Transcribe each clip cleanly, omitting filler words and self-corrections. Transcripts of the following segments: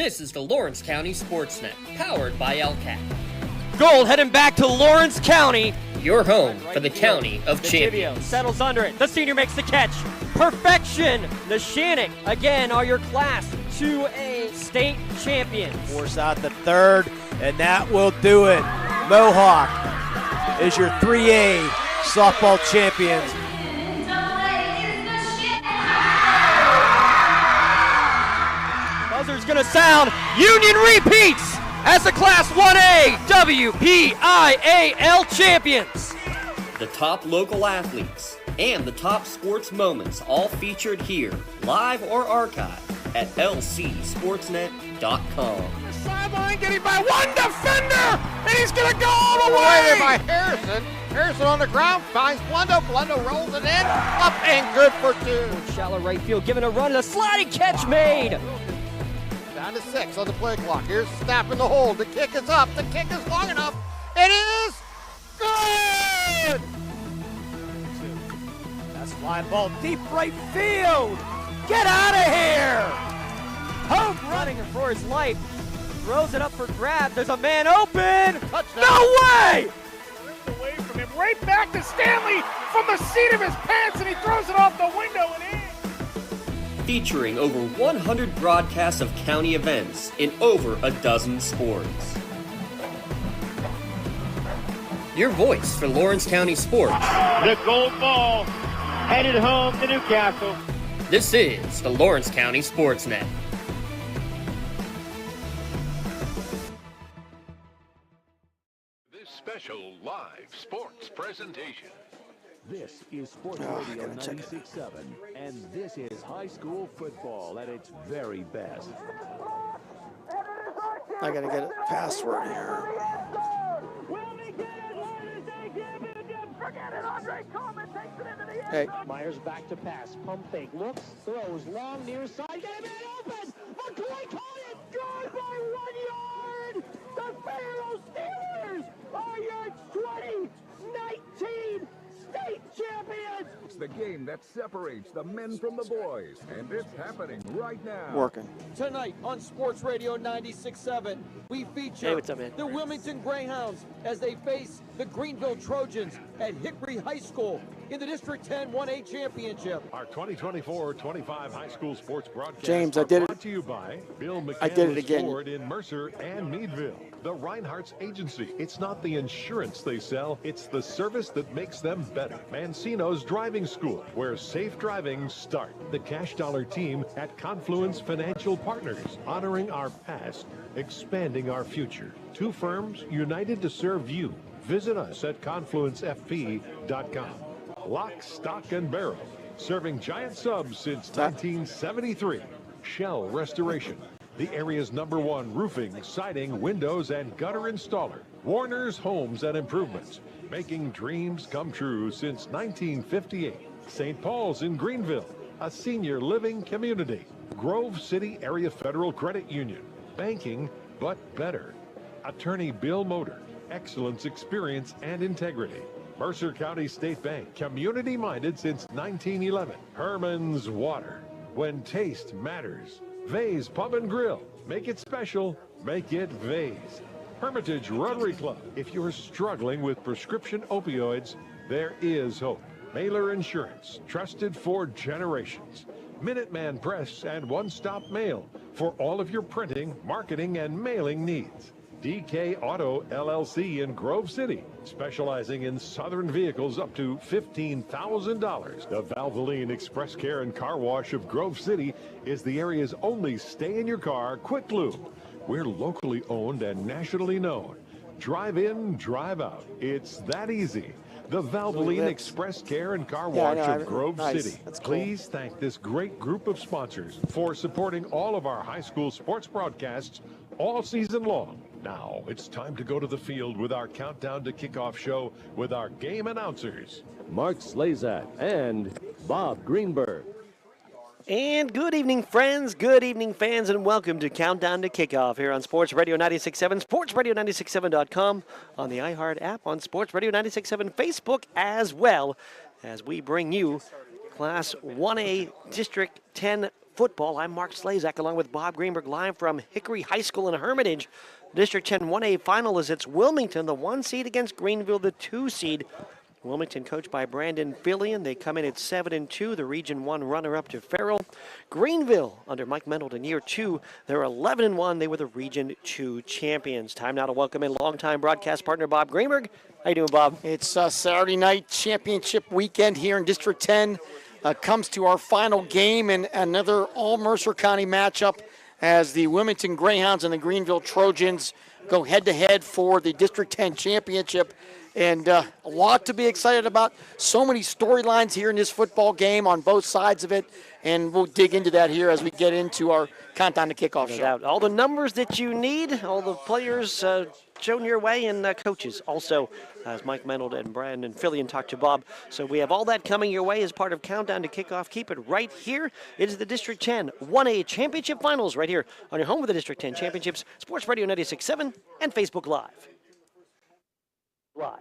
This is the Lawrence County SportsNet, powered by LCAT. Gold heading back to Lawrence County. Your home for the County of Champions. Settles under it. The senior makes the catch. Perfection. The Shannick, again, are your Class 2A state champions. Force out the third, and that will do it. Mohawk is your 3A softball champions. Buzzer's going to sound. Union repeats as the Class 1A WPIAL champions. The top local athletes and the top sports moments all featured here, live or archived at lcsportsnet.com. The sideline getting by one defender, and he's going to go all the way. By Harrison. Harrison on the ground finds Blundo. Blundo rolls it in, up and good for two. Shallow right field, giving a run, a sliding catch made. Down to 6 on the play clock. Here's Snap in the hole. The kick is up. The kick is long enough. It is good. That's fly ball deep right field. Get out of here. Hope running for his life. Throws it up for grab. There's a man open. Touchdown. No way. Ripped away from him. Right back to Stanley from the seat of his pants, and he throws it off the window and in. Featuring over 100 broadcasts of county events in over a dozen sports. Your voice for Lawrence County sports. The gold ball headed home to Newcastle. This is the Lawrence County SportsNet. This special live sports presentation. This is SportsRadio 96.7, and this is high school football at its very best. I gotta get a password here. Hey. Myers back to pass, pump fake, looks, throws, long near side, get a man open! McCoy caught it! Good by 1 yard! The Pharaoh Steelers are your 2019 state champions! It's the game that separates the men from the boys, and it's happening right now. Working. Tonight on Sports Radio 96.7, we feature the Wilmington Greyhounds as they face the Greenville Trojans at Hickory High School in the District 10 1A Championship. Our 2024-25 high school sports broadcast James, I did it. brought to you by Bill I did it McCandless again. Ford in Mercer and Meadville. The Reinhardt's Agency. It's not the insurance they sell, it's the service that makes them better. Mancino's Driving School, where safe driving starts. The Cash Dollar team at Confluence Financial Partners, honoring our past, expanding our future. Two firms united to serve you. Visit us at confluencefp.com. Lock, Stock, and Barrel, serving giant subs since 1973. Shell Restoration, the area's #1 roofing, siding, windows, and gutter installer. Warner's Homes and Improvements, making dreams come true since 1958. St. Paul's in Greenville, a senior living community. Grove City Area Federal Credit Union, banking but better. Attorney Bill Motor, excellence, experience, and integrity. Mercer County State Bank, community-minded since 1911. Herman's Water, when taste matters. Vay's Pub and Grill, make it special, make it Vay's. Hermitage Rotary Club, if you're struggling with prescription opioids, there is hope. Mailer Insurance, trusted for generations. Minuteman Press and One Stop Mail for all of your printing, marketing, and mailing needs. DK Auto LLC in Grove City, specializing in southern vehicles up to $15,000. The Valvoline Express Care and Car Wash of Grove City is the area's only stay-in-your-car quick lube. We're locally owned and nationally known. Drive in, drive out. It's that easy. The Valvoline Express Care and Car Wash of Grove City. Please thank this great group of sponsors for supporting all of our high school sports broadcasts all season long. Now it's time to go to the field with our Countdown to Kickoff show with our game announcers, Mark Slazak and Bob Greenberg. And good evening, friends. Good evening, fans, and welcome to Countdown to Kickoff here on Sports Radio 96.7, SportsRadio967.com, on the iHeart app, on Sports Radio 96.7 Facebook, as well as we bring you Class 1A District 10 football. I'm Mark Slazak along with Bob Greenberg live from Hickory High School in Hermitage. District 10 1A final is it's Wilmington, the 1 seed against Greenville, the 2 seed. Wilmington coached by Brandon Fillion. They come in at 7-2, the Region 1 runner-up to Farrell. Greenville, under Mike Mendelton, year 2, they're 11-1. They were the Region 2 champions. Time now to welcome in longtime broadcast partner Bob Greenberg. How you doing, Bob? It's Saturday night championship weekend here in District 10. Comes to our final game and another all-Mercer County matchup as the Wilmington Greyhounds and the Greenville Trojans go head-to-head for the District 10 championship. And a lot to be excited about. So many storylines here in this football game on both sides of it. And we'll dig into that here as we get into our countdown to kickoff show. All the numbers that you need, all the players shown your way, and coaches also, as Mike Mendelton and Brandon Fillion talked to Bob. So we have all that coming your way as part of Countdown to Kickoff. Keep it right here. It is the District 10 1A Championship Finals right here on your home of the District 10 Championships, Sports Radio 96.7 and Facebook Live. Live.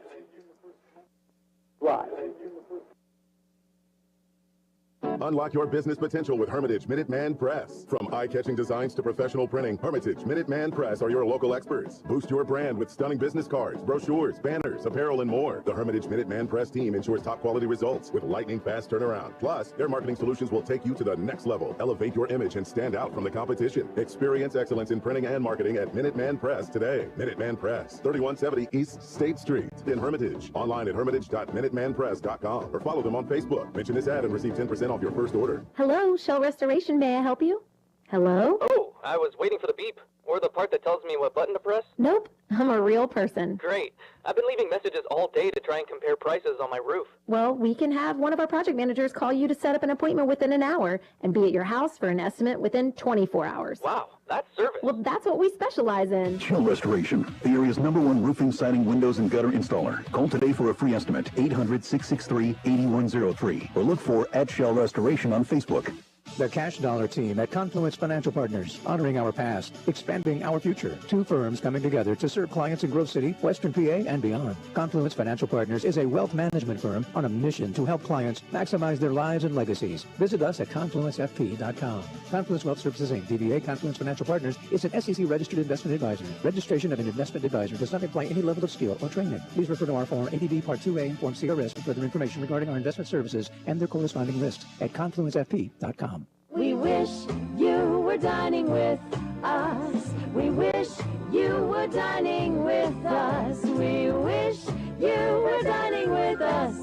Unlock your business potential with Hermitage Minuteman Press. From eye-catching designs to professional printing, Hermitage Minuteman Press are your local experts. Boost your brand with stunning business cards, brochures, banners, apparel, and more. The Hermitage Minuteman Press team ensures top-quality results with lightning-fast turnaround. Plus, their marketing solutions will take you to the next level. Elevate your image and stand out from the competition. Experience excellence in printing and marketing at Minuteman Press today. Minuteman Press, 3170 East State Street in Hermitage. Online at hermitage.minutemanpress.com or follow them on Facebook. Mention this ad and receive 10% off your first order. Hello, Shell Restoration. May I help you? Hello? Oh, I was waiting for the beep. Or the part that tells me what button to press. Nope, I'm a real person. Great. I've been leaving messages all day to try and compare prices on my roof. Well, we can have one of our project managers call you to set up an appointment within an hour and be at your house for an estimate within 24 hours. Wow, that's service. Well, that's what we specialize in. Shell Restoration, the area's #1 roofing, siding, windows, and gutter installer. Call today for a free estimate, 800-663-8103, or look for @Shell Restoration on Facebook. The Cash Dollar team at Confluence Financial Partners, honoring our past, expanding our future. Two firms coming together to serve clients in Grove City, Western PA, and beyond. Confluence Financial Partners is a wealth management firm on a mission to help clients maximize their lives and legacies. Visit us at confluencefp.com. Confluence Wealth Services Inc., DBA Confluence Financial Partners, is an SEC-registered investment advisor. Registration of an investment advisor does not imply any level of skill or training. Please refer to our Form ADV Part 2A and Form CRS for further information regarding our investment services and their corresponding lists at confluencefp.com. We wish you were dining with us. We wish you were dining with us. We wish you were dining with us.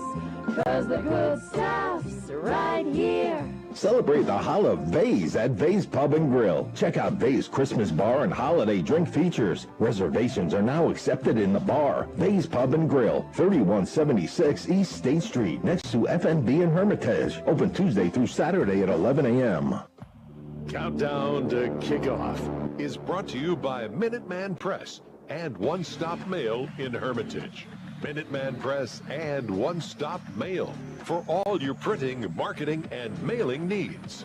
'Cause the good stuff's right here. Celebrate the Holla Vase at Vase Pub and Grill. Check out Vase Christmas Bar and Holiday Drink features. Reservations are now accepted in the bar. Vase Pub and Grill, 3176 East State Street, next to FNB in Hermitage. Open Tuesday through Saturday at 11 a.m. Countdown to Kickoff is brought to you by Minuteman Press and One Stop Mail in Hermitage. Minuteman Press and One Stop Mail for all your printing, marketing, and mailing needs.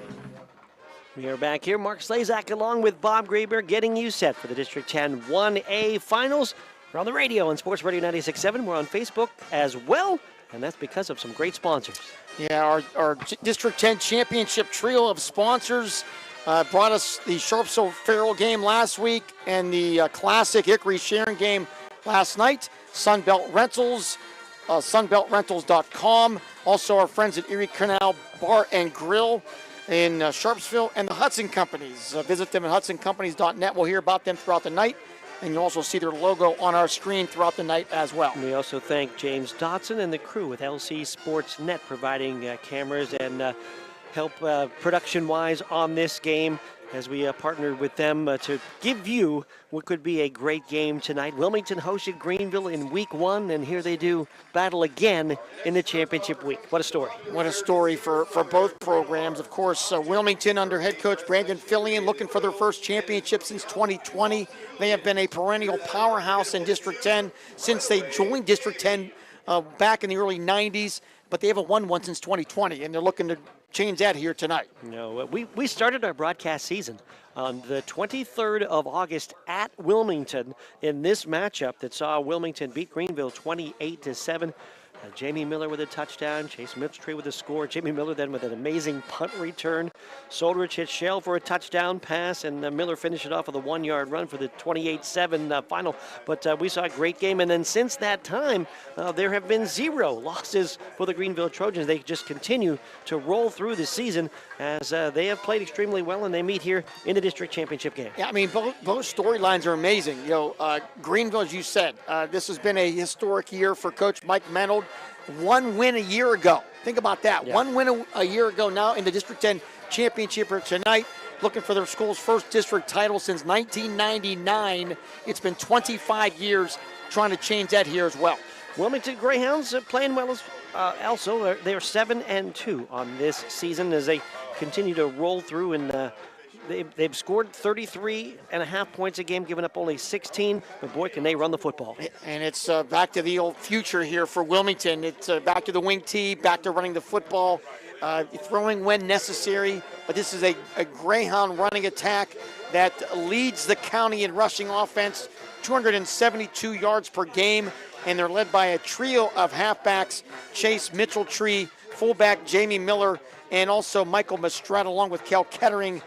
We are back here. Mark Slazak along with Bob Greenberg getting you set for the District 10 1A Finals. We're on the radio on Sports Radio 96.7. We're on Facebook as well, and that's because of some great sponsors. Yeah, our District 10 championship trio of sponsors brought us the Sharpsville-Farrell game last week and the classic Hickory-Sharon game last night. Sunbelt Rentals, sunbeltrentals.com. Also our friends at Erie Canal Bar and Grill in Sharpsville, and the Hudson Companies. Visit them at hudsoncompanies.net. We'll hear about them throughout the night, and you'll also see their logo on our screen throughout the night as well. We also thank James Dotson and the crew with LC SportsNet providing cameras and help production-wise on this game, as we partnered with them to give you what could be a great game tonight. Wilmington hosted Greenville in week 1, and here they do battle again in the championship week. What a story. What a story for both programs. Of course, Wilmington under head coach Brandon Fillion looking for their first championship since 2020. They have been a perennial powerhouse in District 10 since they joined District 10 back in the early 90s, but they haven't won one since 2020, and they're looking to change that here tonight. No, we started our broadcast season on the 23rd of August at Wilmington in this matchup that saw Wilmington beat Greenville 28-7. Jamie Miller with a touchdown, Chase Mitchell with a score. Jamie Miller then with an amazing punt return. Soldrich hit Shell for a touchdown pass, and Miller finished it off with a 1-yard run for the 28-7 final. But we saw a great game, and then since that time, there have been 0 losses for the Greenville Trojans. They just continue to roll through the season as they have played extremely well, and they meet here in the district championship game. Yeah, I mean, both storylines are amazing. Greenville, as you said, this has been a historic year for Coach Mike Menold. 1 win a year ago. Think about that. Yeah. 1 win a year ago now in the District 10 championship tonight, looking for their school's first district title since 1999. It's been 25 years trying to change that here as well. Wilmington Greyhounds playing well also. They're 7-2 on this season as they continue to roll through, and they've scored 33.5 points a game, giving up only 16, but boy, can they run the football. And it's back to the old future here for Wilmington. It's back to the wing tee, back to running the football, throwing when necessary, but this is a Greyhound running attack that leads the county in rushing offense, 272 yards per game, and they're led by a trio of halfbacks, Chase Mitchell, fullback Jamie Miller, and also Michael Mastretta, along with Cal Kettering.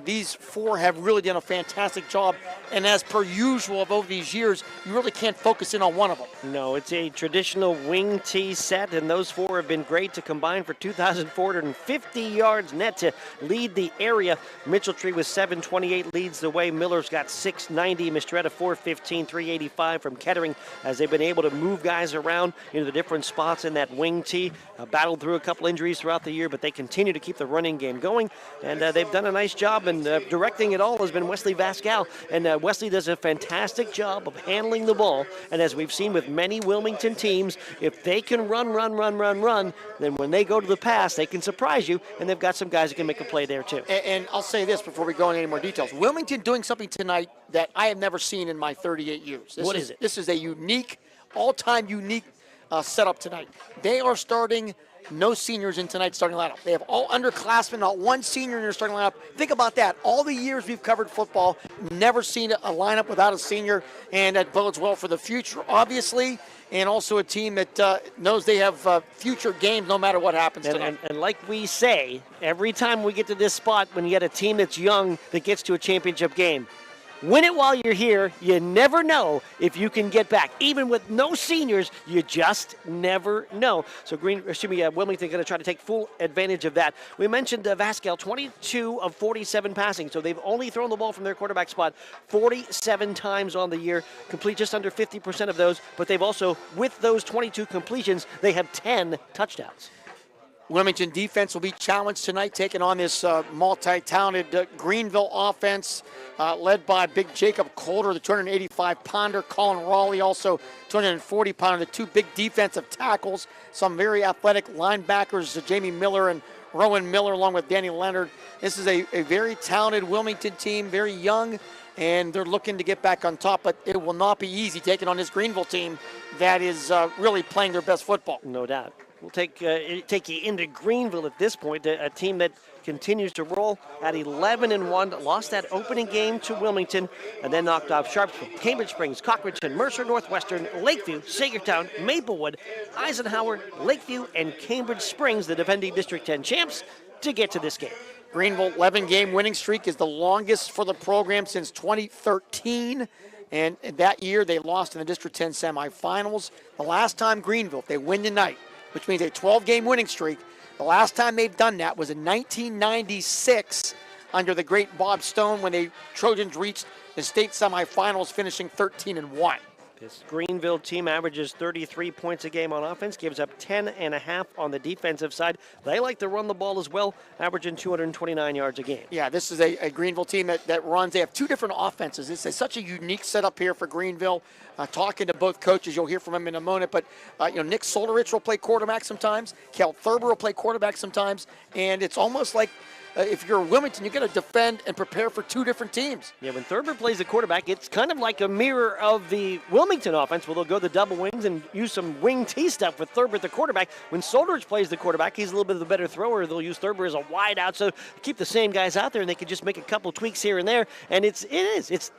These 4 have really done a fantastic job, and as per usual of over these years, you really can't focus in on one of them. No, it's a traditional wing tee set, and those 4 have been great to combine for 2,450 yards net to lead the area. Mitchell with 728 leads the way. Miller's got 690, Mastretta 415, 385 from Kettering, as they've been able to move guys around into the different spots in that wing tee. Battled through a couple injuries throughout the year, but they continue to keep the running game going, and they've done a nice job. And directing it all has been Wesley Vascal. And Wesley does a fantastic job of handling the ball. And as we've seen with many Wilmington teams, if they can run, then when they go to the pass, they can surprise you. And they've got some guys that can make a play there too. And I'll say this before we go into any more details. Wilmington doing something tonight that I have never seen in my 38 years. What is it? This is a unique, all-time unique setup tonight. They are starting no seniors in tonight's starting lineup. They have all underclassmen, not one senior in their starting lineup. Think about that. All the years we've covered football, never seen a lineup without a senior, and that bodes well for the future, obviously, and also a team that knows they have future games no matter what happens tonight. And like we say, every time we get to this spot, when you get a team that's young that gets to a championship game, win it while you're here. You never know if you can get back. Even with no seniors, you just never know. So Wilmington going to try to take full advantage of that. We mentioned Vascal, 22 of 47 passing. So they've only thrown the ball from their quarterback spot 47 times on the year, complete just under 50% of those. But they've also, with those 22 completions, they have 10 touchdowns. Wilmington defense will be challenged tonight, taking on this multi-talented Greenville offense, led by big Jacob Coulter, the 285-pounder, Colin Raleigh, also 240-pounder, the 2 big defensive tackles, some very athletic linebackers, Jamie Miller and Rowan Miller, along with Danny Leonard. This is a very talented Wilmington team, very young, and they're looking to get back on top, but it will not be easy taking on this Greenville team that is really playing their best football. No doubt. We'll take you into Greenville at this point, a team that continues to roll at 11-1, lost that opening game to Wilmington, and then knocked off Sharpsville, Cambridge Springs, Cochranton, Mercer Northwestern, Lakeview, Sagertown, Maplewood, Eisenhower, Lakeview, and Cambridge Springs, the defending District 10 champs, to get to this game. Greenville 11-game winning streak is the longest for the program since 2013. And that year they lost in the District 10 semifinals. The last time Greenville, if they win tonight, which means a 12-game winning streak. The last time they've done that was in 1996 under the great Bob Stone when the Trojans reached the state semifinals, finishing 13-1. This Greenville team averages 33 points a game on offense, gives up 10.5 on the defensive side. They like to run the ball as well, averaging 229 yards a game. Yeah, this is a Greenville team that runs. They have 2 different offenses. It's such a unique setup here for Greenville. Talking to both coaches, you'll hear from them in a moment, but Nick Soldrich will play quarterback sometimes. Cal Thurber will play quarterback sometimes, and it's almost like if you're Wilmington, you got to defend and prepare for two different teams. Yeah, when Thurber plays the quarterback, it's kind of like a mirror of the Wilmington offense, where they'll go the double wings and use some wing T stuff with Thurber at the quarterback. When Soldrich plays the quarterback, he's a little bit of a better thrower. They'll use Thurber as a wide out, so keep the same guys out there, and they can just make a couple tweaks here and there. And it's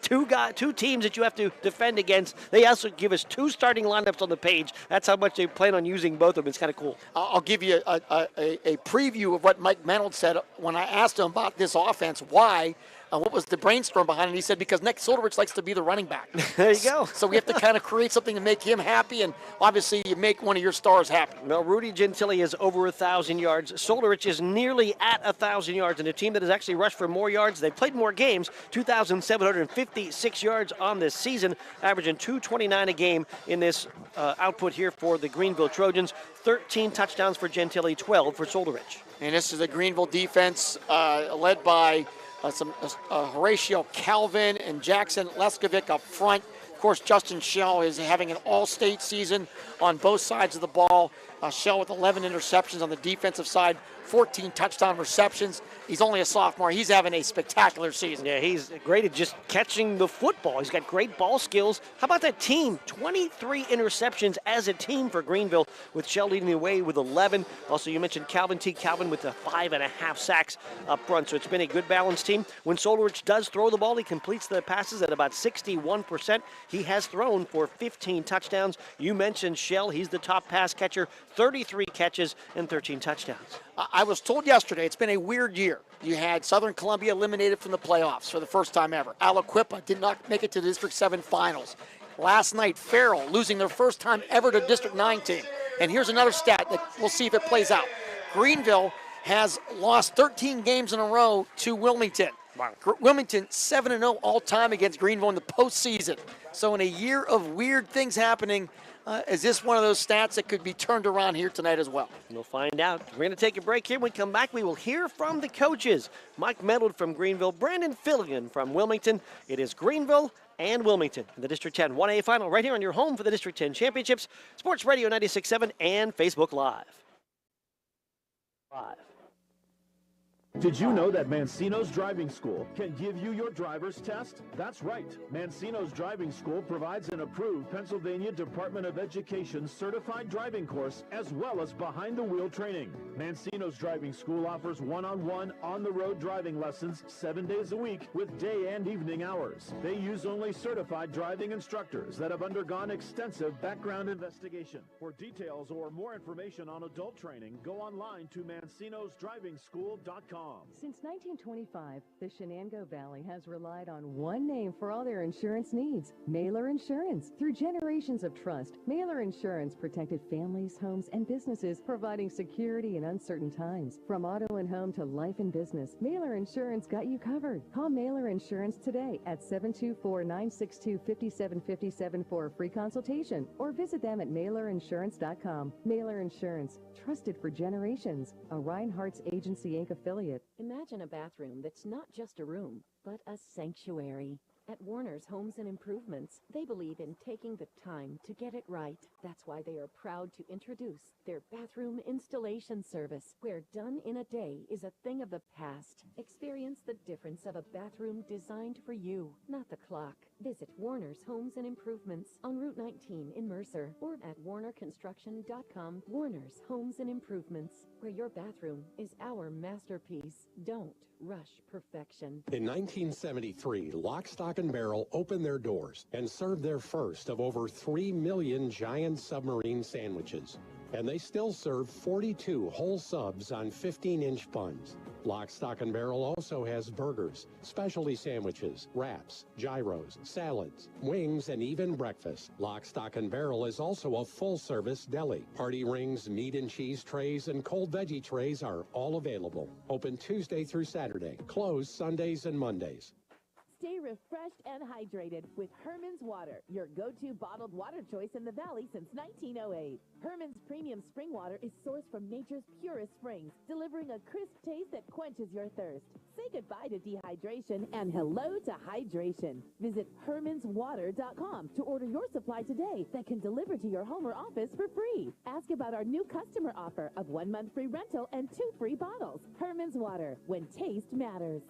two teams that you have to defend against. They also give us two starting lineups on the page. That's how much they plan on using both of them. It's kind of cool. I'll give you a preview of what Mike Menold said when I asked him about this offense. Why? What was the brainstorm behind it? He said, because Nick Soldrich likes to be the running back. There you go. So we have to kind of create something to make him happy, and obviously you make one of your stars happy. Well, Rudy Gentili is over 1,000 yards. Soldrich is nearly at 1,000 yards, and a team that has actually rushed for more yards. They've played more games, 2,756 yards on this season, averaging 229 a game in this output here for the Greenville Trojans. 13 touchdowns for Gentili, 12 for Soldrich. And this is a Greenville defense led by Horatio Calvin and Jackson Leskovic up front. Of course, Justin Schell is having an all-state season on both sides of the ball. Schell with 11 interceptions on the defensive side, 14 touchdown receptions. He's only a sophomore. He's having a spectacular season. Yeah, he's great at just catching the football. He's got great ball skills. How about that team? 23 interceptions as a team for Greenville, with Schell leading the way with 11. Also, you mentioned Calvin with the 5.5 sacks up front. So it's been a good balanced team. When Soldrich does throw the ball, he completes the passes at about 61%. He has thrown for 15 touchdowns. You mentioned Schell. He's the top pass catcher, 33 catches and 13 touchdowns. I was told yesterday it's been a weird year. You had Southern Columbia eliminated from the playoffs for the first time ever. Aliquippa did not make it to the District 7 finals. Last night, Farrell losing their first time ever to District 9 team. And here's another stat that we'll see if it plays out. Greenville has lost 13 games in a row to Wilmington. Wow. Wilmington 7-0 all-time against Greenville in the postseason. So in a year of weird things happening, is this one of those stats that could be turned around here tonight as well? We'll find out. We're going to take a break here. When we come back, we will hear from the coaches. Mike Menold from Greenville, Brandon Filligan from Wilmington. It is Greenville and Wilmington in the District 10 1A final right here on your home for the District 10 Championships, Sports Radio 96.7 and Facebook Live. Did you know that Mancino's Driving School can give you your driver's test? That's right. Mancino's Driving School provides an approved Pennsylvania Department of Education certified driving course as well as behind-the-wheel training. Mancino's Driving School offers one-on-one, on-the-road driving lessons 7 days a week with day and evening hours. They use only certified driving instructors that have undergone extensive background investigation. For details or more information on adult training, go online to mancinosdrivingschool.com. Since 1925, the Shenango Valley has relied on one name for all their insurance needs, Mailer Insurance. Through generations of trust, Mailer Insurance protected families, homes, and businesses, providing security in uncertain times. From auto and home to life and business, Mailer Insurance got you covered. Call Mailer Insurance today at 724-962-5757 for a free consultation, or visit them at mailerinsurance.com. Mailer Insurance, trusted for generations. A Reinhardt's Agency Inc. affiliate. Imagine a bathroom that's not just a room, but a sanctuary. At Warner's Homes and Improvements, they believe in taking the time to get it right. That's why they are proud to introduce their bathroom installation service, where done in a day is a thing of the past. Experience the difference of a bathroom designed for you, not the clock. Visit Warner's Homes and Improvements on Route 19 in Mercer, or at warnerconstruction.com. Warner's Homes and Improvements, where your bathroom is our masterpiece. Don't rush perfection. In 1973, Lock, Stock, and Barrel opened their doors and served their first of over 3 million giant submarine sandwiches. And they still serve 42 whole subs on 15-inch buns. Lock, Stock, and Barrel also has burgers, specialty sandwiches, wraps, gyros, salads, wings, and even breakfast. Lock, Stock, and Barrel is also a full-service deli. Party rings, meat and cheese trays, and cold veggie trays are all available. Open Tuesday through Saturday. Closed Sundays and Mondays. Stay refreshed and hydrated with Herman's Water, your go-to bottled water choice in the Valley since 1908. Herman's premium spring water is sourced from nature's purest springs, delivering a crisp taste that quenches your thirst. Say goodbye to dehydration and hello to hydration. Visit hermanswater.com to order your supply today that can deliver to your home or office for free. Ask about our new customer offer of 1 month free rental and 2 free bottles. Herman's Water, when taste matters.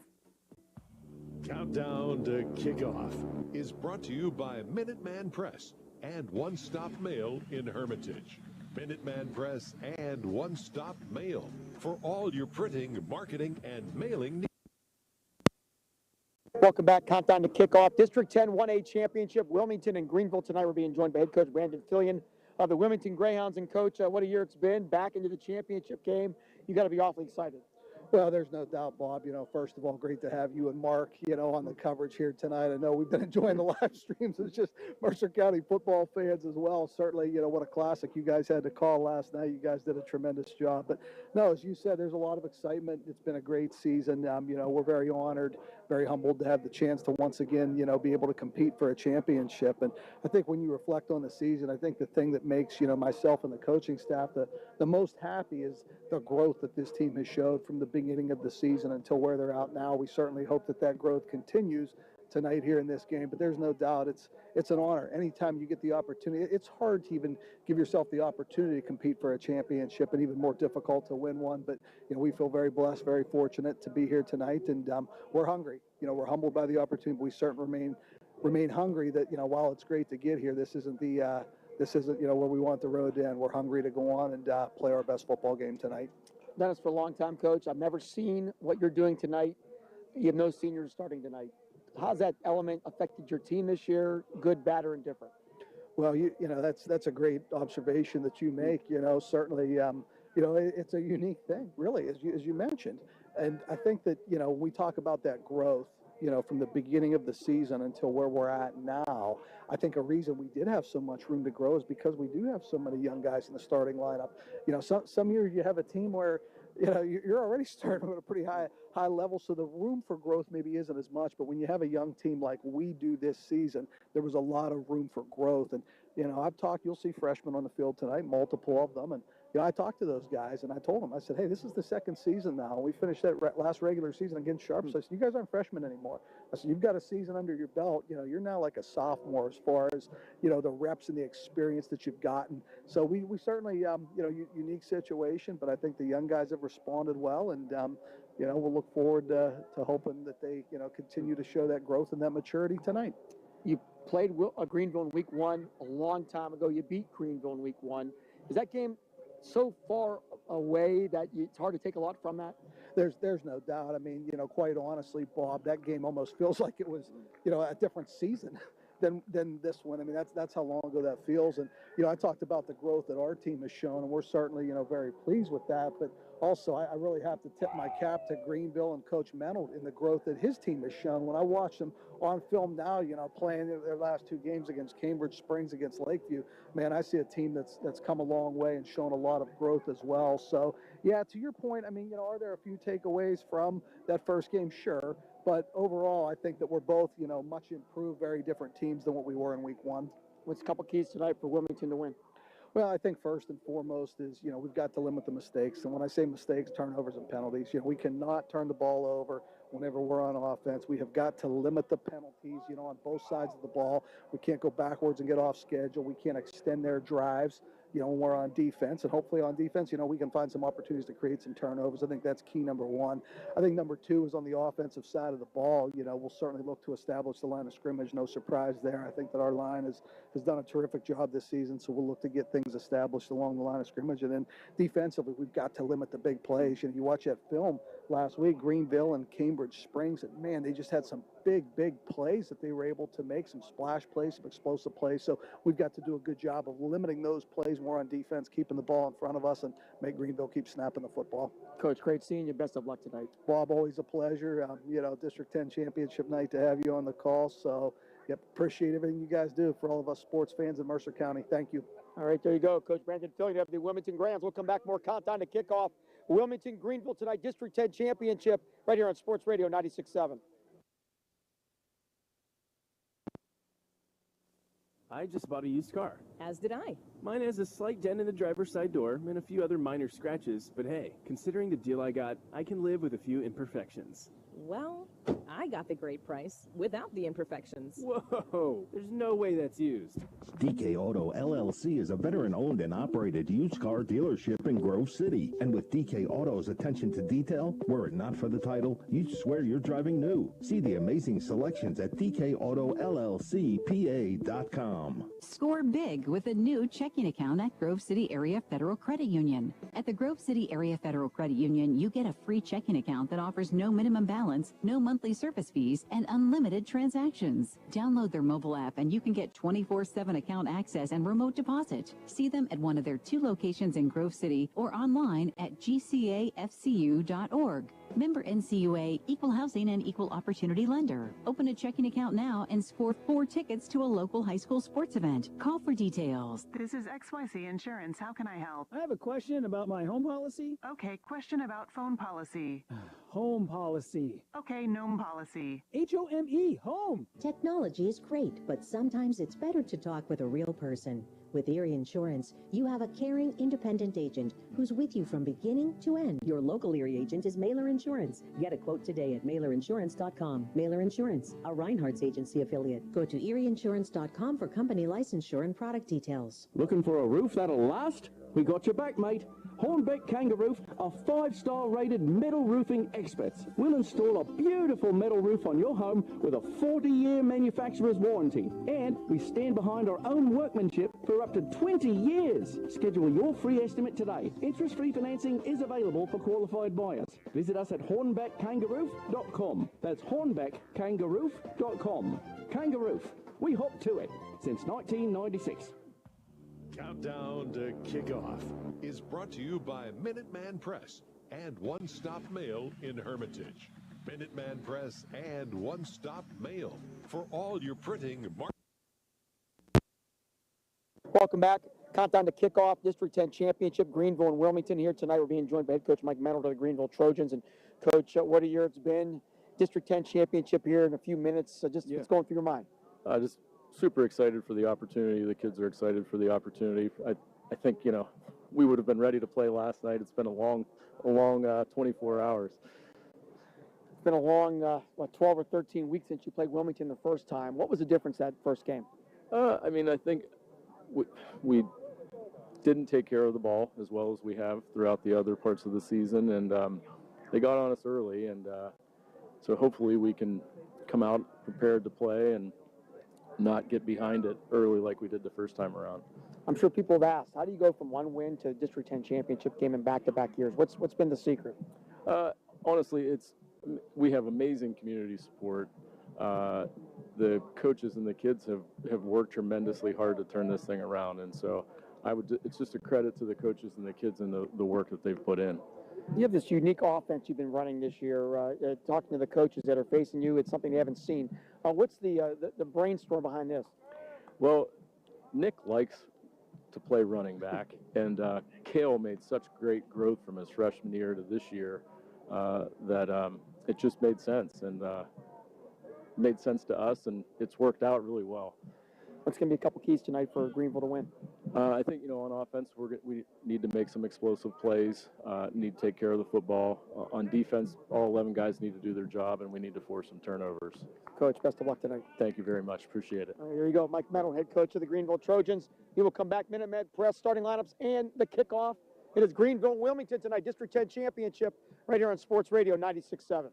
Countdown to Kickoff is brought to you by Minuteman Press and One Stop Mail in Hermitage. Minuteman Press and One Stop Mail for all your printing, marketing, and mailing needs. Welcome back. Countdown to Kickoff. District 10 1A Championship. Wilmington and Greenville tonight. We're being joined by head coach Brandon Fillion of the Wilmington Greyhounds. And coach, what a year it's been. Back into the championship game. You got to be awfully excited. Well, there's no doubt, Bob. First of all, great to have you and Mark, on the coverage here tonight. I know we've been enjoying the live streams as just Mercer County football fans as well. Certainly, what a classic you guys had to call last night. You guys did a tremendous job. But no, as you said, there's a lot of excitement. It's been a great season. We're very honored, very humbled to have the chance to once again, be able to compete for a championship. And I think when you reflect on the season, I think the thing that makes, myself and the coaching staff the most happy is the growth that this team has showed from the beginning of the season until where they're out now. We certainly hope that growth continues tonight here in this game, but there's no doubt it's an honor. Anytime you get the opportunity, it's hard to even give yourself the opportunity to compete for a championship, and even more difficult to win one. But we feel very blessed, very fortunate to be here tonight, and we're hungry. We're humbled by the opportunity, but we certainly remain hungry that while it's great to get here, this isn't where we want the road to end. We're hungry to go on and play our best football game tonight. Done this for a long time, Coach. I've never seen what you're doing tonight. You have no seniors starting tonight. How's that element affected your team this year, good, bad, or indifferent? Well, that's a great observation that you make. Certainly, it's a unique thing, really, as you mentioned. And I think that, we talk about that growth, from the beginning of the season until where we're at now. I think a reason we did have so much room to grow is because we do have so many young guys in the starting lineup. Some years you have a team where, you're already starting at a pretty high level, so the room for growth maybe isn't as much. But when you have a young team like we do this season, there was a lot of room for growth. And, you'll see freshmen on the field tonight, multiple of them. And, I talked to those guys, and I told them, I said, hey, this is the second season now. We finished that last regular season against Sharp. So I said, you guys aren't freshmen anymore. I said, you've got a season under your belt. You're now like a sophomore as far as, the reps and the experience that you've gotten. So we certainly, unique situation, but I think the young guys have responded well. And, we'll look forward to hoping that they, continue to show that growth and that maturity tonight. You played Greenville in week 1 a long time ago. You beat Greenville in week 1. Is that game so far away that it's hard to take a lot from that? There's no doubt. I mean, quite honestly, Bob, that game almost feels like it was, a different season than this one. I mean, that's how long ago that feels. And, I talked about the growth that our team has shown, and we're certainly, very pleased with that. But also, I really have to tip my cap to Greenville and Coach Mennel in the growth that his team has shown. When I watch them on film now, playing their last 2 games against Cambridge Springs, against Lakeview, man, I see a team that's come a long way and shown a lot of growth as well. So, yeah, to your point, I mean, are there a few takeaways from that first game? Sure. But overall, I think that we're both, much improved, very different teams than what we were in week 1. What's a couple keys tonight for Wilmington to win? Well, I think first and foremost is, we've got to limit the mistakes. And when I say mistakes, turnovers and penalties, we cannot turn the ball over whenever we're on offense. We have got to limit the penalties, on both sides of the ball. We can't go backwards and get off schedule. We can't extend their drives, when we're on defense. And hopefully on defense, we can find some opportunities to create some turnovers. I think that's key number 1. I think number 2 is on the offensive side of the ball. We'll certainly look to establish the line of scrimmage. No surprise there. I think that our line has done a terrific job this season, so we'll look to get things established along the line of scrimmage. And then defensively, we've got to limit the big plays. You watch that film last week, Greenville and Cambridge Springs, and man, they just had some big plays that they were able to make, some splash plays, some explosive plays. So we've got to do a good job of limiting those plays more on defense, keeping the ball in front of us, and make Greenville keep snapping the football. Coach, great seeing you. Best of luck tonight. Bob, always a pleasure. District 10 championship night to have you on the call. So, appreciate everything you guys do for all of us sports fans in Mercer County. Thank you. All right, there you go. Coach Brandon Fillion of the Wilmington Greyhounds. We'll come back, more countdown to kickoff. Wilmington, Greenville tonight, District 10 championship, right here on Sports Radio 96.7. I just bought a used car. As did I. Mine has a slight dent in the driver's side door and a few other minor scratches, but hey, considering the deal I got, I can live with a few imperfections. Well, I got the great price without the imperfections. Whoa, there's no way that's used. DK Auto LLC is a veteran-owned and operated used car dealership in Grove City. And with DK Auto's attention to detail, were it not for the title, you'd swear you're driving new. See the amazing selections at dkautolllcpa.com. Score big with a new checking account at Grove City Area Federal Credit Union. At the Grove City Area Federal Credit Union, you get a free checking account that offers no minimum balance, no monthly service fees, and unlimited transactions. Download their mobile app and you can get 24/7 account access and remote deposit. See them at one of their 2 locations in Grove City or online at gcafcu.org. Member NCUA, Equal Housing and Equal Opportunity Lender. Open a checking account now and score 4 tickets to a local high school sports event. Call for details. This is XYZ Insurance. How can I help? I have a question about my home policy. Okay, question about phone policy. Home policy. Okay, gnome policy. HOME, home. Technology is great, but sometimes it's better to talk with a real person. With Erie Insurance, you have a caring, independent agent who's with you from beginning to end. Your local Erie agent is Mailer Insurance. Get a quote today at mailerinsurance.com. Mailer Insurance, a Reinhardt's agency affiliate. Go to erieinsurance.com for company licensure and product details. Looking for a roof that'll last? We got your back, mate. Hornbeck Kangaroo are 5-star rated metal roofing experts. We'll install a beautiful metal roof on your home with a 40-year manufacturer's warranty. And we stand behind our own workmanship for up to 20 years. Schedule your free estimate today. Interest-free financing is available for qualified buyers. Visit us at hornbeckkangaroo.com. That's hornbeckkangaroo.com. Kangaroo. We hop to it since 1996. Countdown to Kickoff is brought to you by Minuteman Press and One Stop Mail in Hermitage. Minuteman Press and One Stop Mail for all your printing. Welcome back. Countdown to Kickoff, District 10 Championship, Greenville and Wilmington. Here tonight, we're being joined by head coach Mike Mennel of the Greenville Trojans. And Coach, what a year it's been. District 10 Championship here in a few minutes. What's going through your mind? Just super excited for the opportunity. The kids are excited for the opportunity. I think, we would have been ready to play last night. It's been a long 24 hours. It's been a long, 12 or 13 weeks since you played Wilmington the first time. What was the difference that first game? I think we didn't take care of the ball as well as we have throughout the other parts of the season, and they got on us early, and so hopefully we can come out prepared to play and not get behind it early like we did the first time around. I'm sure people have asked, how do you go from one win to District 10 championship game in back-to-back years? What's been the secret? Honestly, we have amazing community support. The coaches and the kids have worked tremendously hard to turn this thing around, and so it's just a credit to the coaches and the kids and the work that they've put in. You have this unique offense you've been running this year. Talking to the coaches that are facing you, it's something they haven't seen. What's the brainstorm behind this? Well, Nick likes to play running back, and Kale made such great growth from his freshman year to this year that it just made sense, and made sense to us, and it's worked out really well. What's going to be a couple keys tonight for Greenville to win? I think, on offense, we need to make some explosive plays, need to take care of the football. On defense, all 11 guys need to do their job, and we need to force some turnovers. Coach, best of luck tonight. Thank you very much. Appreciate it. Here you go, Mike Mennel, head coach of the Greenville Trojans. He will come back, Minuteman Press, starting lineups, and the kickoff. It is Greenville and Wilmington tonight, District 10 Championship, right here on Sports Radio 96.7.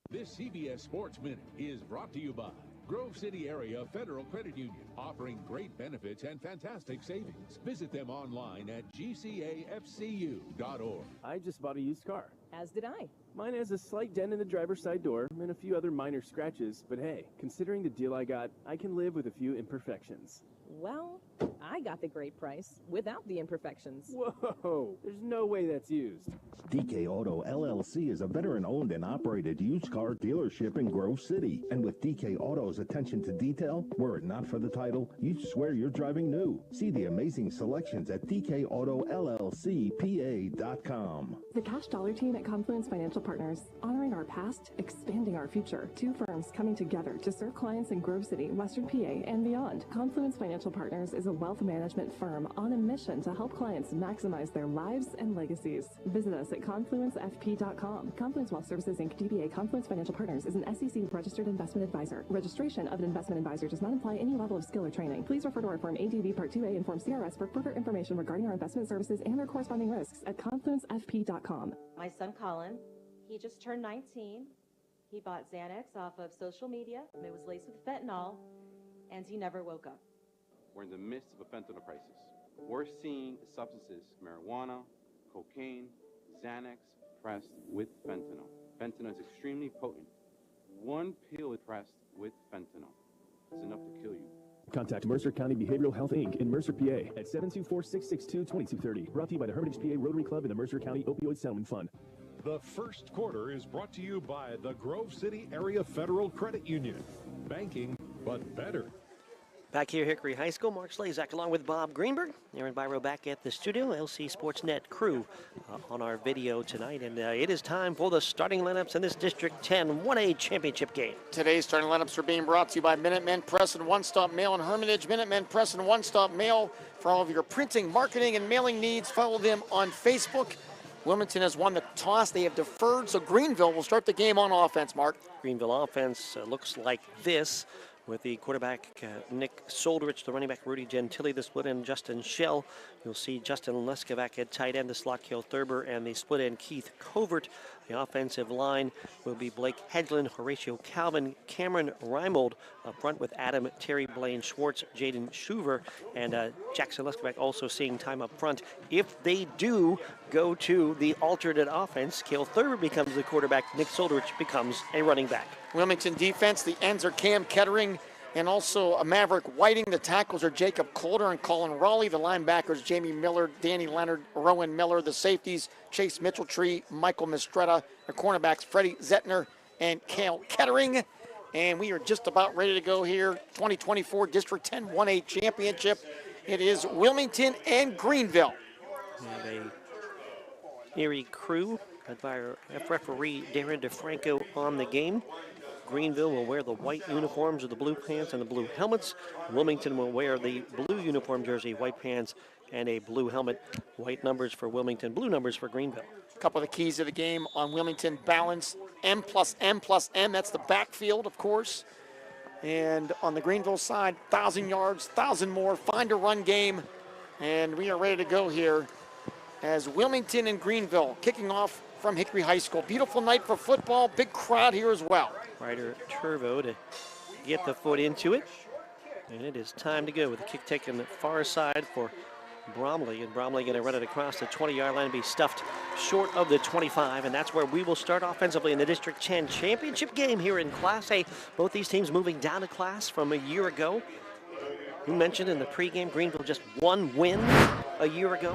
This CBS Sports Minute is brought to you by Grove City Area Federal Credit Union, offering great benefits and fantastic savings. Visit them online at gcafcu.org. I just bought a used car. As did I. Mine has a slight dent in the driver's side door and a few other minor scratches, but hey, considering the deal I got, I can live with a few imperfections. Well, I got the great price without the imperfections. Whoa, there's no way that's used. DK Auto LLC is a veteran-owned and operated used car dealership in Grove City. And with DK Auto's attention to detail, were it not for the title, you'd swear you're driving new. See the amazing selections at DKAutoLLCPA.com. The Cash Dollar team at Confluence Financial Partners, honoring our past, expanding our future. Two firms coming together to serve clients in Grove City, Western PA, and beyond. Confluence Financial Partners is a wealth management firm on a mission to help clients maximize their lives and legacies. Visit us at confluencefp.com. Confluence Wealth Services Inc. DBA Confluence Financial Partners is an SEC registered investment advisor. Registration of an investment advisor does not imply any level of skill or training. Please refer to our Form ADV Part 2A and Form CRS for further information regarding our investment services and their corresponding risks at confluencefp.com. My son Colin, he just turned 19. He bought Xanax off of social media. It was laced with fentanyl, and he never woke up. We're in the midst of a fentanyl crisis. We're seeing substances, marijuana, cocaine, Xanax pressed with fentanyl. Fentanyl is extremely potent. One pill pressed with fentanyl is enough to kill you. Contact Mercer County Behavioral Health Inc. in Mercer, PA at 724-662-2230. Brought to you by the Hermitage PA Rotary Club and the Mercer County Opioid Settlement Fund. The first quarter is brought to you by the Grove City Area Federal Credit Union. Banking, but better. Back here at Hickory High School, Mark Slazak along with Bob Greenberg. Aaron Byro back at the studio. LC SportsNet crew on our video tonight. And it is time for the starting lineups in this District 10 1A championship game. Today's starting lineups are being brought to you by Minutemen Press and One Stop Mail in Hermitage. Minutemen Press and One Stop Mail for all of your printing, marketing, and mailing needs. Follow them on Facebook. Wilmington has won the toss. They have deferred, so Greenville will start the game on offense, Mark. Greenville offense looks like this, with the quarterback Nick Soldrich, the running back Rudy Gentili, the split end Justin Schell. You'll see Justin Leskovac at tight end, the slot Cale Thurber, and the split end Keith Covert. The offensive line will be Blake Hedlund, Horatio Calvin, Cameron Reimold up front with Adam, Terry, Blaine Schwartz, Jaden Schuver, and Jackson Leskovac also seeing time up front. If they do go to the alternate offense, Cale Thurber becomes the quarterback, Nick Soldrich becomes a running back. Wilmington defense, the ends are Cam Kettering and also a Maverick Whiting. The tackles are Jacob Calder and Colin Raleigh. The linebackers, Jamie Miller, Danny Leonard, Rowan Miller. The safeties, Chase Mitchelltree, Michael Mistretta. The cornerbacks, Freddie Zettner and Cale Kettering. And we are just about ready to go here. 2024 District 10 1A Championship. It is Wilmington and Greenville. We have a Erie crew led by our referee Darren DeFranco on the game. Greenville will wear the white uniforms with the blue pants and the blue helmets. Wilmington will wear the blue uniform jersey, white pants, and a blue helmet. White numbers for Wilmington, blue numbers for Greenville. A couple of the keys of the game on Wilmington: balance, M+M+M. That's the backfield, of course. And on the Greenville side, 1,000 yards, 1,000 more, find a run game. And we are ready to go here as Wilmington and Greenville kicking off from Hickory High School. Beautiful night for football, big crowd here as well. Ryder Turvo to get the foot into it. And it is time to go with the kick taken the far side for Bromley. And Bromley going to run it across the 20-yard line and be stuffed short of the 25. And that's where we will start offensively in the District 10 championship game here in Class A. Both these teams moving down to class from a year ago. You mentioned in the pregame, Greenville just one win a year ago.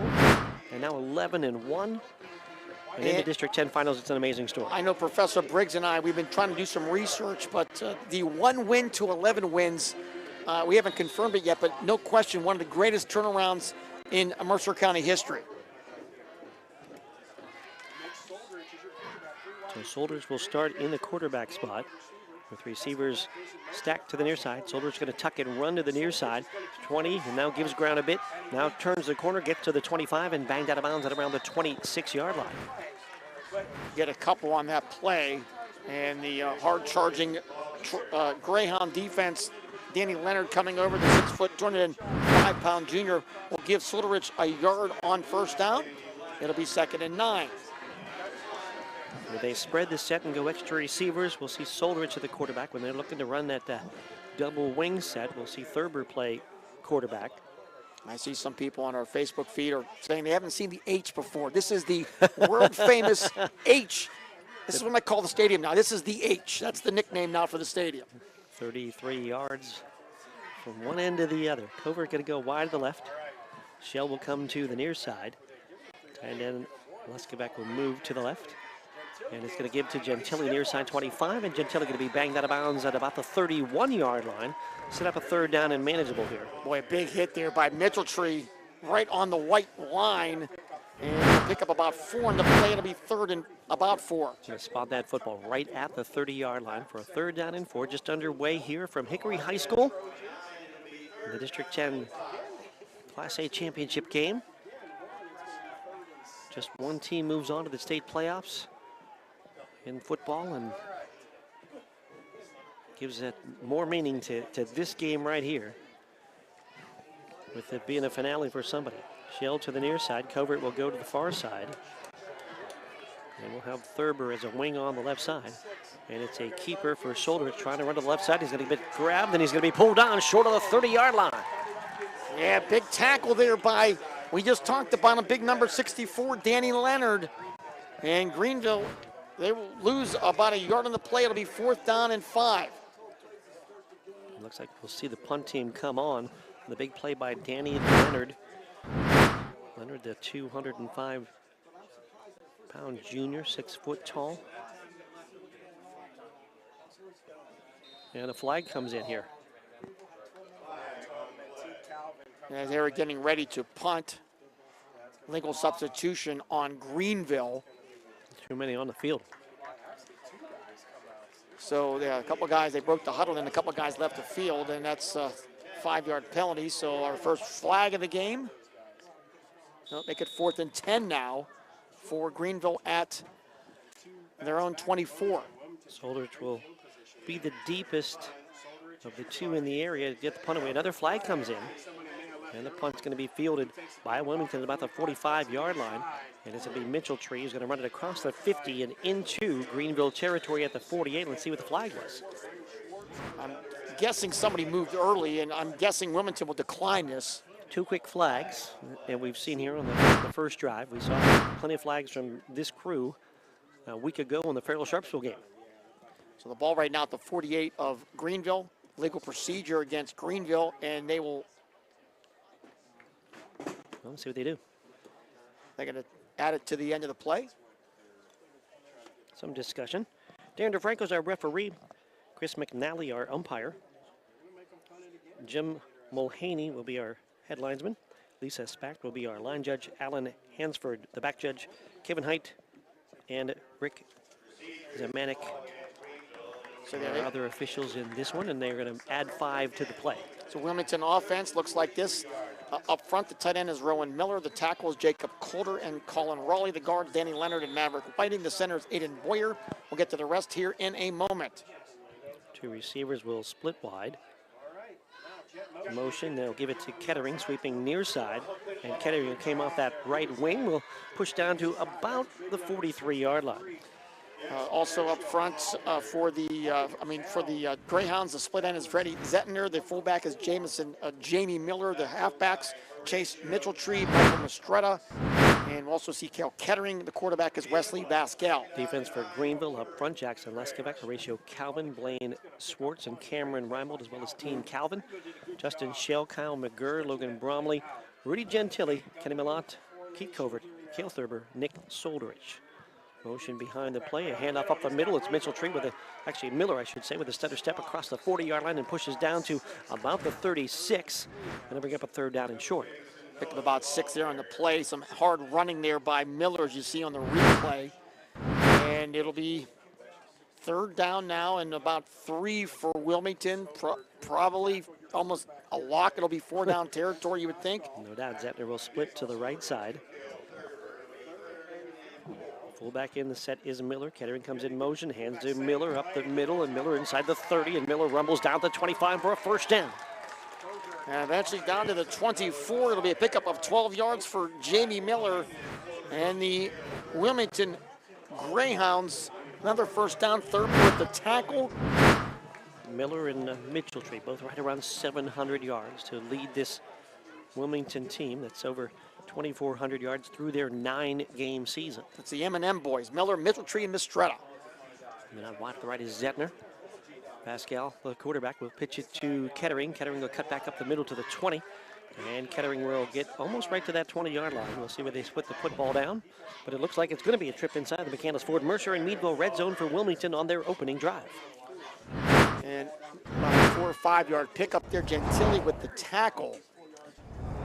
And now 11-1. And in the District 10 finals, it's an amazing story. I know Professor Briggs and I, we've been trying to do some research, but the 1 win to 11 wins, we haven't confirmed it yet, but no question, one of the greatest turnarounds in Mercer County history. So Solders will start in the quarterback spot with receivers stacked to the near side. Solders going to tuck and run to the near side. 20, and now gives ground a bit. Now turns the corner, gets to the 25, and banged out of bounds at around the 26-yard line. Get a couple on that play, and the hard-charging Greyhound defense, Danny Leonard coming over, the 6', 205-pound junior, will give Soldrich a yard on first down. It'll be 2nd and 9. When they spread the set and go extra receivers, we'll see Soldrich at the quarterback. When they're looking to run that double wing set, we'll see Thurber play quarterback. I see some people on our Facebook feed are saying they haven't seen the H before. This is the world-famous H. This is what I call the stadium now. This is the H. That's the nickname now for the stadium. 33 yards from one end to the other. Covert going to go wide to the left. Shell will come to the near side. And then Leskevec will move to the left. And it's going to give to Gentili near side 25. And Gentili going to be banged out of bounds at about the 31-yard line. Set up a third down and manageable here. Boy, a big hit there by Mitchelltree right on the white line. And pick up about 4 in the play. It'll be third and about 4. Going to spot that football right at the 30-yard line for a third down and 4. Just underway here from Hickory High School. The District 10 Class A championship game. Just one team moves on to the state playoffs in football and gives it more meaning to this game right here, with it being a finale for somebody. Shell to the near side. Covert will go to the far side. And we'll have Thurber as a wing on the left side. And it's a keeper for Shoulder trying to run to the left side. He's going to get grabbed, and he's going to be pulled down short of the 30-yard line. Yeah, big tackle there by, we just talked about a big number 64, Danny Leonard. And Greenville, they will lose about a yard on the play. It'll be 4th down and 5. Looks like we'll see the punt team come on. The big play by Danny Leonard. Leonard, the 205-pound junior, 6 foot tall. And a flag comes in here. As they were getting ready to punt, legal substitution on Greenville. Too many on the field. So yeah, a couple guys, they broke the huddle, and a couple guys left the field, and that's a 5-yard penalty. So our first flag of the game. They'll make it 4th and 10 now for Greenville at their own 24. Solders will be the deepest of the two in the area to get the punt away. Another flag comes in, and the punt's going to be fielded by Wilmington at about the 45-yard line. And it's going to be Mitchelltree who's going to run it across the 50 and into Greenville territory at the 48. Let's see what the flag was. I'm guessing somebody moved early, and I'm guessing Wilmington will decline this. 2 quick flags, and we've seen here on the first drive. We saw plenty of flags from this crew a week ago in the Farrell-Sharpsville game. So the ball right now at the 48 of Greenville. Legal procedure against Greenville, and they will. Well, let's see what they do. They're going to add it to the end of the play. Some discussion. Darren DeFranco's our referee. Chris McNally, our umpire. Jim Mulhaney will be our head linesman. Lisa Spack will be our line judge. Alan Hansford, the back judge. Kevin Height and Rick Zamanek. So there are other officials in this one, and they're going to add 5 to the play. So Wilmington offense looks like this. Up front, the tight end is Rowan Miller. The tackles, Jacob Coulter and Colin Raleigh. The guards, Danny Leonard and Maverick Whiting. The center is Aiden Boyer. We'll get to the rest here in a moment. 2 receivers will split wide. Motion, they'll give it to Kettering, sweeping near side. And Kettering, who came off that right wing, will push down to about the 43-yard line. Also up front for the Greyhounds, the split end is Freddie Zettner. The fullback is Jamie Miller. The halfbacks, Chase Mitchelltree, Michael Mistretta. And we'll also see Cale Kettering. The quarterback is Wesley Bascal. Defense for Greenville up front, Jackson Leskevec, Horatio Calvin, Blaine Swartz, and Cameron Reimold, as well as Team Calvin. Justin Shell, Kyle McGurr, Logan Bromley, Rudy Gentili, Kenny Millat, Keith Covert, Cale Thurber, Nick Solderich. Motion behind the play, a handoff up the middle. It's Mitchelltree Miller, I should say, with a stutter step across the 40-yard line and pushes down to about the 36. And then bring up a third down and short. Picked up about 6 there on the play. Some hard running there by Miller, as you see on the replay. And it'll be third down now and about 3 for Wilmington. Probably almost a lock. It'll be 4 down territory, you would think. No doubt, Zettner will split to the right side. Fullback in the set is Miller. Kettering comes in motion, hands to Miller up the middle, and Miller inside the 30, and Miller rumbles down to 25 for a first down. And eventually down to the 24. It'll be a pickup of 12 yards for Jamie Miller. And the Wilmington Greyhounds, another first down, third with the tackle. Miller and Mitchelltree, both right around 700 yards to lead this Wilmington team that's over 2,400 yards through their 9-game season. That's the M&M boys, Miller, Mitchelltree, and Mistretta. And out wide to the right is Zettner. Pascal, the quarterback, will pitch it to Kettering. Kettering will cut back up the middle to the 20. And Kettering will get almost right to that 20-yard line. We'll see where they split the football down. But it looks like it's going to be a trip inside the McCandless Ford Mercer and Meadville red zone for Wilmington on their opening drive. And about a 4 or 5 yard pickup there. Gentili with the tackle.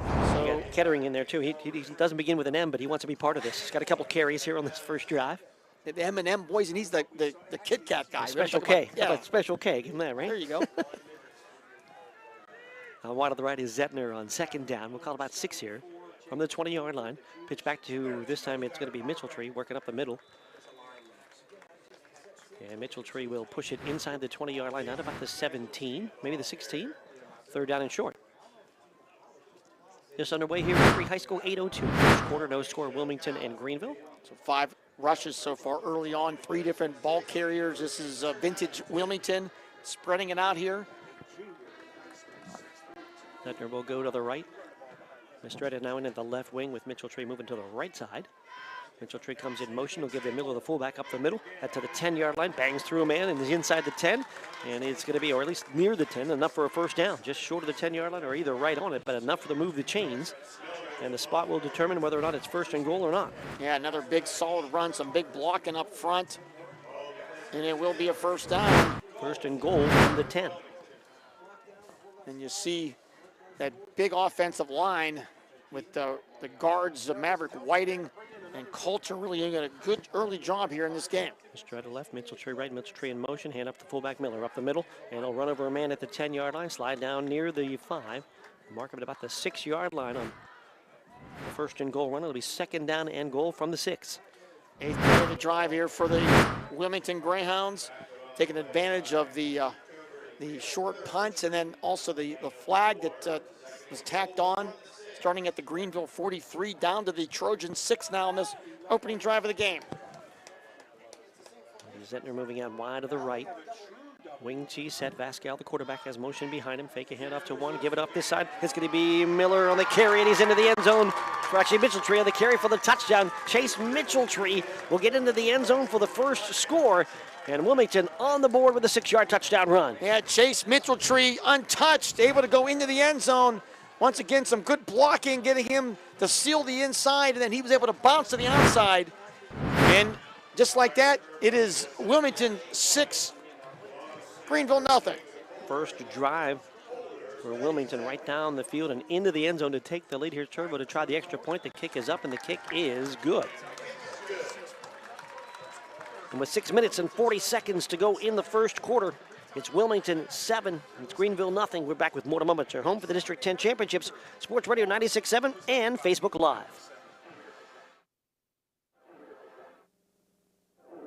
So you got Kettering in there too. He doesn't begin with an M, but he wants to be part of this. He's got a couple carries here on this first drive. The M&M boys, and he's the Kit Kat guy. Special K. Yeah. How about Special K? Give him that, right? There you go. Wide to the right is Zettner on second down. We'll call about 6 here from the 20-yard line. Pitch back to, this time it's going to be Mitchell-Tree working up the middle. And Mitchell-Tree will push it inside the 20-yard line, down to about the 17, maybe the 16. Third down and short. Just underway here at Hickory High School, 8:02. First quarter, no score, Wilmington and Greenville. So 5 rushes so far early on, 3 different ball carriers. This is vintage Wilmington spreading it out here. Zettner will go to the right. Mistretta now in at the left wing with Mitchell-Tree moving to the right side. Mitchell-Tree comes in motion. He'll give the middle of the fullback up the middle. Head to the 10-yard line. Bangs through a man and is inside the 10. And it's going to be, or at least near the 10, enough for a first down. Just short of the 10-yard line or either right on it, but enough for to move the chains. And the spot will determine whether or not it's first and goal or not. Yeah, another big solid run. Some big blocking up front. And it will be a first down. First and goal from the 10. And you see that big offensive line with the guards, Maverick Whiting and Coulter really doing a good early job here in this game. Mistretta left, Mitchell-Tree right, Mitchell-Tree in motion, hand up to fullback Miller up the middle, and he'll run over a man at the 10-yard line, slide down near the 5, mark him at about the 6-yard line on the first and goal run. It'll be second down and goal from the 6. 8th play of the drive here for the Wilmington Greyhounds, taking advantage of the short punt and then also the flag that was tacked on, starting at the Greenville 43 down to the Trojans 6 now on this opening drive of the game. Zettner moving out wide to the right. Wing T set. Vascal, the quarterback, has motion behind him. Fake a handoff to one. Give it up this side. It's going to be Miller on the carry, and he's into the end zone. For actually Mitchell-Tree on the carry for the touchdown. Chase Mitchell-Tree will get into the end zone for the first score. And Wilmington on the board with a 6-yard touchdown run. Yeah, Chase Mitchell-Tree untouched, able to go into the end zone. Once again, some good blocking, getting him to seal the inside, and then he was able to bounce to the outside. And just like that, it is Wilmington 6, Greenville nothing. First drive for Wilmington right down the field and into the end zone to take the lead here. Turbo to try the extra point. The kick is up, and the kick is good. And with 6 minutes and 40 seconds to go in the first quarter, it's Wilmington 7, it's Greenville nothing. We're back with more to moments. Your home for the District 10 Championships, Sports Radio 96.7 and Facebook Live.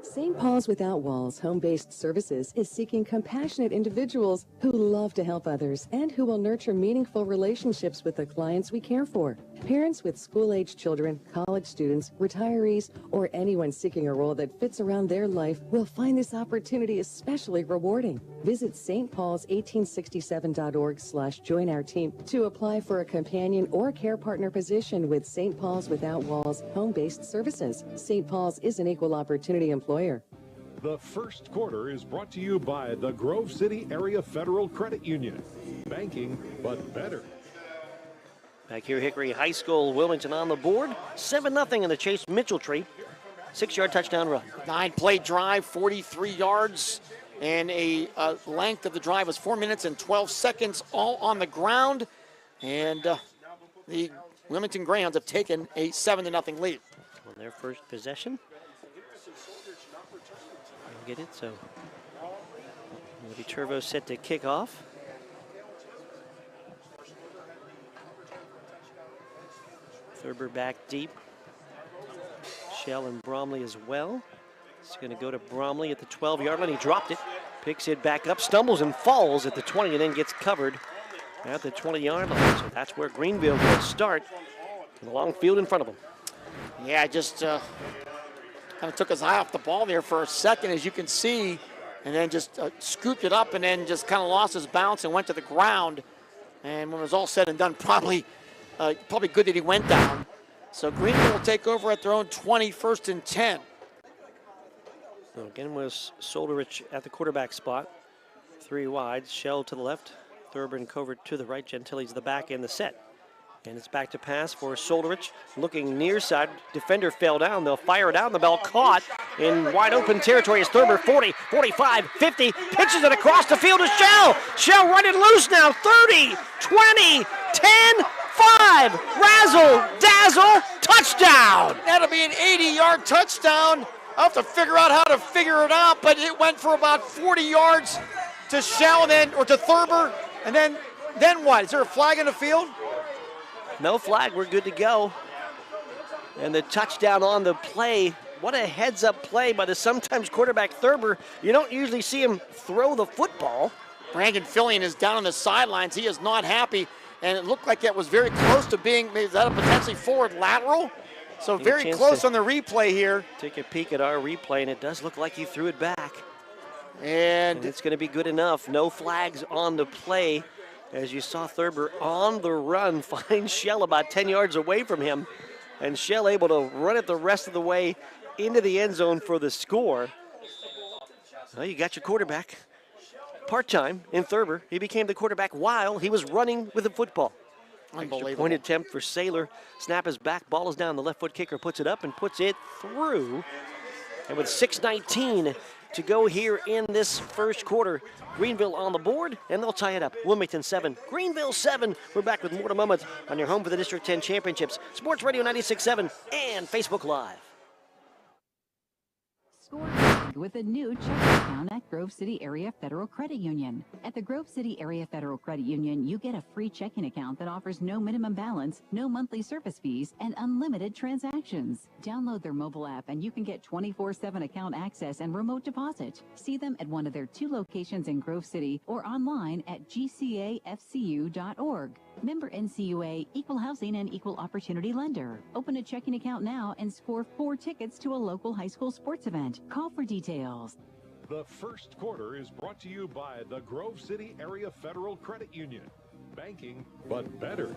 St. Paul's Without Walls Home-Based Services is seeking compassionate individuals who love to help others and who will nurture meaningful relationships with the clients we care for. Parents with school-age children, college students, retirees, or anyone seeking a role that fits around their life will find this opportunity especially rewarding. Visit stpaul's1867.org/join our team to apply for a companion or care partner position with St. Paul's Without Walls Home-Based Services. St. Paul's is an equal opportunity employer. The first quarter is brought to you by the Grove City Area Federal Credit Union. Banking, but better. Back here, Hickory High School, Wilmington on the board. 7-0 in the Chase Mitchell-Tree. 6-yard touchdown run. 9-play drive, 43 yards, and a length of the drive was 4 minutes and 12 seconds, all on the ground. And the Wilmington Greyhounds have taken a 7-0 lead. On their first possession. Get it, so it'll be Turbo set to kick off. Thurber back deep. Shell and Bromley as well. It's going to go to Bromley at the 12-yard line. He dropped it, picks it back up, stumbles and falls at the 20, and then gets covered at the 20-yard line. So that's where Greenville will start. The long field in front of them. Yeah, just kind of took his eye off the ball there for a second, as you can see, and then just scooped it up and then just kind of lost his bounce and went to the ground. And when it was all said and done, probably good that he went down. So Greenville will take over at their own 20, 1st and 10. So again was Solderich at the quarterback spot. Three wide, Shell to the left, Thurber and Covert to the right, Gentili's the back in the set. And it's back to pass for Solderich, looking near side. Defender fell down. They'll fire it out, and the ball caught in wide open territory as Thurber 40, 45, 50, pitches it across the field to Shell. Shell running loose now, 30, 20, 10, 5, razzle, dazzle, touchdown. That'll be an 80-yard touchdown. I'll have to figure out how to figure it out, but it went for about 40 yards to Shell, or to Thurber, and then what? Is there a flag in the field? No flag, we're good to go. And the touchdown on the play. What a heads-up play by the sometimes quarterback Thurber. You don't usually see him throw the football. Brandon Fillion is down on the sidelines. He is not happy, and it looked like that was very close to being, is that a potentially forward lateral? So very close on the replay here. Take a peek at our replay, and it does look like he threw it back. And it's going to be good enough. No flags on the play. As you saw Thurber on the run find Shell about 10 yards away from him. And Shell able to run it the rest of the way into the end zone for the score. Well, you got your quarterback. Part-time in Thurber. He became the quarterback while he was running with the football. Unbelievable. Point attempt for Saylor. Snap is back. Ball is down. The left foot kicker puts it up and puts it through. And with 6:19 to go here in this first quarter, Greenville on the board, and they'll tie it up. Wilmington 7, Greenville 7. We're back with more to moments on your home for the District 10 Championships. Sports Radio 96.7 and Facebook Live. Score big with a new checking account at Grove City Area Federal Credit Union. At the Grove City Area Federal Credit Union, you get a free checking account that offers no minimum balance, no monthly service fees, and unlimited transactions. Download their mobile app and you can get 24/7 account access and remote deposit. See them at one of their 2 locations in Grove City or online at gcafcu.org. Member NCUA, Equal Housing and Equal Opportunity Lender. Open a checking account now and score 4 tickets to a local high school sports event. Call for details. The first quarter is brought to you by the Grove City Area Federal Credit Union. Banking, but better.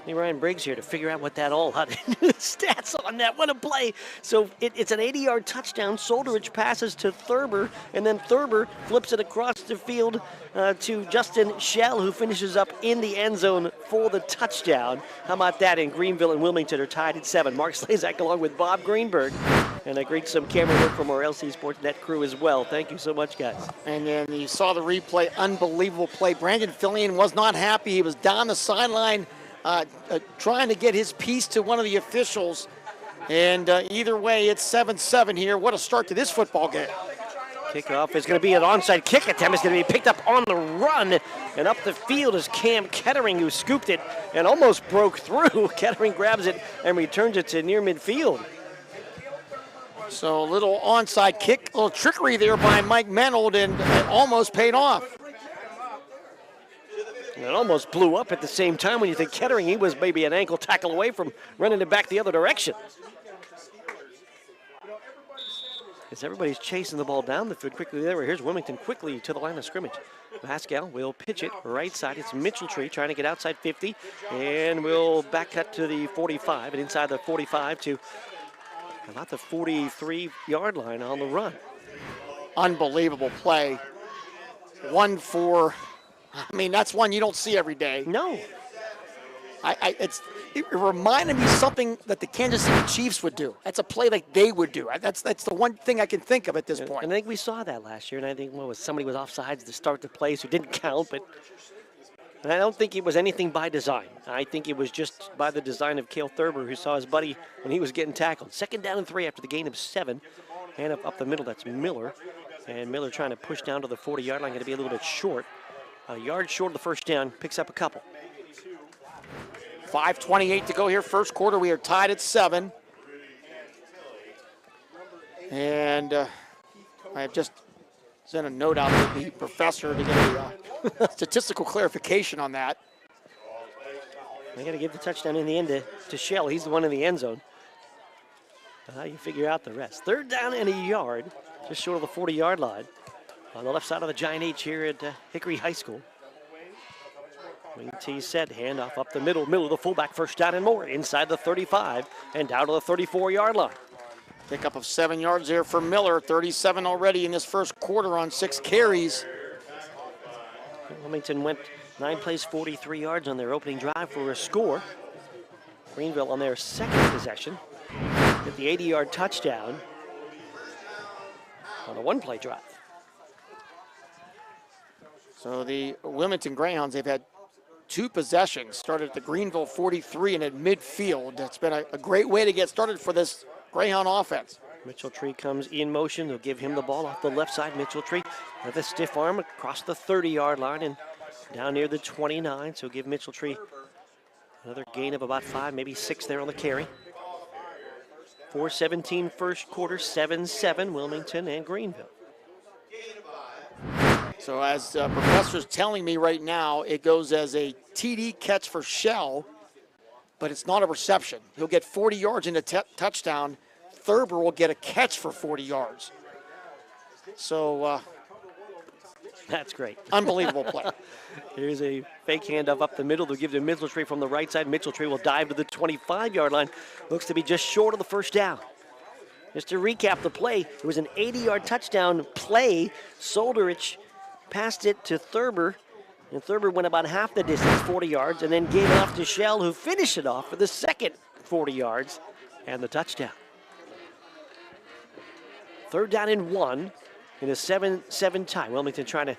Hey, Ryan Briggs here to figure out what that all had. Stats on that. What a play. So it's an 80-yard touchdown. Solderich passes to Thurber, and then Thurber flips it across the field to Justin Shell, who finishes up in the end zone for the touchdown. How about that? And Greenville and Wilmington are tied at 7. Mark Slazak along with Bob Greenberg. And a great some camera work from our LC SportsNet crew as well. Thank you so much, guys. And then you saw the replay. Unbelievable play. Brandon Fillion was not happy. He was down the sideline trying to get his piece to one of the officials. And either way, it's 7-7 here. What a start to this football game. Kickoff is going to be an onside kick attempt. It's going to be picked up on the run. And up the field is Cam Kettering, who scooped it and almost broke through. Kettering grabs it and returns it to near midfield. So a little onside kick, a little trickery there by Mike Menold, and it almost paid off. It almost blew up at the same time when you think Kettering, he was maybe an ankle tackle away from running it back the other direction. As everybody's chasing the ball down the field quickly there. Here's Wilmington quickly to the line of scrimmage. Pascal will pitch it right side. It's Mitchell-Tree trying to get outside 50, and we'll back cut to the 45, and inside the 45 to about the 43-yard line on the run. Unbelievable play. 1-4. I mean, that's one you don't see every day. No. It reminded me of something that the Kansas City Chiefs would do. That's a play like they would do. That's the one thing I can think of at this point. And I think we saw that last year, and I think somebody was offsides to start the play, so it didn't count, but I don't think it was anything by design. I think it was just by the design of Cale Thurber, who saw his buddy when he was getting tackled. 2nd down and 3 after the gain of 7. And up the middle, that's Miller. And Miller trying to push down to the 40-yard line, going to be a little bit short. A yard short of the first down, picks up a couple. 5:28 to go here, first quarter. We are tied at 7. And I have just sent a note out to the professor to get a statistical clarification on that. They got to give the touchdown in the end to Shell. He's the one in the end zone. How you figure out the rest. 3rd down and a yard, just short of the 40-yard line. On the left side of the Giant H here at Hickory High School. Wing T set, handoff up the middle of the fullback, 1st down and more, inside the 35 and down to the 34-yard line. Pickup of 7 yards there for Miller, 37 already in this first quarter on 6 carries. Wilmington went 9 plays, 43 yards on their opening drive for a score. Greenville on their second possession with the 80-yard touchdown on a 1-play drive. So the Wilmington Greyhounds, they've had 2 possessions, started at the Greenville 43 and at midfield. That's been a great way to get started for this Greyhound offense. Mitchell Tree comes in motion. They'll give him the ball off the left side. Mitchell Tree with a stiff arm across the 30-yard line and down near the 29. So give Mitchell Tree another gain of about 5, maybe 6 there on the carry. 4:17 first quarter, 7-7 Wilmington and Greenville. So as Professor's telling me right now, it goes as a TD catch for Shell, but it's not a reception. He'll get 40 yards in a touchdown. Thurber will get a catch for 40 yards. So that's great. Unbelievable play. Here's a fake handoff up the middle. They'll give to Mitchell Tree from the right side. Mitchell Tree will dive to the 25-yard line. Looks to be just short of the first down. Just to recap the play, it was an 80-yard touchdown play. Solderich passed it to Thurber, and Thurber went about half the distance, 40 yards, and then gave it off to Shell, who finished it off for the second 40 yards and the touchdown. 3rd down and 1 in a 7-7 tie. Wilmington trying to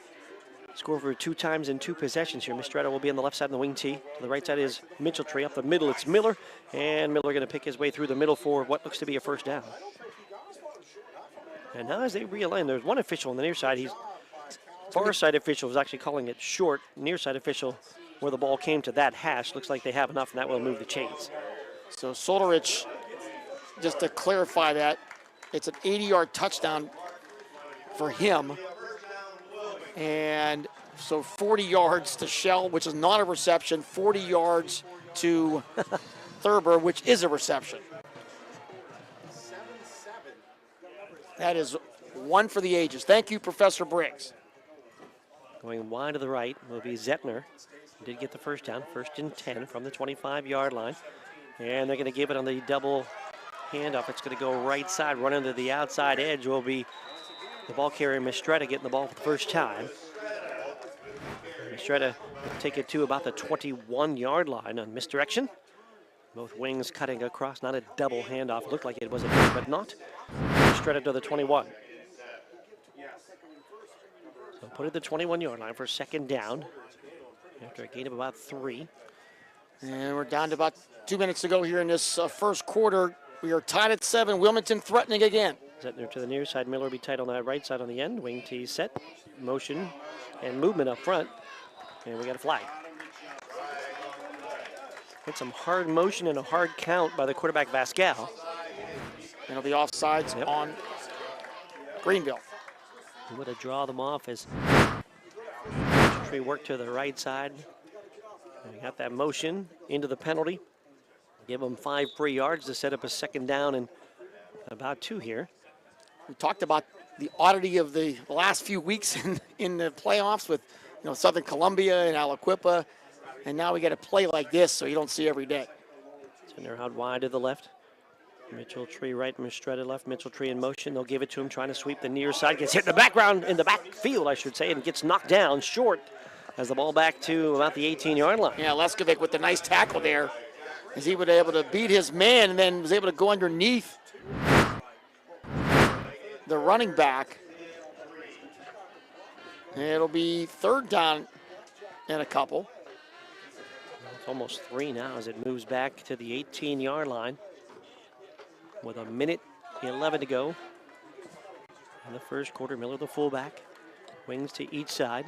score for 2 times in 2 possessions here. Mistretta will be on the left side of the wing tee. To the right side is Mitchell Tree. Up the middle, it's Miller, and Miller going to pick his way through the middle for what looks to be a first down. And now as they realign, there's one official on the near side. Far side official was actually calling it short. Near side official, where the ball came to that hash, looks like they have enough, and that will move the chains. So Solderich, just to clarify that, it's an 80-yard touchdown for him. And so 40 yards to Shell, which is not a reception, 40 yards to Thurber, which is a reception. That is one for the ages. Thank you, Professor Briggs. Going wide to the right will be Zettner. Did get the first down, 1st and 10 from the 25-yard line. And they're going to give it on the double handoff. It's going to go right side, running to the outside edge will be the ball carrier, Mistretta, getting the ball for the first time. Mistretta will take it to about the 21-yard line on misdirection. Both wings cutting across, not a double handoff. Looked like it was a bit, but not. Mistretta to the 21. So put it at the 21-yard line for 2nd down after a gain of about 3. And we're down to about 2 minutes to go here in this first quarter. We are tied at 7. Wilmington threatening again. Zettner to the near side. Miller will be tight on that right side on the end. Wing tee set, motion, and movement up front. And we got a flag. Hit some hard motion and a hard count by the quarterback, Vascal. And it'll be offsides on Greenville. He would have drawn them off as Tree worked to the right side. And we got that motion into the penalty. Give them 5 free yards to set up a 2nd down and about 2 here. We talked about the oddity of the last few weeks in the playoffs with Southern Columbia and Aliquippa, and now we get a play like this, so you don't see every day. Zettner out wide to the left. Mitchell Tree right, Mistretta left. Mitchell Tree in motion. They'll give it to him, trying to sweep the near side. Gets hit in the backfield, I should say, and gets knocked down short as the ball back to about the 18-yard line. Yeah, Leskovic with the nice tackle there, as he was able to beat his man and then was able to go underneath the running back. And it'll be 3rd down and a couple. It's almost 3 now as it moves back to the 18-yard line with 1:11 to go in the first quarter. Miller, the fullback, wings to each side.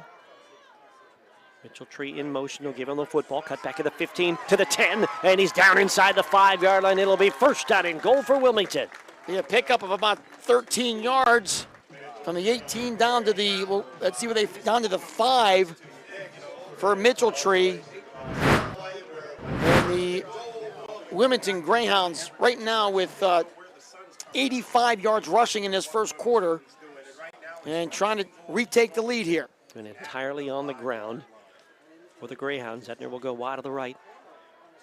Mitchell Tree in motion. He'll give him the football. Cut back to the 15, to the 10, and he's down inside the 5-yard line. It'll be 1st down and goal for Wilmington. Yeah, pickup of about 13 yards from the 18 down to the, well, let's see what they, down to the 5 for Mitchell Tree. And the Wilmington Greyhounds right now with 85 yards rushing in this first quarter and trying to retake the lead here. And entirely on the ground for the Greyhounds. Zettner will go wide to the right.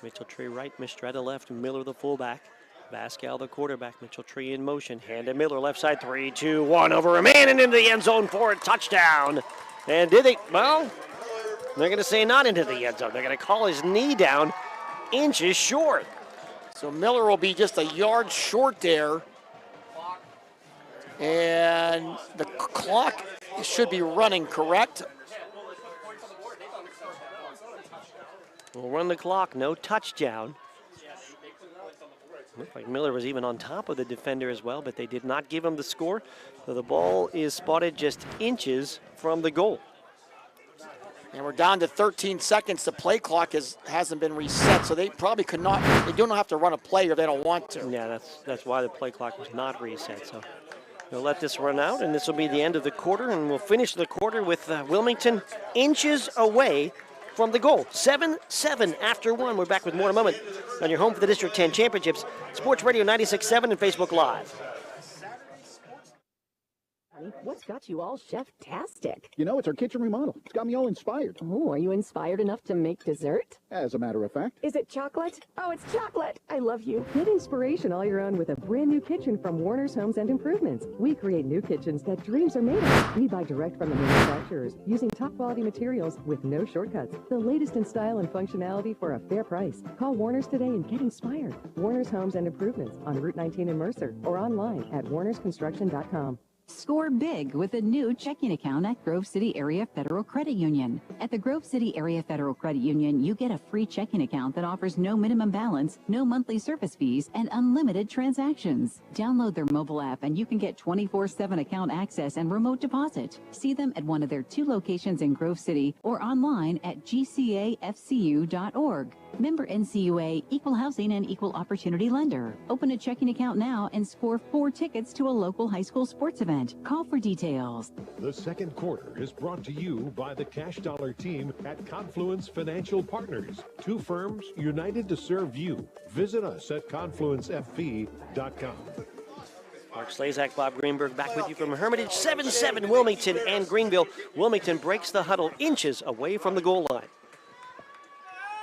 Mitchell Tree right, Mistretta left, Miller the fullback. Vascal the quarterback, Mitchell Tree in motion. Hand to Miller, left side, 3, 2, 1, over a man and into the end zone for a touchdown. And did they? Well, They're going to say not into the end zone. They're going to call his knee down inches short. So Miller will be just a yard short there. And the clock should be running, correct? We'll run the clock, no touchdown. Looked like Miller was even on top of the defender as well, but they did not give him the score. So the ball is spotted just inches from the goal. And we're down to 13 seconds. The play clock hasn't been reset, so they probably could not, they don't have to run a play if they don't want to. Yeah, that's why the play clock was not reset. So we'll let this run out, and this will be the end of the quarter, and we'll finish the quarter with Wilmington inches away from the goal. 7-7 after one. We're back with more in a moment on your home for the District 10 Championships, Sports Radio 96.7 and Facebook Live. What's got you all chef-tastic? You know, it's our kitchen remodel. It's got me all inspired. Oh, are you inspired enough to make dessert? As a matter of fact. Is it chocolate? Oh, it's chocolate. I love you. Get inspiration all your own with a brand new kitchen from Warner's Homes and Improvements. We create new kitchens that dreams are made of. We buy direct from the manufacturers using top quality materials with no shortcuts. The latest in style and functionality for a fair price. Call Warner's today and get inspired. Warner's Homes and Improvements on Route 19 in Mercer or online at warnersconstruction.com. Score big with a new checking account at Grove City Area Federal Credit Union. At the Grove City Area Federal Credit Union, you get a free checking account that offers no minimum balance, no monthly service fees, and unlimited transactions. Download their mobile app and you can get 24/7 account access and remote deposit. See them at one of their 2 locations in Grove City or online at gcafcu.org. Member NCUA, Equal Housing and Equal Opportunity Lender. Open a checking account now and score 4 tickets to a local high school sports event. Call for details. The second quarter is brought to you by the Cash Dollar team at Confluence Financial Partners. 2 firms united to serve you. Visit us at confluencefp.com. Mark Slazak, Bob Greenberg back with you from Hermitage. 7-7 Wilmington and Greenville. Wilmington breaks the huddle inches away from the goal line.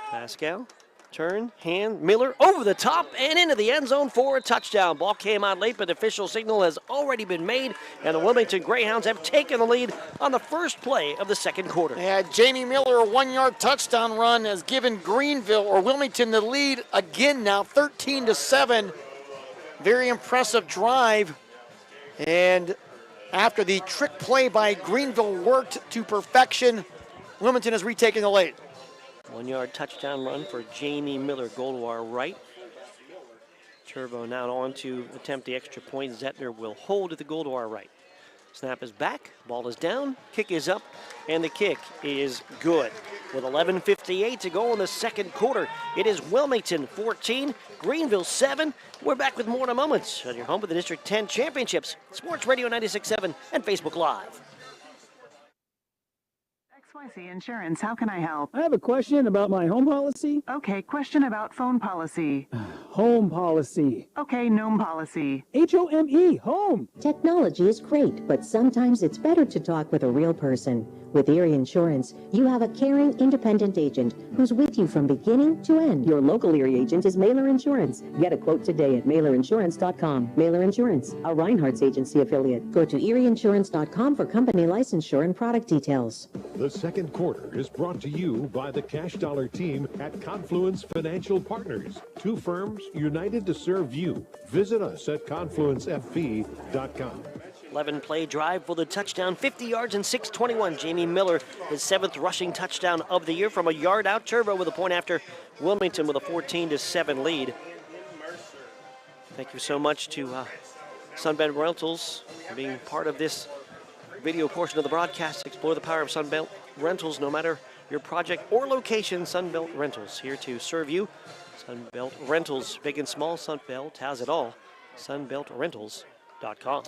Pascal, turn, hand, Miller over the top and into the end zone for a touchdown. Ball came out late, but the official signal has already been made, and the Wilmington Greyhounds have taken the lead on the first play of the second quarter. Yeah, Jamie Miller, a 1-yard touchdown run has given Greenville or Wilmington the lead again now, 13-7. Very impressive drive. And after the trick play by Greenville worked to perfection, Wilmington has retaken the lead. 1-yard touchdown run for Jamie Miller, goal to our right. Turbo now on to attempt the extra point. Zettner will hold at the goal to our right. Snap is back, ball is down, kick is up, and the kick is good. With 11:58 to go in the second quarter, it is Wilmington 14, Greenville 7. We're back with more in a moment on your home with the District 10 Championships, Sports Radio 96.7 and Facebook Live. XYZ Insurance, how can I help? I have a question about my home policy. Okay, question about phone policy. Home policy. Okay, gnome policy. H-O-M-E, home. Technology is great, but sometimes it's better to talk with a real person. With Erie Insurance, you have a caring, independent agent who's with you from beginning to end. Your local Erie agent is Mailer Insurance. Get a quote today at MailerInsurance.com. Mailer Insurance, a Reinhardt's agency affiliate. Go to ErieInsurance.com for company licensure and product details. The second quarter is brought to you by the Cash Dollar team at Confluence Financial Partners. 2 firms united to serve you. Visit us at confluencefp.com. 11-play drive for the touchdown, 50 yards and 6:21. Jamie Miller, his 7th rushing touchdown of the year from a yard out. Turbo with a point after. Wilmington with a 14-7 lead. Thank you so much to Sunbelt Rentals for being part of this video portion of the broadcast. Explore the power of Sunbelt Rentals, no matter your project or location. Sunbelt Rentals, here to serve you. Sunbelt Rentals, big and small. Sunbelt has it all. SunbeltRentals.com.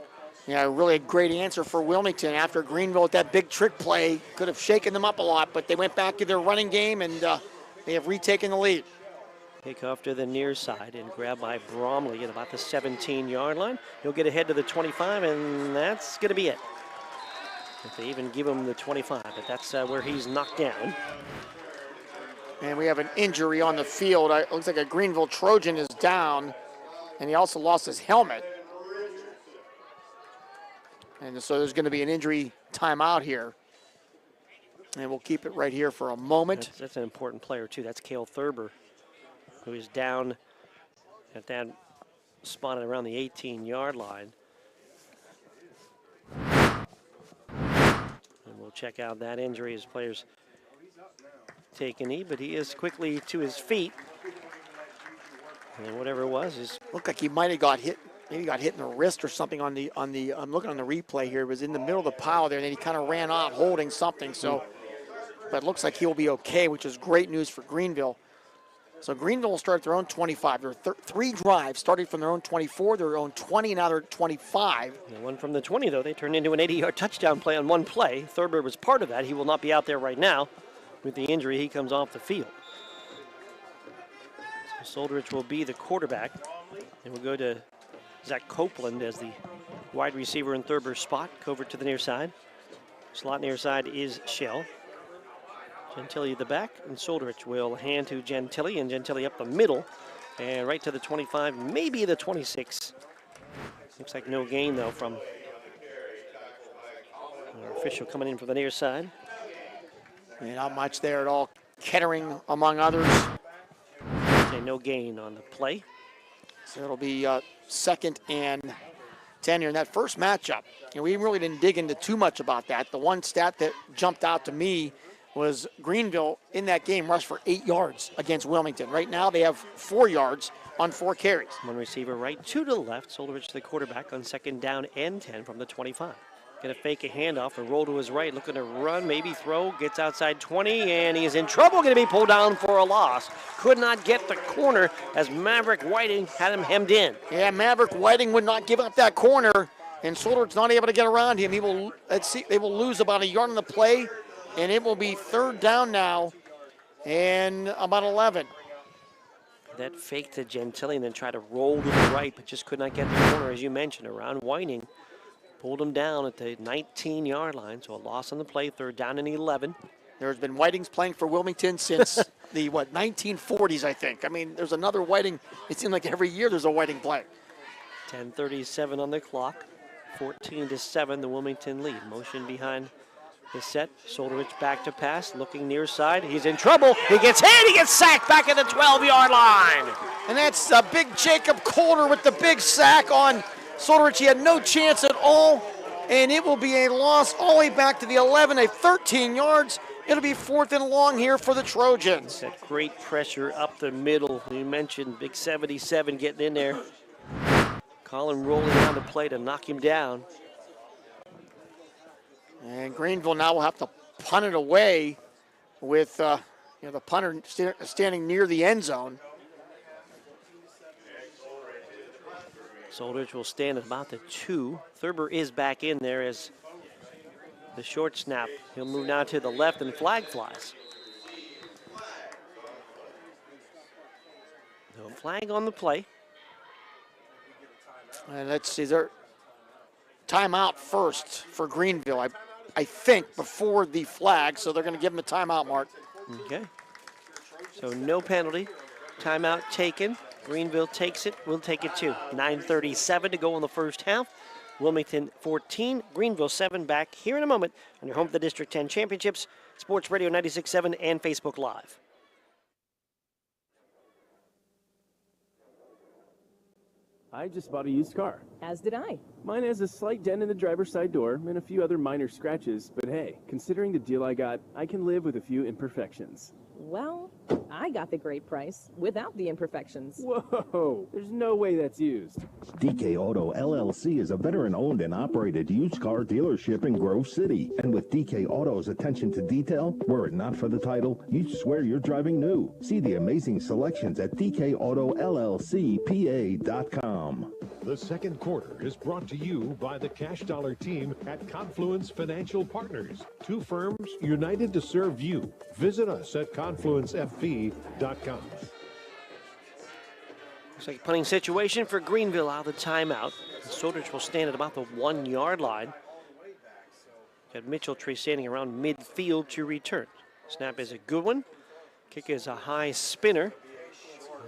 Yeah, really a great answer for Wilmington after Greenville with that big trick play. Could have shaken them up a lot, but they went back to their running game, and they have retaken the lead. Kick off to the near side and grabbed by Bromley at about the 17-yard line. He'll get ahead to the 25, and that's going to be it. If they even give him the 25, but that's where he's knocked down. And we have an injury on the field. It looks like a Greenville Trojan is down, and he also lost his helmet. And so there's going to be an injury timeout here. And we'll keep it right here for a moment. That's an important player, too. That's Cale Thurber, who is down at that spotted around the 18-yard line. And we'll check out that injury as players take a knee, but he is quickly to his feet. And whatever it was, is looked like he might have got hit. Maybe got hit in the wrist or something on the. I'm looking on the replay here. It was in the middle of the pile there, and then he kind of ran out holding something. So, but it looks like he'll be okay, which is great news for Greenville. So Greenville will start at their own 25. There are 3 drives starting from their own 24, their own 20, now they're 25. The one from the 20, though, they turned into an 80-yard touchdown play on one play. Thurber was part of that. He will not be out there right now. With the injury, he comes off the field. So Soldrich will be the quarterback. And we'll go to Zach Copeland as the wide receiver in Thurber's spot. Covert to the near side. Slot near side is Shell. Gentili at the back, and Soldrich will hand to Gentili, and Gentili up the middle, and right to the 25, maybe the 26. Looks like no gain, though, from our official coming in from the near side. And not much there at all. Kettering, among others. Okay, no gain on the play. So it'll be 2nd and 10 here in that first matchup. We really didn't dig into too much about that. The one stat that jumped out to me was Greenville in that game rushed for 8 yards against Wilmington. Right now they have 4 yards on 4 carries. One receiver right, 2 to the left. Soldrich to the quarterback on 2nd down and 10 from the 25. Gonna fake a handoff and roll to his right, looking to run, maybe throw, gets outside 20, and he is in trouble, gonna be pulled down for a loss. Could not get the corner as Maverick Whiting had him hemmed in. Yeah, Maverick Whiting would not give up that corner, and Soldrich's not able to get around him. He will, let's see, they will lose about a yard on the play, and it will be 3rd down now and about 11. That fake to Gentili and then try to roll to the right, but just could not get the corner, as you mentioned, around Whiting. Pulled him down at the 19-yard line, so a loss on the play, 3rd down and 11. There's been Whitings playing for Wilmington since the, 1940s, I think. I mean, there's another Whiting. It seems like every year there's a Whiting play. 10:37 on the clock, 14-7, the Wilmington lead. Motion behind the set. Soldrich back to pass, looking near side. He's in trouble. He gets hit. He gets sacked back at the 12-yard line. And that's big Jacob Coulter with the big sack on Soldrich. He had no chance at all, and it will be a loss all the way back to the 11, a 13 yards. It'll be 4th and long here for the Trojans. That great pressure up the middle. You mentioned big 77 getting in there. Colin rolling down the play to knock him down. And Greenville now will have to punt it away with the punter standing near the end zone. Soldrich will stand at about the 2. Thurber is back in there as the short snap. He'll move now to the left and flag flies. No flag on the play. And let's see, there timeout first for Greenville, I think, before the flag, so they're going to give him a timeout, Mark. Okay. So no penalty. Timeout taken. Greenville takes it. We'll take it too. 9:37 to go in the first half. Wilmington 14, Greenville 7. Back here in a moment on your home for the District 10 Championships, Sports Radio 96.7 and Facebook Live. I just bought a used car. As did I. Mine has a slight dent in the driver's side door and a few other minor scratches, but hey, considering the deal I got, I can live with a few imperfections. Well, I got the great price without the imperfections. Whoa, there's no way that's used. DK Auto LLC is a veteran-owned and operated used car dealership in Grove City. And with DK Auto's attention to detail, were it not for the title, you'd swear you're driving new. See the amazing selections at DKAutoLLCPA.com. The second quarter is brought to you by the Cash Dollar team at Confluence Financial Partners. 2 firms united to serve you. Visit us at confluencefp.com. Looks like a punting situation for Greenville out of the timeout. Soldrich will stand at about the 1-yard line. Got Mitchell Tree standing around midfield to return. Snap is a good one. Kick is a high spinner.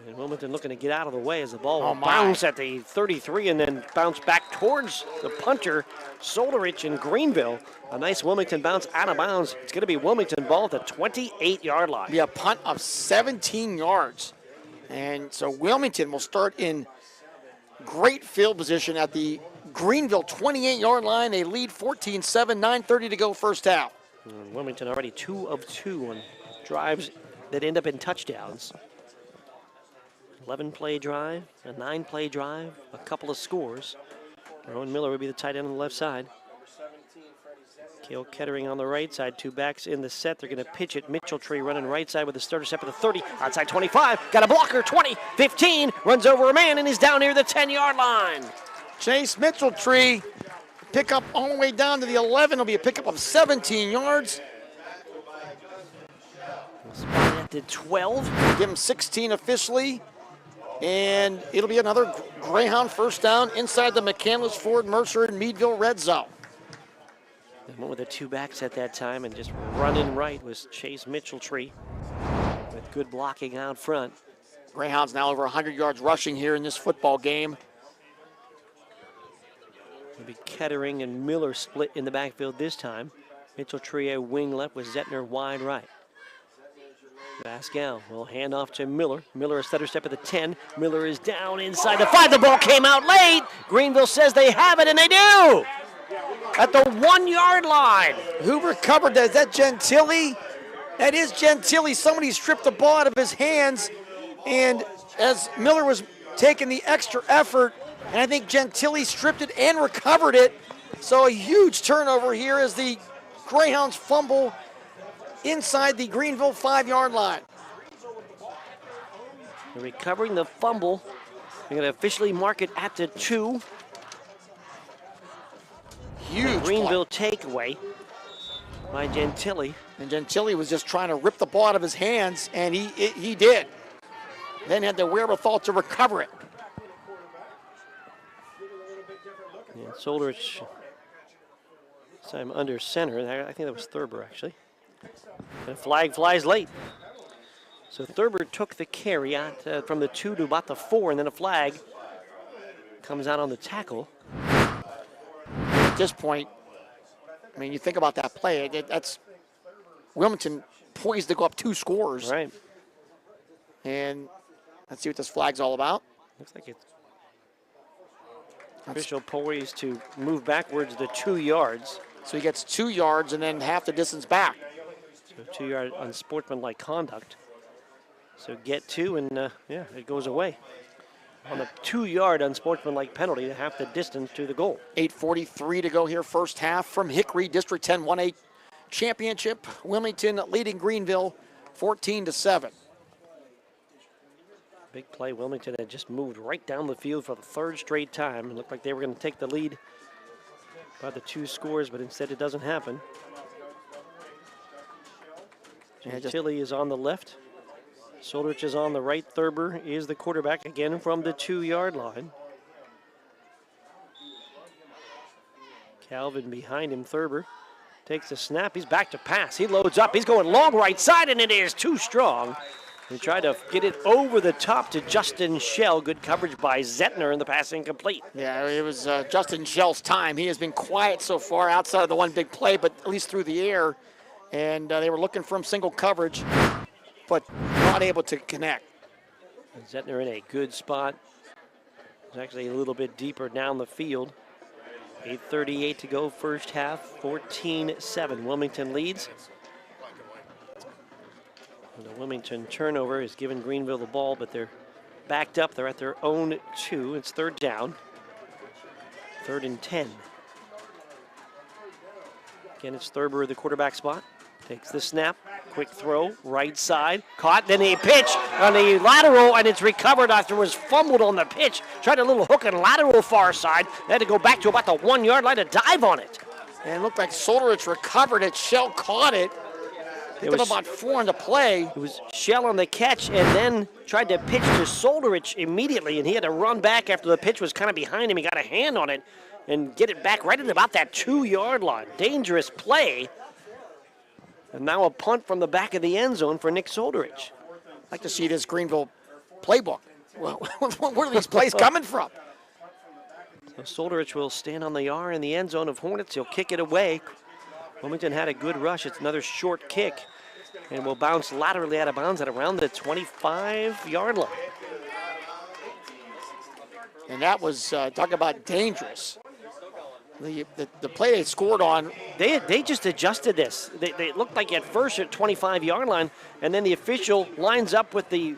And Wilmington looking to get out of the way as the ball will bounce at the 33 and then bounce back towards the punter, Solderich in Greenville. A nice Wilmington bounce out of bounds. It's going to be Wilmington ball at the 28-yard line. Be a punt of 17 yards. And so Wilmington will start in great field position at the Greenville 28-yard line. They lead 14-7, 9:30 to go first half. Wilmington already 2 of 2 on drives that end up in touchdowns. 11-play drive, a 9-play drive, a couple of scores. Rowan Miller would be the tight end on the left side. Cale Kettering on the right side, 2 backs in the set. They're going to pitch it. Mitchell-Tree running right side with the starter step at the 30, outside 25, got a blocker, 20, 15, runs over a man and is down near the 10-yard line. Chase Mitchell-Tree, pickup all the way down to the 11. It'll be a pickup of 17 yards. Spot at the 12. Give him 16 officially. And it'll be another Greyhound first down inside the McCandless, Ford, Mercer, and Meadville red zone. And one with the 2 backs at that time and just running right was Chase Mitchell-Tree with good blocking out front. Greyhounds now over 100 yards rushing here in this football game. It'll be Kettering and Miller split in the backfield this time. Mitchell-Tree a wing left with Zettner wide right. Pascal will hand off to Miller. Miller a stutter step at the 10. Miller is down inside the 5. The ball came out late. Greenville says they have it, and they do. At the 1-yard line. Who recovered that? Is that Gentili? That is Gentili. Somebody stripped the ball out of his hands, and as Miller was taking the extra effort, and I think Gentili stripped it and recovered it. So a huge turnover here as the Greyhounds fumble inside the Greenville 5-yard line. They're recovering the fumble. They're going to officially mark it at the 2. Huge Greenville takeaway by Gentili. And Gentili was just trying to rip the ball out of his hands, and he did. Then had the wherewithal to recover it. And Solderich, this time under center. I think that was Thurber, actually. And a flag flies late. So Thurber took the carry out from the 2 to about the 4, and then a flag comes out on the tackle. At this point, I mean, you think about that play, that's Wilmington poised to go up 2 scores. Right. And let's see what this flag's all about. Looks like it's official poised to move backwards to 2 yards. So he gets 2 yards and then half the distance back. So 2 yard unsportsmanlike conduct. So get 2 and yeah, it goes away. On the 2-yard unsportsmanlike penalty to half the distance to the goal. 8:43 to go here first half from Hickory District 10 1A Championship. Wilmington leading Greenville 14-7. Big play. Wilmington had just moved right down the field for the 3rd straight time. It looked like they were going to take the lead by the 2 scores, but instead it doesn't happen. Gentili is on the left. Solderich is on the right. Thurber is the quarterback again from the 2-yard line. Calvin behind him. Thurber takes the snap. He's back to pass. He loads up. He's going long right side, and it is too strong. He tried to get it over the top to Justin Schell. Good coverage by Zettner, and the pass incomplete. Yeah, it was Justin Schell's time. He has been quiet so far outside of the one big play, but at least through the air. And they were looking for him single coverage, but not able to connect. Zettner in a good spot. It's actually a little bit deeper down the field. 8:38 to go first half, 14-7. Wilmington leads. And the Wilmington turnover has given Greenville the ball, but they're backed up. They're at their own 2. It's 3rd down. 3rd and 10. Again, it's Thurber, the quarterback spot. Takes the snap, quick throw, right side, caught, then he pitch on the lateral, and it's recovered after it was fumbled on the pitch. Tried a little hook and lateral far side. They had to go back to about the 1-yard line to dive on it. And it looked like Solderich recovered it. Schell caught it. It was about 4 in the play. It was Schell on the catch and then tried to pitch to Solderich immediately, and he had to run back after the pitch was kind of behind him. He got a hand on it and get it back right at about that 2-yard line. Dangerous play. And now a punt from the back of the end zone for Nick Solderich. I'd like to see this Greenville playbook. Well, where are these plays coming from? So Solderich will stand on the R in the end zone of Hornets. He'll kick it away. Wilmington had a good rush. It's another short kick, and will bounce laterally out of bounds at around the 25-yard line. And that was, talk about dangerous. The play they scored on. They just adjusted this. They looked like at first at 25-yard line, and then the official lines up with the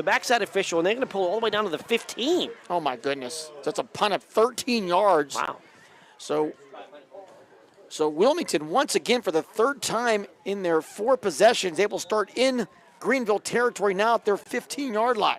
backside official, and they're going to pull all the way down to the 15. Oh, my goodness. That's a punt of 13 yards. Wow. So Wilmington, once again, for the third time in their 4 possessions, able to start in Greenville territory now at their 15-yard line.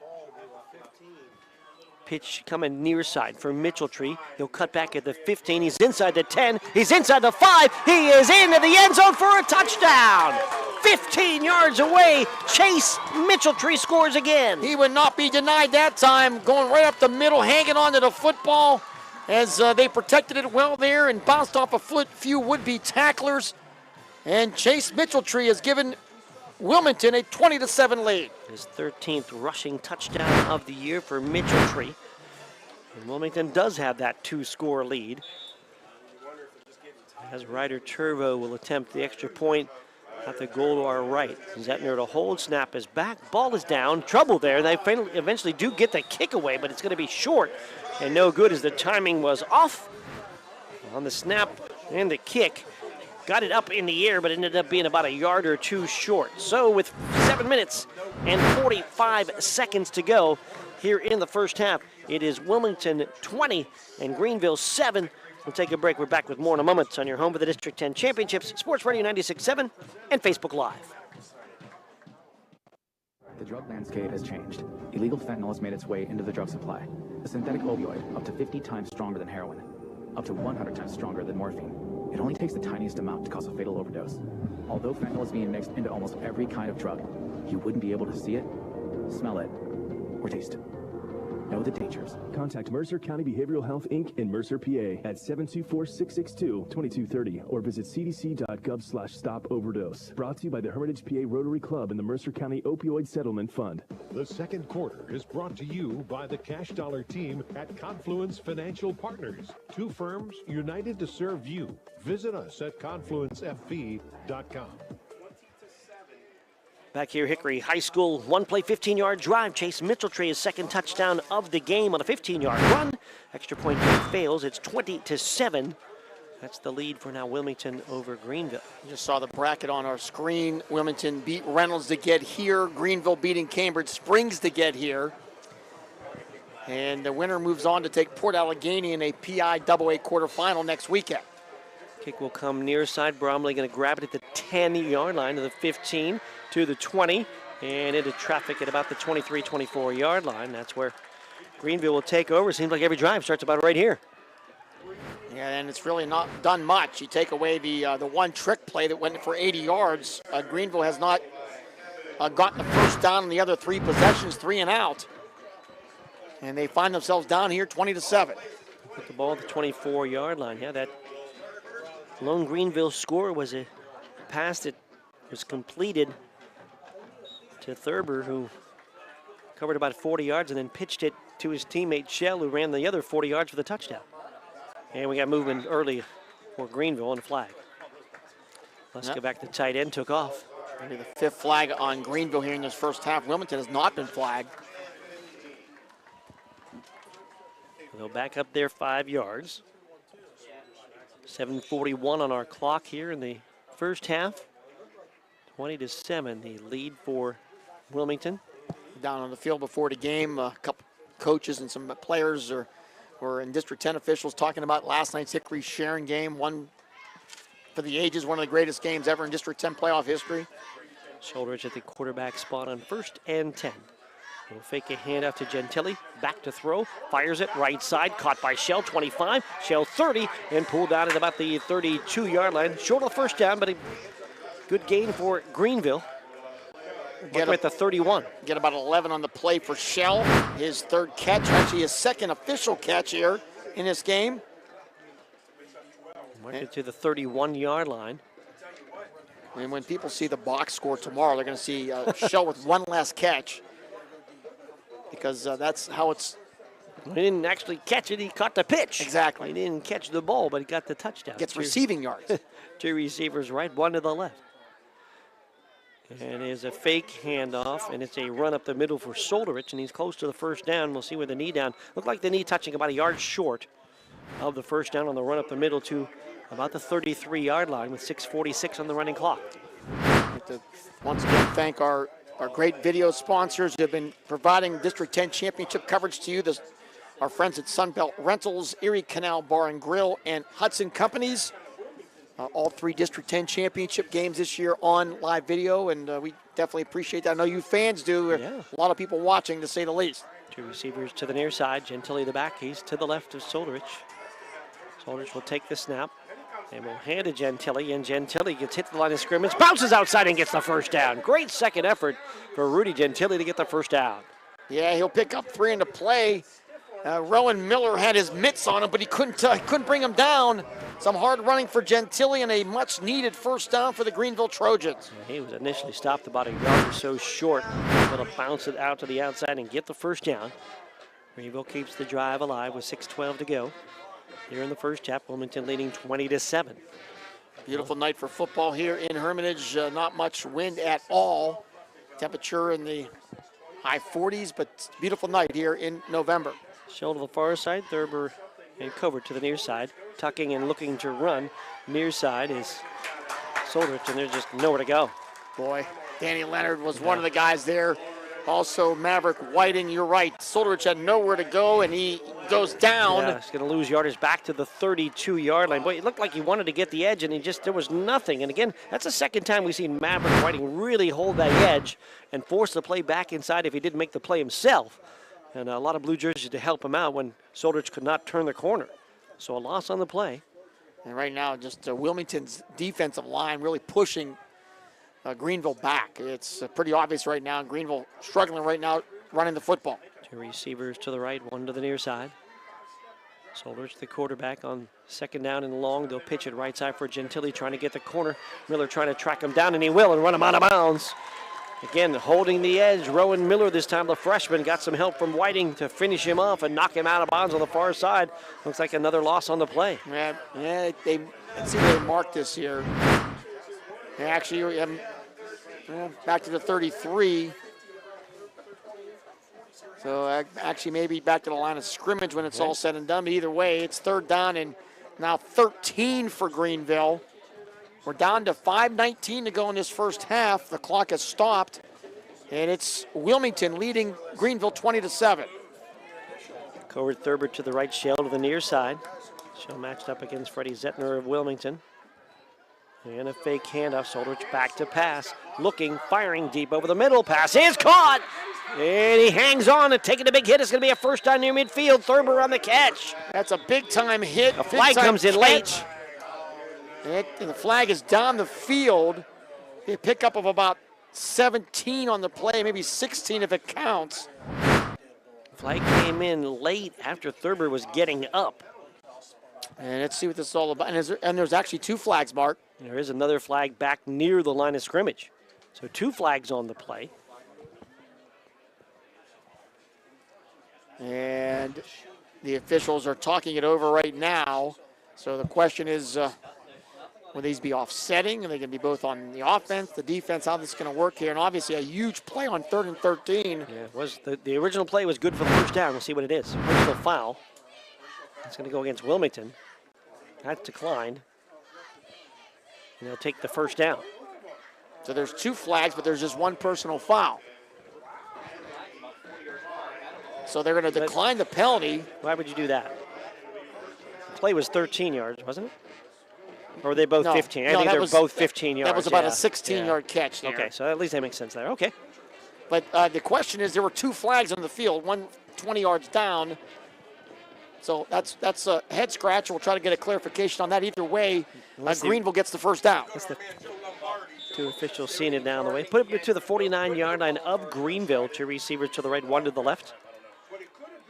Pitch coming near side for Mitchelltree. He'll cut back at the 15. He's inside the 10. He's inside the 5. He is into the end zone for a touchdown. 15 yards away, Chase Mitchelltree scores again. He would not be denied that time, going right up the middle, hanging onto the football as they protected it well there and bounced off a few would-be tacklers. And Chase Mitchelltree has given Wilmington a 20-7 lead. His 13th rushing touchdown of the year for Mitchelltree. And Wilmington does have that 2-score lead. As Ryder Turvo will attempt the extra point at the goal to our right. Zetner to hold, snap is back, ball is down, trouble there. They eventually do get the kick away, but it's going to be short and no good as the timing was off on the snap and the kick. Got it up in the air, but ended up being about a yard or 2 short. So with 7 minutes and 45 seconds to go here in the first half, it is Wilmington 20 and Greenville 7. We'll take a break. We're back with more in a moment on your home for the District 10 Championships, Sports Radio 96.7 and Facebook Live. The drug landscape has changed. Illegal fentanyl has made its way into the drug supply. A synthetic opioid up to 50 times stronger than heroin, up to 100 times stronger than morphine. It only takes the tiniest amount to cause a fatal overdose. Although fentanyl is being mixed into almost every kind of drug, you wouldn't be able to see it, smell it, or taste it. Know the dangers. Contact Mercer County Behavioral Health, Inc. in Mercer, PA at 724-662-2230 or visit cdc.gov/stop-overdose. Brought to you by the Hermitage PA Rotary Club and the Mercer County Opioid Settlement Fund. The second quarter is brought to you by the Cash Dollar team at Confluence Financial Partners. 2 firms united to serve you. Visit us at confluencefb.com. Back here, Hickory High School, 1-play, 15-yard drive. Chase Mitchelltree, his second touchdown of the game on a 15-yard run. Extra point fails. It's 20-7. That's the lead for now Wilmington over Greenville. You just saw the bracket on our screen. Wilmington beat Reynolds to get here. Greenville beating Cambridge Springs to get here. And the winner moves on to take Port Allegheny in a PIAA quarterfinal next weekend. Kick will come near side. Bromley going to grab it at the 10-yard line to the 15, to the 20, and into traffic at about the 23, 24-yard line. That's where Greenville will take over. Seems like every drive starts about right here. Yeah, and it's really not done much. You take away the one trick play that went for 80 yards. Greenville has not gotten the first down in the other 3 possessions, 3 and out. And they find themselves down here 20-7. Put the ball at the 24-yard line. Yeah, that lone Greenville score was a pass that was completed to Thurber, who covered about 40 yards and then pitched it to his teammate Shell, who ran the other 40 yards for the touchdown. And we got movement early for Greenville on the flag. Let's go back to the tight end, took off. Maybe the 5th flag on Greenville here in this first half. Wilmington has not been flagged. They'll back up there 5 yards. 7:41 on our clock here in the first half. 20-7, the lead for Wilmington. Down on the field before the game, a couple coaches and some players were in District 10 officials talking about last night's Hickory Sharon game. One for the ages, one of the greatest games ever in District 10 playoff history. Shoulderich at the quarterback spot on 1st and 10. He'll fake a handoff to Gentili, back to throw, fires it right side, caught by Shell, 25, Shell 30, and pulled out at about the 32-yard line. Short of first down, but a good gain for Greenville. Get at the 31. Get about 11 on the play for Shell. His 3rd catch, actually his 2nd official catch here in this game. Mark it to the 31-yard line. And when people see the box score tomorrow, they're going to see Shell with 1 last catch. because that's how it's. He didn't actually catch it. He caught the pitch. Exactly. He didn't catch the ball, but he got the touchdown. Gets receiving yards. 2 receivers right, 1 to the left. And it's a fake handoff, and it's a run up the middle for Solderich, and he's close to the first down. We'll see where the knee down. Looked like the knee touching about a yard short of the first down on the run up the middle to about the 33-yard line with 6:46 on the running clock. I'd like to once again thank our great video sponsors who have been providing District 10 championship coverage to you. Our friends at Sunbelt Rentals, Erie Canal Bar and Grill, and Hudson Companies. All 3 District 10 championship games this year on live video, and we definitely appreciate that. I know you fans do. Yeah. A lot of people watching, to say the least. 2 receivers to the near side. Gentili the back. He's to the left of Solderich. Solderich will take the snap and will hand to Gentili, and Gentili gets hit to the line of scrimmage, bounces outside and gets the first down. Great second effort for Rudy Gentili to get the first down. Yeah, he'll pick up 3 into play. Rowan Miller had his mitts on him, but he couldn't bring him down. Some hard running for Gentili and a much-needed first down for the Greenville Trojans. Yeah, he was initially stopped about a yard or so short, able to bounce it out to the outside and get the first down. Greenville keeps the drive alive with 6:12 to go. Here in the first half, Wilmington leading 20-7. Beautiful night for football here in Hermitage. Not much wind at all. Temperature in the high 40s, but beautiful night here in November. Shell to the far side, Thurber and Covert to the near side. Tucking and looking to run. Near side is Solderich, and there's just nowhere to go. Boy, Danny Leonard was one of the guys there. Also, Maverick Whiting, you're right. Solderich had nowhere to go, and he goes down. Yeah, he's going to lose yardage back to the 32-yard line. Boy, it looked like he wanted to get the edge, and there was nothing. And again, that's the second time we've seen Maverick Whiting really hold that edge and force the play back inside if he didn't make the play himself. And a lot of blue jerseys to help him out when Solderich could not turn the corner. So a loss on the play. And right now, just Wilmington's defensive line really pushing Greenville back. It's pretty obvious right now. Greenville struggling right now running the football. 2 receivers to the right, 1 to the near side. Solderich, the quarterback, on second down and long. They'll pitch it right side for Gentili, trying to get the corner. Miller trying to track him down, and he will, and run him out of bounds. Again, holding the edge, Rowan Miller this time, the freshman, got some help from Whiting to finish him off and knock him out of bounds on the far side. Looks like another loss on the play. Yeah, let's see where they marked this here. Actually, back to the 33. So actually maybe back to the line of scrimmage when it's all said and done. But either way, it's 3rd down and now 13 for Greenville. We're down to 5:19 to go in this first half. The clock has stopped, and it's Wilmington leading Greenville 20-7. Covert Thurber to the right, Shell to the near side. Shell matched up against Freddie Zettner of Wilmington. And a fake handoff, Solderich back to pass. Looking, firing deep over the middle. Pass is caught, and he hangs on and taking a big hit. It's going to be a first down near midfield. Thurber on the catch. That's a big-time hit. A flag comes in late. And the flag is down the field. A pickup of about 17 on the play, maybe 16 if it counts. Flag came in late after Thurber was getting up. And let's see what this is all about. And there's actually 2 flags, Mark. There is another flag back near the line of scrimmage. So 2 flags on the play. And the officials are talking it over right now. So the question is, will these be offsetting? Are they going to be both on the offense, the defense? How this is going to work here? And obviously a huge play on 3rd and 13. Yeah, it was the original play was good for the first down. We'll see what it is. Original foul. It's going to go against Wilmington. That's declined. And they'll take the first down. So there's 2 flags, but there's just 1 personal foul. So they're going to decline the penalty. Why would you do that? The play was 13 yards, wasn't it? Or were they both 15? I think they're both 15 yards. That was about a 16-yard catch there. Okay, so at least that makes sense there. Okay. But the question is, there were 2 flags on the field, one 20 yards down. So that's a head scratch. We'll try to get a clarification on that. Either way, Greenville gets the first down. That's the 2 officials seeing it down the way. Put it to the 49-yard line of Greenville. 2 receivers to the right, 1 to the left.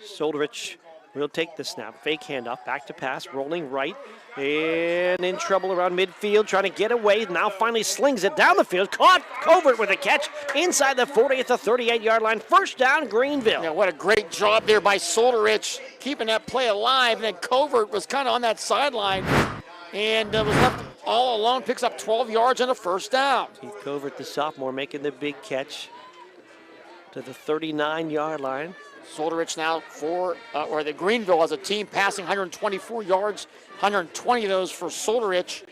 Solderich will take the snap. Fake handoff, back to pass, rolling right, and in trouble around midfield, trying to get away. Now finally slings it down the field. Caught Covert with a catch inside the 40 at the 38-yard line. First down, Greenville. Yeah, what a great job there by Solderich, keeping that play alive. And then Covert was kind of on that sideline and was left all alone. Picks up 12 yards on a first down. Keith Covert, the sophomore, making the big catch to the 39-yard line. Solderich now or the Greenville as a team passing 124 yards, 120 of those for Solderich.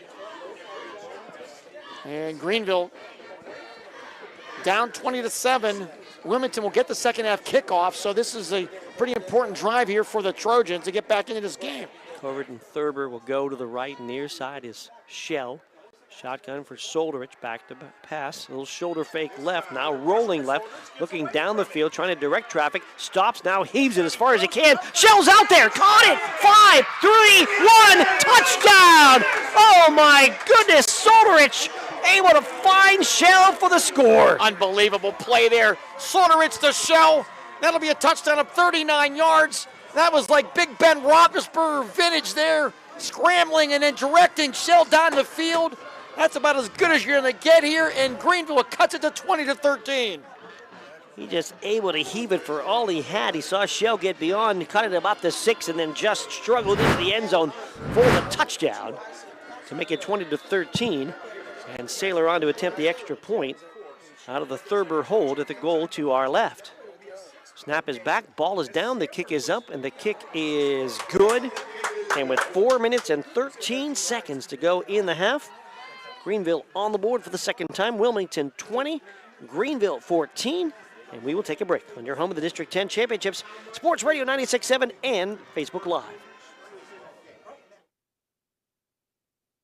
And Greenville down 20-7. Wilmington will get the second half kickoff, so this is a pretty important drive here for the Trojans to get back into this game. Covert and Thurber will go to the right, near side is Shell. Shotgun for Solderich, back to pass. A little shoulder fake left, now rolling left, looking down the field, trying to direct traffic. Stops now, heaves it as far as he can. Shell's out there, caught it! 5, 3, 1, touchdown! Oh my goodness, Solderich able to find Shell for the score. Unbelievable play there. Solderich to Shell. That'll be a touchdown of 39 yards. That was like Big Ben Roethlisberger vintage there, scrambling and then directing Shell down the field. That's about as good as you're going to get here, and Greenville cuts it to 20-13. He just able to heave it for all he had. He saw Shell get beyond, cut it about the 6, and then just struggled into the end zone for the touchdown to make it 20-13. And Saylor on to attempt the extra point out of the Thurber hold at the goal to our left. Snap is back, ball is down, the kick is up, and the kick is good. And with 4 minutes and 13 seconds to go in the half, Greenville on the board for the second time. Wilmington 20, Greenville 14, and we will take a break on your home of the District 10 Championships, Sports Radio 96.7 and Facebook Live.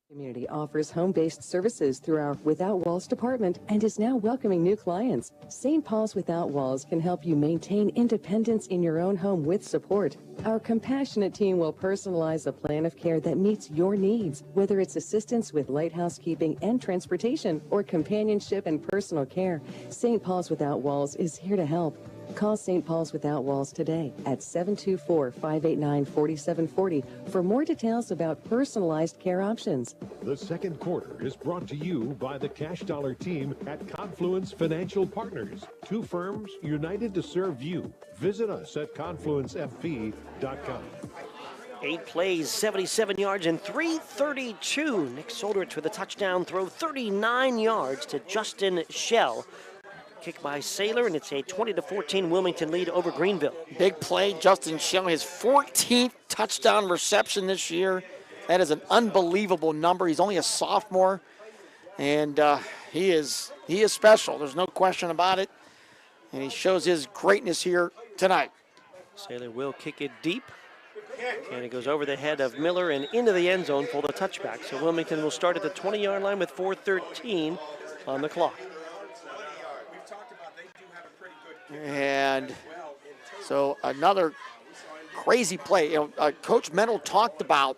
Community offers home-based services through our Without Walls department and is now welcoming new clients. St. Paul's Without Walls can help you maintain independence in your own home with support. Our compassionate team will personalize a plan of care that meets your needs, whether it's assistance with light housekeeping and transportation or companionship and personal care. St. Paul's Without Walls is here to help. Call St. Paul's Without Walls today at 724-589-4740 for more details about personalized care options. The second quarter is brought to you by the Cash Dollar team at Confluence Financial Partners. Two firms united to serve you. Visit us at confluencefp.com. 8 plays, 77 yards, and 332. Nick Solderich with a touchdown throw, 39 yards to Justin Shell. Kick by Saylor, and it's a 20-14 Wilmington lead over Greenville. Big play, Justin Shell, his 14th touchdown reception this year. That is an unbelievable number. He's only a sophomore, and he is special. There's no question about it, and he shows his greatness here tonight. Saylor will kick it deep, and it goes over the head of Miller and into the end zone for the touchback. So Wilmington will start at the 20-yard line with 4:13 on the clock. And so another crazy play. You know, Coach Mendel talked about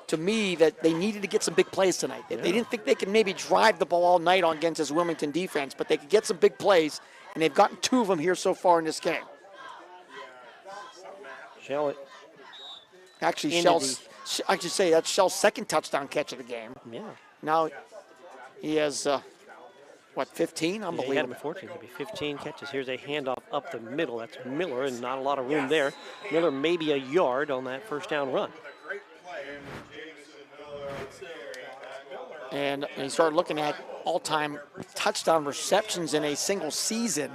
to me that they needed to get some big plays tonight. Yeah. They didn't think they could maybe drive the ball all night on against this Wilmington defense, but they could get some big plays, and they've gotten 2 of them here so far in this game. Shell. Actually, Shell's. I should say that's Shell's second touchdown catch of the game. Yeah. Now he has. 15? Unbelievable. Yeah, he had him at 14. It'll be 15 catches. Here's a handoff up the middle. That's Miller, and not a lot of room there. Miller maybe a yard on that first down run. And you start looking at all-time touchdown receptions in a single season.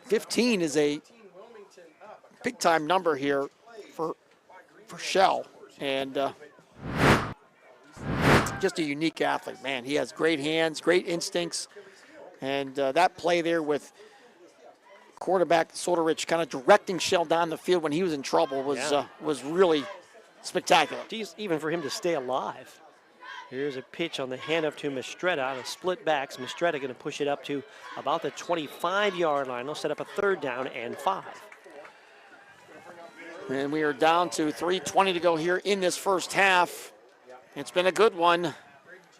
15 is a big-time number here for Shell. And just a unique athlete, man. He has great hands, great instincts, and that play there with quarterback Solderich kind of directing Shell down the field when he was in trouble was really spectacular. Geez, even for him to stay alive. Here's a pitch on the handoff to Mistretta on a split backs. Mistretta going to push it up to about the 25-yard line. They'll set up a 3rd down and 5. And we are down to 3:20 to go here in this first half. It's been a good one.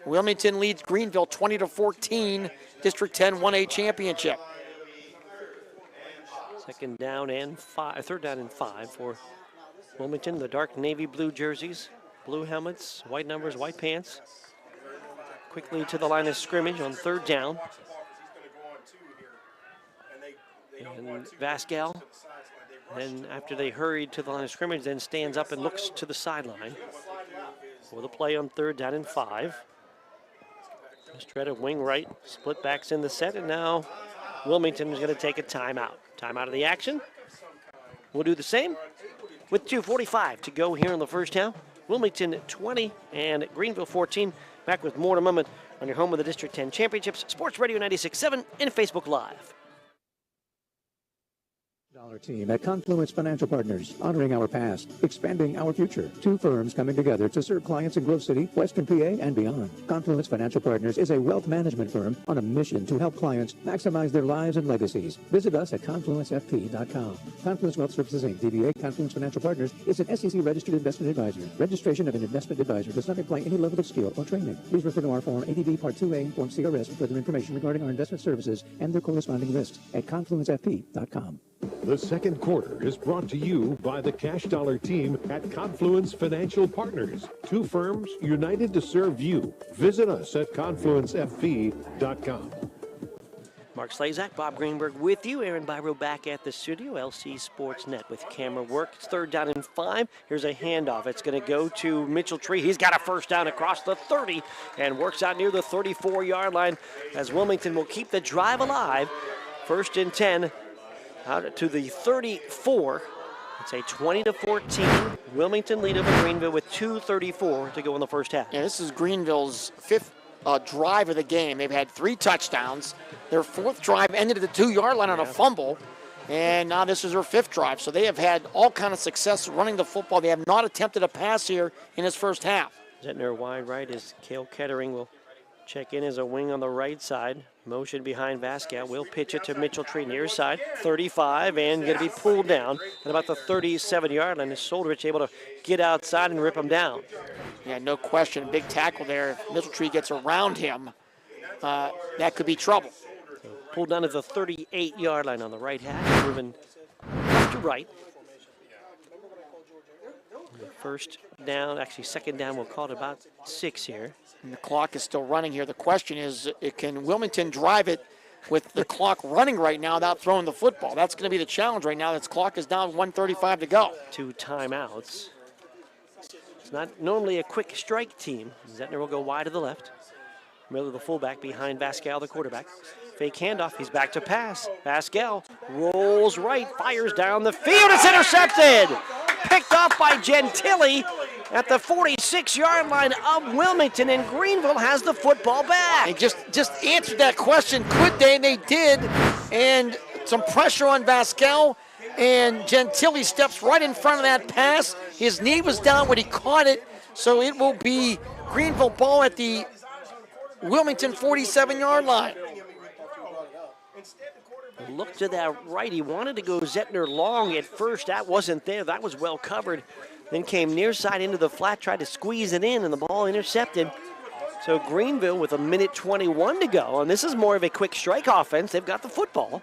Wilmington leads Greenville 20-14, District 10 1A championship. Third down and 5 for Wilmington. The dark navy blue jerseys, blue helmets, white numbers, white pants. Quickly to the line of scrimmage on third down. And Vascal, then after they hurried to the line of scrimmage, then stands up and looks to the sideline for the play on third down and 5. Just try to wing right, split backs in the set, and now Wilmington is going to take a timeout. Timeout of the action. We'll do the same with 2:45 to go here in the first half. Wilmington 20 and Greenville 14. Back with more in a moment on your home of the District 10 Championships, Sports Radio 96.7 and Facebook Live. Team at Confluence Financial Partners, honoring our past, expanding our future. Two firms coming together to serve clients in Grove City, Western PA, and beyond. Confluence Financial Partners is a wealth management firm on a mission to help clients maximize their lives and legacies. Visit us at confluencefp.com. Confluence Wealth Services Inc., DBA Confluence Financial Partners, is an SEC-registered investment advisor. Registration of an investment advisor does not imply any level of skill or training. Please refer to our Form ADV Part 2A, Form CRS for further information regarding our investment services and their corresponding risks at confluencefp.com. The second quarter is brought to you by the Cash Dollar team at Confluence Financial Partners. Two firms united to serve you. Visit us at confluencefp.com. Mark Slazak, Bob Greenberg with you. Aaron Biro back at the studio. LC SportsNet with camera work. It's third down and 5. Here's a handoff. It's going to go to Mitchell Tree. He's got a first down across the 30 and works out near the 34-yard line as Wilmington will keep the drive alive. First and 10. Out to the 34. It's a 20-14 Wilmington lead over Greenville with 2:34 to go in the first half. Yeah, this is Greenville's 5th drive of the game. They've had 3 touchdowns. Their 4th drive ended at the 2-yard line on a fumble. And now this is their 5th drive. So they have had all kind of success running the football. They have not attempted a pass here in this first half. Zettner wide right as Cale Kettering will check in as a wing on the right side. Motion behind Vascal. Will pitch it to Mitchell Tree near side. 35 and going to be pulled down at about the 37-yard line. Is Soldrich able to get outside and rip him down? Yeah, no question. Big tackle there. If Mitchell Tree gets around him, that could be trouble. So pulled down at the 38-yard line on the right half. Moving left to right. First down, actually second down, we'll call it about 6 here. And the clock is still running here. The question is, can Wilmington drive it with the clock running right now without throwing the football? That's going to be the challenge right now. This clock is down 1:35 to go. 2 timeouts. It's not normally a quick strike team. Zettner will go wide to the left. Miller, the fullback, behind Vascal, the quarterback. Fake handoff. He's back to pass. Vascal rolls right, fires down the field. It's intercepted. Picked off by Gentili at the 46-yard line of Wilmington, and Greenville has the football back. They just answered that question, could they? And they did. And some pressure on Vascal, and Gentili steps right in front of that pass. His knee was down when he caught it, so it will be Greenville ball at the Wilmington 47-yard line. Look to that right. He wanted to go Zettner long at first. That wasn't there. That was well covered. Then came near side into the flat, tried to squeeze it in, and the ball intercepted. So Greenville with 1:21 to go. And this is more of a quick strike offense. They've got the football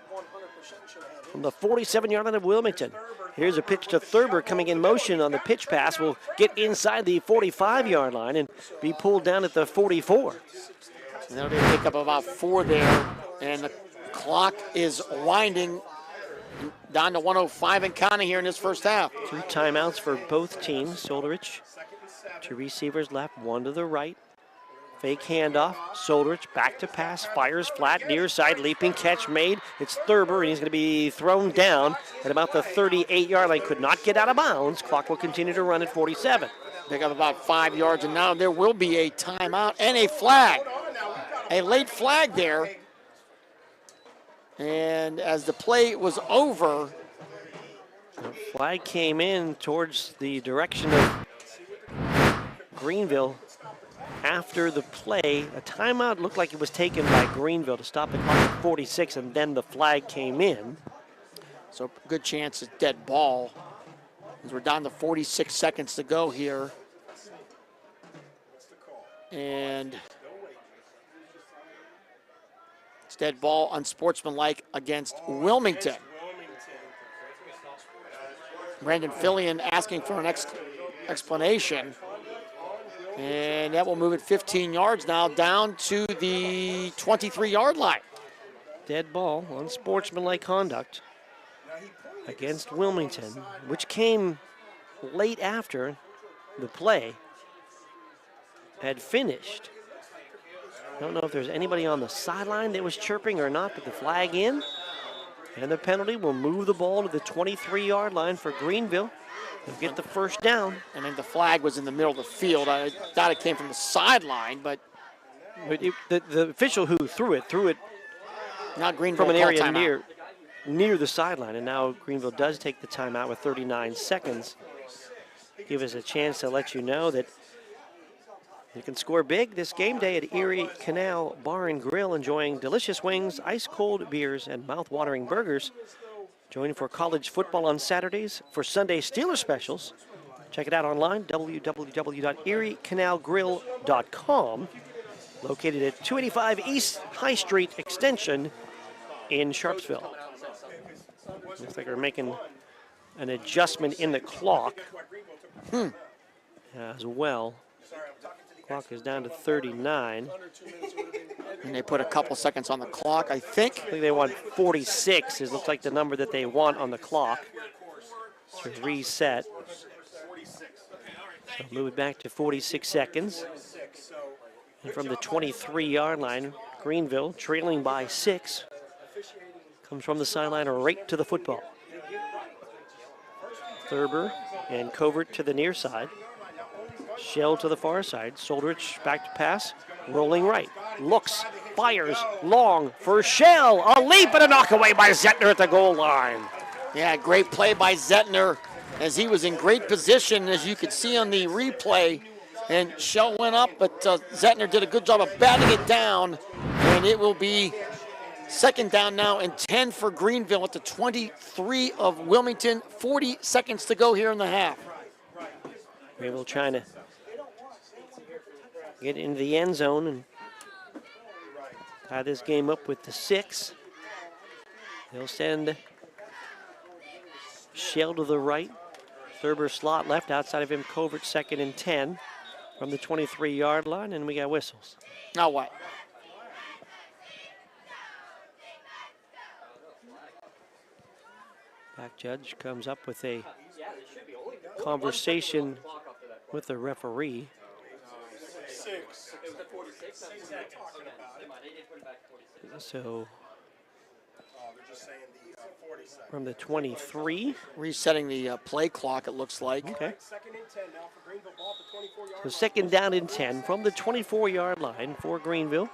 from the 47-yard line of Wilmington. Here's a pitch to Thurber coming in motion on the pitch pass. Will get inside the 45-yard line and be pulled down at the 44. And they'll pick up about 4 there. And the clock is winding down to 1:05 and counting here in this first half. 3 timeouts for both teams. Soldrich, 2 receivers left, 1 to the right. Fake handoff. Soldrich back to pass, fires flat, near side, leaping catch made. It's Thurber, and he's going to be thrown down at about the 38-yard line. Could not get out of bounds. Clock will continue to run at 47. Pick up about 5 yards, and now there will be a timeout and a flag. A late flag there. And as the play was over, the flag came in towards the direction of Greenville after the play. A timeout looked like it was taken by Greenville to stop the clock at 46, and then the flag came in. So good chance it's dead ball, as we're down to 46 seconds to go here. And it's dead ball, unsportsmanlike against Wilmington. Brandon Fillion asking for an explanation. And that will move it 15 yards now down to the 23-yard line. Dead ball on sportsmanlike conduct against Wilmington, which came late after the play had finished. I don't know if there's anybody on the sideline that was chirping or not, but the flag in. And the penalty will move the ball to the 23-yard line for Greenville. They'll get the first down. And then the flag was in the middle of the field. I thought it came from the sideline, but the official who threw it not Greenville from an area near the sideline. And now Greenville does take the timeout with 39 seconds. Give us a chance to let you know that you can score big this game day at Erie Canal Bar and Grill, enjoying delicious wings, ice-cold beers, and mouth-watering burgers. Join for college football on Saturdays for Sunday Steeler specials. Check it out online, www.eriecanalgrill.com. Located at 285 East High Street Extension in Sharpsville. Looks like we're making an adjustment in the clock as well. Clock is down to 39. And they put a couple seconds on the clock, I think. I think they want 46. It looks like the number that they want on the clock to reset. So move it back to 46 seconds. And from the 23-yard line, Greenville trailing by 6. Comes from the sideline right to the football. Thurber and Covert to the near side. Shell to the far side. Soldrich back to pass. Rolling right. Looks. Fires. Long for Shell. A leap and a knockaway by Zettner at the goal line. Yeah, great play by Zettner as he was in great position, as you could see on the replay. And Shell went up, but Zettner did a good job of batting it down. And it will be second down now and 10 for Greenville at the 23 of Wilmington. 40 seconds to go here in the half. Greenville trying to get into the end zone and tie this game up with the 6. They'll send Shell to the right. Thurber slot left. Outside of him, Covert 2nd and 10 from the 23-yard line, and we got whistles. Now what? Back judge comes up with a conversation with the referee. So from the 23. Resetting the play clock, it looks like. Okay. So second down and 10 from the 24-yard line for Greenville.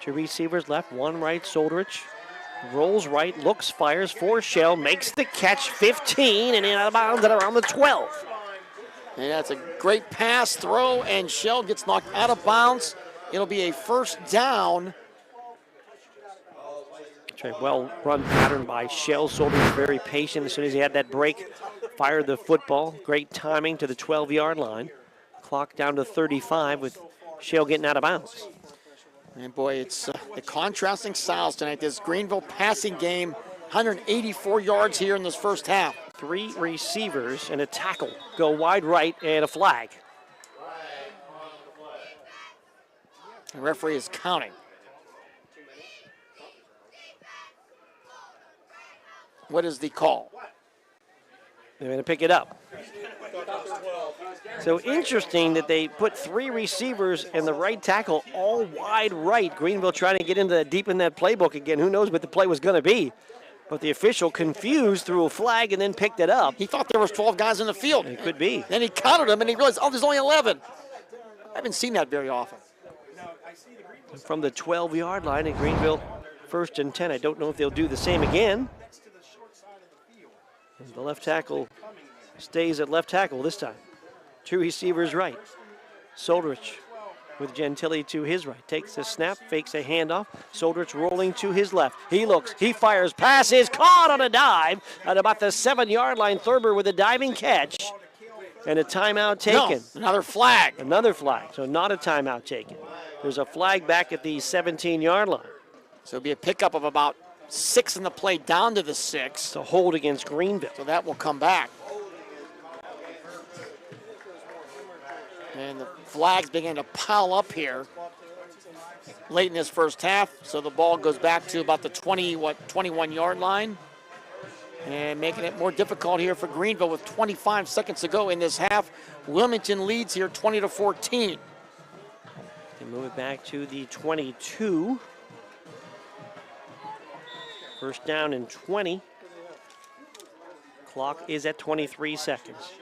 2 receivers left, 1 right, Soldrich. Rolls right, looks, fires for Shell, makes the catch, 15, and in out of bounds at around the 12. And that's a great pass, throw, and Shell gets knocked out of bounds. It'll be a first down. Well run pattern by Shell. Soldrich very patient. As soon as he had that break, fired the football. Great timing to the 12-yard line. Clock down to 35 with Shell getting out of bounds. And boy, it's the contrasting styles tonight. This Greenville passing game, 184 yards here in this first half. 3 receivers and a tackle go wide right and a flag. The referee is counting. What is the call? They're going to pick it up. So interesting that they put 3 receivers and the right tackle all wide right. Greenville trying to get into that, deep in that playbook again. Who knows what the play was going to be. But the official confused, threw a flag, and then picked it up. He thought there was 12 guys in the field. It could be. Then he counted them, and he realized, oh, there's only 11. I haven't seen that very often. From the 12-yard line at Greenville, 1st and 10. I don't know if they'll do the same again. The left tackle stays at left tackle this time. 2 receivers right. Soldrich with Gentili to his right. Takes the snap, fakes a handoff. Soldrich rolling to his left. He looks, he fires, pass is caught on a dive at about the 7-yard line. Thurber with a diving catch and a timeout taken. No, another flag. Another flag, so not a timeout taken. There's a flag back at the 17-yard line. So it'll be a pickup of about 6 in the play down to the 6. To hold against Greenville. So that will come back. And the flags began to pile up here late in this first half. So the ball goes back to about the 21-yard line. And making it more difficult here for Greenville with 25 seconds to go in this half. Wilmington leads here 20-14. They move it back to the 22. First down and 20. Clock is at 23 seconds.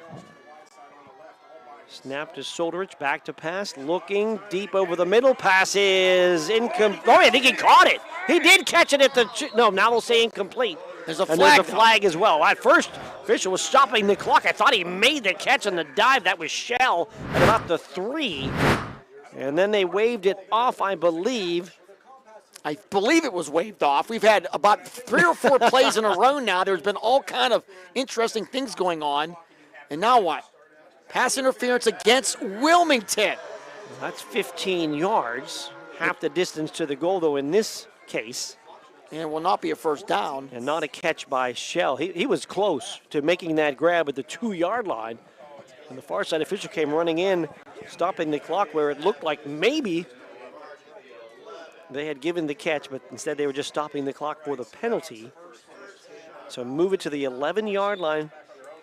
Snap to Solderich, back to pass, looking deep over the middle. Pass is incomplete. Oh, I think he caught it. He did catch it at the, no, now we'll say incomplete. There's a and flag. There's a flag as well. At first, official was stopping the clock. I thought he made the catch on the dive. That was Shell at about the 3. And then they waved it off, I believe. I believe it was waved off. We've had about 3 or 4 plays in a row now. There's been all kind of interesting things going on. And now what? Pass interference against Wilmington. That's 15 yards, half the distance to the goal, though, in this case. And it will not be a first down. And not a catch by Shell. He was close to making that grab at the 2-yard line. And the far side official came running in, stopping the clock where it looked like maybe they had given the catch, but instead they were just stopping the clock for the penalty. So move it to the 11-yard line.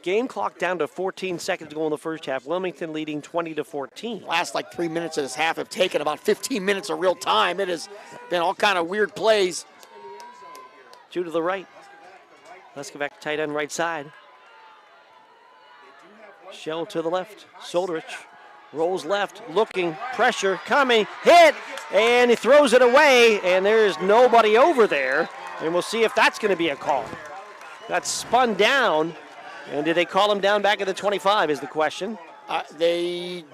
Game clock down to 14 seconds to go in the first half. Wilmington leading 20-14. Last like 3 minutes of this half have taken about 15 minutes of real time. It has been all kind of weird plays. 2 to the right. Let's go back to tight end right side. Shell to the left. Solderich rolls left, looking, pressure coming, hit, and he throws it away, and there's nobody over there. And we'll see if that's going to be a call. Got spun down. And did they call him down back at the 25 is the question. I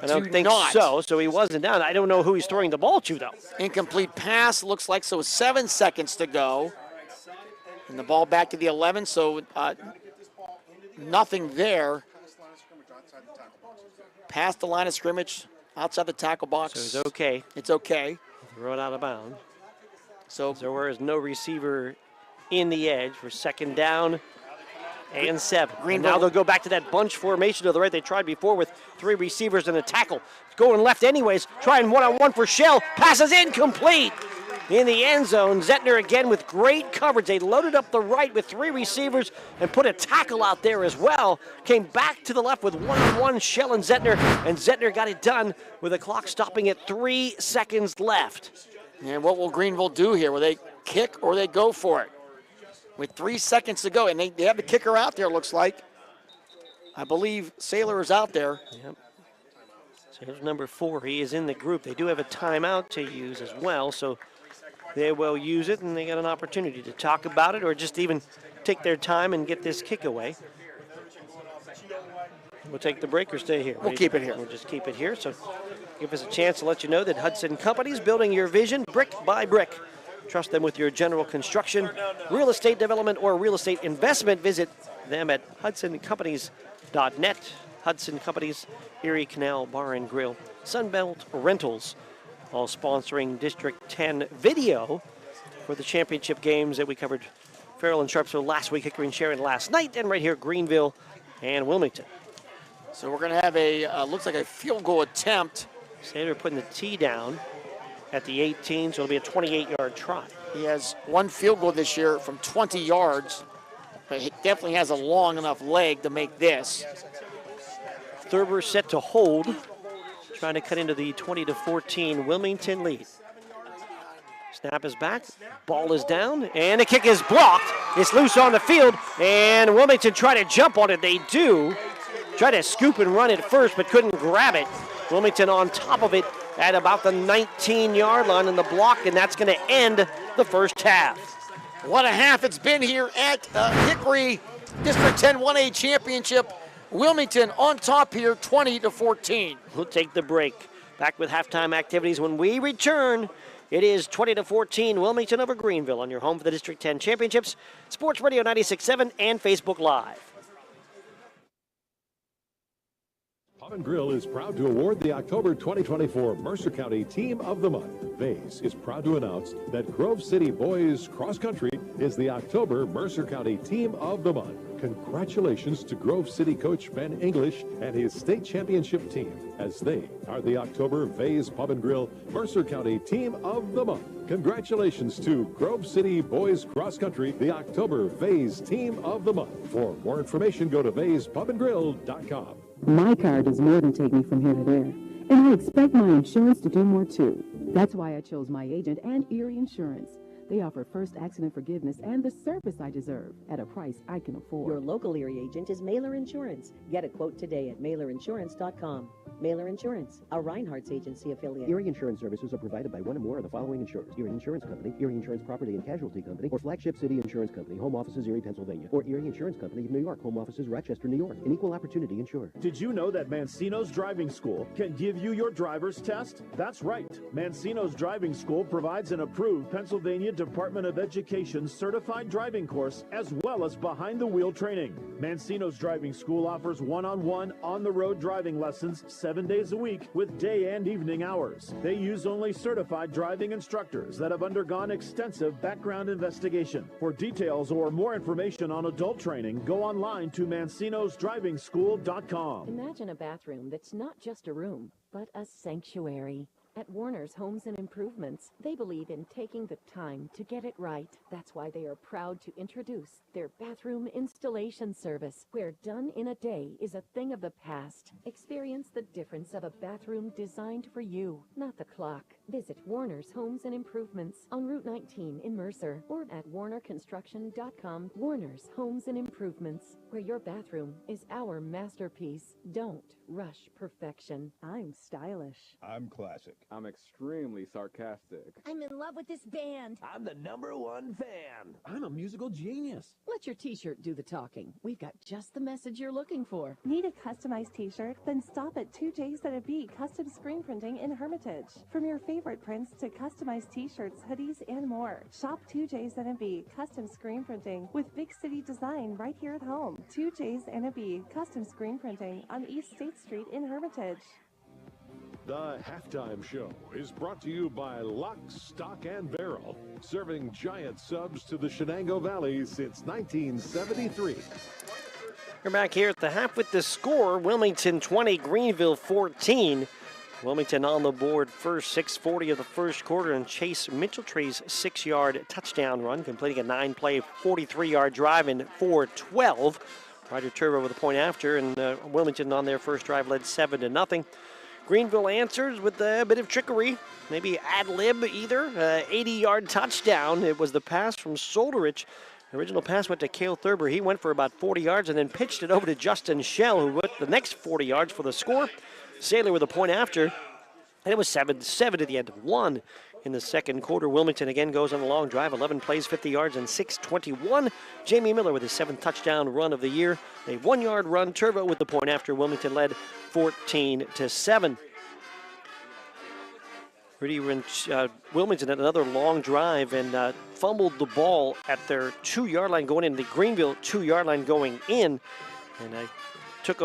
don't think not. so he wasn't down. I don't know who he's throwing the ball to, though. Incomplete pass, looks like, so 7 seconds to go. And the ball back to the 11, so nothing there. Past the line of scrimmage, outside the tackle box. So it's okay. It's okay. Throw it out of bounds. So there is no receiver in the edge for second down and 7. And now they'll go back to that bunch formation to the right they tried before with 3 receivers and a tackle. Going left anyways, trying one-on-one for Shell. Passes incomplete. In the end zone, Zettner again with great coverage. They loaded up the right with 3 receivers and put a tackle out there as well. Came back to the left with one-on-one, Shell and Zettner got it done with the clock stopping at 3 seconds left. And what will Greenville do here? Will they kick or they go for it? With 3 seconds to go, and they have the kicker out there, looks like. I believe Saylor is out there. Yep. Saylor's number 4. He is in the group. They do have a timeout to use as well, so they will use it, and they got an opportunity to talk about it or just even take their time and get this kick away. We'll take the break or stay here? We'll keep it here. We'll just keep it here, so give us a chance to let you know that Hudson Companies, building your vision brick by brick. Trust them with your general construction, real estate development, or real estate investment. Visit them at hudsoncompanies.net. Hudson Companies, Erie Canal Bar and Grill, Sunbelt Rentals, all sponsoring District 10 video for the championship games that we covered Farrell and Sharpsville last week, Hickory and Sharon last night, and right here Greenville and Wilmington. So we're going to have a, looks like a field goal attempt. Saylor putting the tee down at the 18, so it'll be a 28-yard try. He has 1 field goal this year from 20 yards, but he definitely has a long enough leg to make this. Thurber set to hold, trying to cut into the 20-14 Wilmington lead. Snap is back, ball is down, and the kick is blocked. It's loose on the field, and Wilmington try to jump on it. They do. Try to scoop and run it first, but couldn't grab it. Wilmington on top of it at about the 19-yard line in the block, and that's going to end the first half. What a half it's been here at Hickory District 10 1A Championship. Wilmington on top here, 20-14. We'll take the break. Back with halftime activities when we return. It is 20-14 Wilmington over Greenville on your home for the District 10 Championships, Sports Radio 96.7 and Facebook Live. Pub and Grill is proud to award the October 2024 Mercer County Team of the Month. Vase is proud to announce that Grove City Boys Cross Country is the October Mercer County Team of the Month. Congratulations to Grove City coach Ben English and his state championship team, as they are the October Vase Pub and Grill Mercer County Team of the Month. Congratulations to Grove City Boys Cross Country, the October Vase Team of the Month. For more information, go to vasepubandgrill.com. My car does more than take me from here to there, and I expect my insurance to do more too. That's why I chose my agent and Erie Insurance. They offer first accident forgiveness and the service I deserve at a price I can afford. Your local Erie agent is Mailer Insurance. Get a quote today at mailerinsurance.com. Mailer Insurance, a Reinhardt's agency affiliate. Erie Insurance services are provided by one or more of the following insurers: Erie Insurance Company, Erie Insurance Property and Casualty Company, or Flagship City Insurance Company, home offices Erie, Pennsylvania, or Erie Insurance Company of New York, home offices Rochester, New York. An equal opportunity insurer. Did you know that Mancino's Driving School can give you your driver's test? That's right. Mancino's Driving School provides an approved Pennsylvania Department of Education certified driving course as well as behind-the-wheel training. Mancino's Driving School offers one-on-one, on-the-road driving lessons 7 days a week with day and evening hours. They use only certified driving instructors that have undergone extensive background investigation. For details or more information on adult training, go online to mancinosdrivingschool.com. Imagine a bathroom that's not just a room, but a sanctuary. At Warner's Homes and Improvements, they believe in taking the time to get it right. That's why they are proud to introduce their bathroom installation service, where done in a day is a thing of the past. Experience the difference of a bathroom designed for you, not the clock. Visit Warner's Homes and Improvements on Route 19 in Mercer or at warnerconstruction.com. Warner's Homes and Improvements, where your bathroom is our masterpiece. Don't rush perfection. I'm stylish. I'm classic. I'm extremely sarcastic. I'm in love with this band. I'm the #1 fan. I'm a musical genius. Let your t-shirt do the talking. We've got just the message you're looking for. Need a customized t-shirt? Then stop at 2J's at a B Custom Screen Printing in Hermitage. From your favorite prints to customized t-shirts, hoodies, and more. Shop 2J's at a B Custom Screen Printing with big city design right here at home. 2J's and a B Custom Screen Printing on East State Street in Hermitage. The halftime show is brought to you by Lock, Stock, and Barrel, serving giant subs to the Shenango Valley since 1973. We're back here at the half with the score, Wilmington 20, Greenville 14. Wilmington on the board first, 6:40 of the first quarter, and Chase Mitchell-Tree's 6-yard touchdown run, completing a 9-play, 43-yard drive in 4:12. Roger Turbo with a point after, and Wilmington on their first drive led 7-0. Greenville answers with a bit of trickery, maybe ad lib either. 80-yard touchdown. It was the pass from Solderich. The original pass went to Cale Thurber. He went for about 40 yards and then pitched it over to Justin Schell, who went the next 40 yards for the score. Saylor with a point after, and it was 7-7 at the end of 1 in the second quarter. Wilmington again goes on a long drive, 11 plays, 50 yards, and 6:21. Jamie Miller with his 7th touchdown run of the year. A 1-yard run. Turbo with the point after. Wilmington led 14-7. Wilmington had another long drive and fumbled the ball at their 2-yard line going in, the Greenville 2-yard line going in. And I took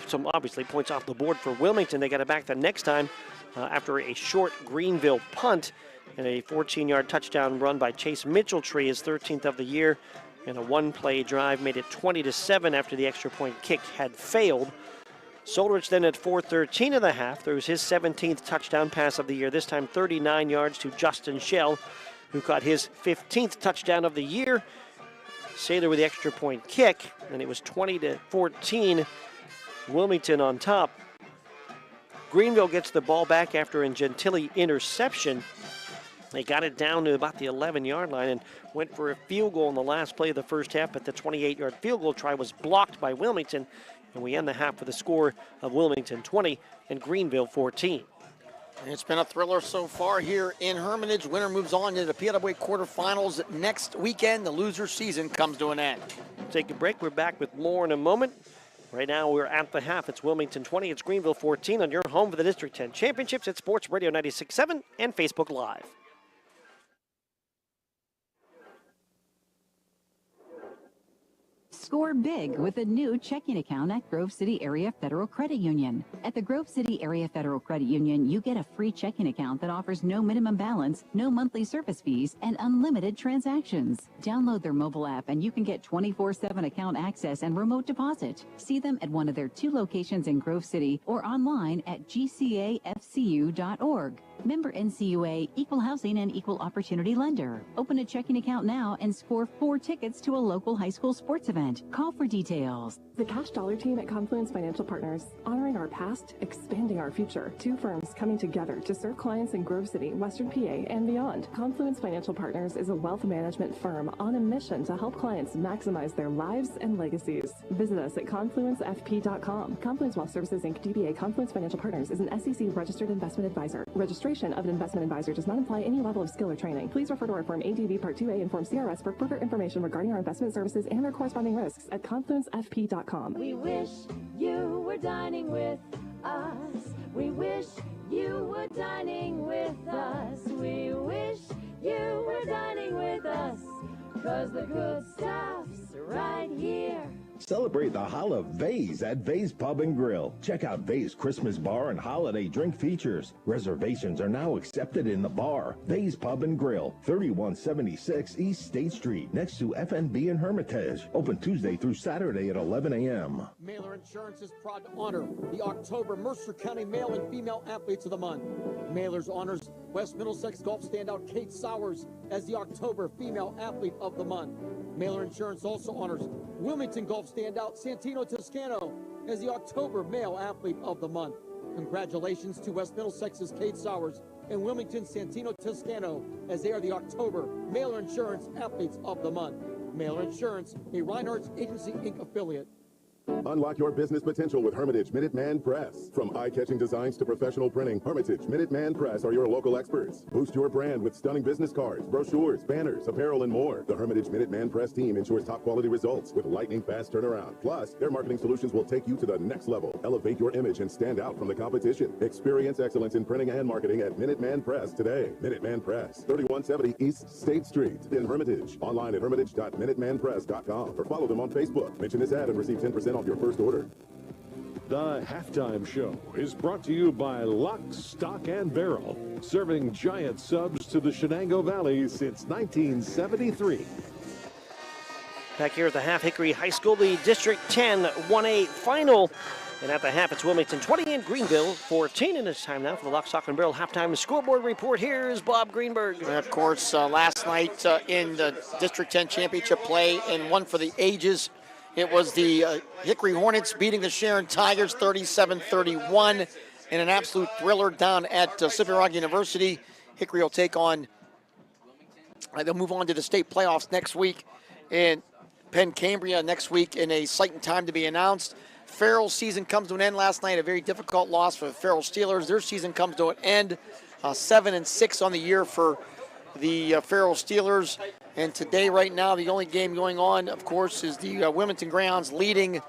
some obviously points off the board for Wilmington. They got it back the next time after a short Greenville punt and a 14-yard touchdown run by Chase Mitchell-Tree, his 13th of the year. And a 1-play drive made it 20-7 after the extra point kick had failed. Solderich then at 4:13 of the half throws his 17th touchdown pass of the year, this time 39 yards to Justin Schell, who caught his 15th touchdown of the year. Saylor with the extra point kick, and it was 20-14, Wilmington on top. Greenville gets the ball back after a Gentile interception. They got it down to about the 11-yard line and went for a field goal in the last play of the first half, but the 28-yard field goal try was blocked by Wilmington, and we end the half with a score of Wilmington 20 and Greenville 14. It's been a thriller so far here in Hermitage. Winner moves on to the PIAA quarterfinals next weekend. The loser season comes to an end. Take a break. We're back with more in a moment. Right now, we're at the half. It's Wilmington 20. It's Greenville 14 on your home for the District 10 Championships at Sports Radio 96.7 and Facebook Live. Score big with a new checking account at Grove City Area Federal Credit Union. At the Grove City Area Federal Credit Union, you get a free checking account that offers no minimum balance, no monthly service fees, and unlimited transactions. Download their mobile app and you can get 24/7 account access and remote deposit. See them at one of their 2 locations in Grove City or online at gcafcu.org. Member NCUA, Equal Housing and Equal Opportunity Lender. Open a checking account now and score 4 tickets to a local high school sports event. Call for details. The Cash Dollar team at Confluence Financial Partners, honoring our past, expanding our future. 2 firms coming together to serve clients in Grove City, Western PA, and beyond. Confluence Financial Partners is a wealth management firm on a mission to help clients maximize their lives and legacies. Visit us at confluencefp.com. Confluence Wealth Services, Inc., DBA Confluence Financial Partners is an SEC-registered investment advisor. Registration of an investment advisor does not imply any level of skill or training. Please refer to our Form ADV Part 2A and Form CRS for further information regarding our investment services and their corresponding risks at confluencefp.com. We wish you were dining with us. We wish you were dining with us. We wish you were dining with us. 'Cause the good stuff's right here. Celebrate the Hall of Vase at Vase Pub and Grill. Check out Vase Christmas Bar and Holiday Drink features. Reservations are now accepted in the bar. Vase Pub and Grill, 3176 East State Street, next to FNB in Hermitage. Open Tuesday through Saturday at 11 a.m. Mailer Insurance is proud to honor the October Mercer County Male and Female Athletes of the Month. Mailers honors West Middlesex golf standout Kate Sowers as the October Female Athlete of the Month. Mailer Insurance also honors Wilmington golf standout Santino Toscano as the October Male Athlete of the Month. Congratulations to West Middlesex's Kate Sowers and Wilmington Santino Toscano as they are the October Mailer Insurance Athletes of the Month. Mailer Insurance, a Reinhardt's Agency Inc. affiliate. Unlock your business potential with Hermitage Minuteman Press. From eye-catching designs to professional printing, Hermitage Minuteman Press are your local experts. Boost your brand with stunning business cards, brochures, banners, apparel, and more. The Hermitage Minuteman Press team ensures top-quality results with lightning-fast turnaround. Plus, their marketing solutions will take you to the next level. Elevate your image and stand out from the competition. Experience excellence in printing and marketing at Minuteman Press today. Minuteman Press, 3170 East State Street in Hermitage. Online at hermitage.minutemanpress.com or follow them on Facebook. Mention this ad and receive 10% off your first order. The halftime show is brought to you by Lock, Stock, and Barrel, serving giant subs to the Shenango Valley since 1973. Back here at the Half Hickory High School, the District 10 1A final. And at the half, it's Wilmington 20 and Greenville 14. And it's time now for the Lock, Stock, and Barrel halftime scoreboard report. Here's Bob Greenberg. And of course, last night in the District 10 championship play and one for the ages, it was the Hickory Hornets beating the Sharon Tigers 37-31 in an absolute thriller down at Slippery Rock University. Hickory will take on, they'll move on to the state playoffs next week in Penn Cambria next week in a site and time to be announced. Farrell's season comes to an end last night, a very difficult loss for the Farrell Steelers. Their season comes to an end, 7-6 on the year for the Farrell Steelers. And today, right now, the only game going on, of course, is the Wilmington Greyhounds leading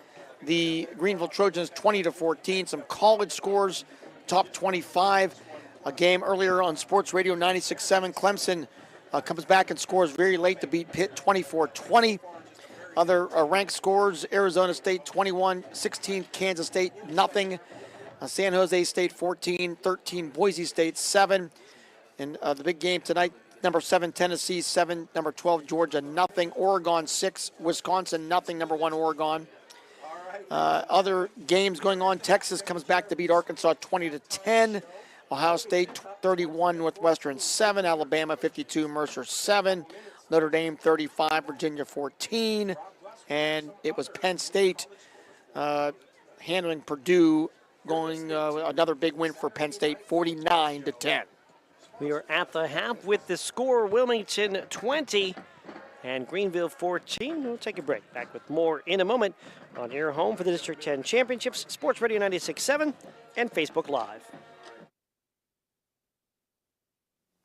the Greenville Trojans 20-14. Some college scores, top 25. A game earlier on Sports Radio 96.7. Clemson comes back and scores very late to beat Pitt 24-20. Other ranked scores, Arizona State 21-16, Kansas State nothing. San Jose State 14-13, Boise State 7. And the big game tonight, number 7, Tennessee 7, number 12, Georgia nothing. Oregon 6, Wisconsin nothing, number 1, Oregon. Other games going on, Texas comes back to beat Arkansas 20-10. Ohio State 31, Northwestern 7, Alabama 52, Mercer 7. Notre Dame 35, Virginia 14, and it was Penn State handling Purdue, going another big win for Penn State, 49-10. We are at the half with the score, Wilmington 20 and Greenville 14. We'll take a break. Back with more in a moment on your home for the District 10 Championships, Sports Radio 96.7 and Facebook Live.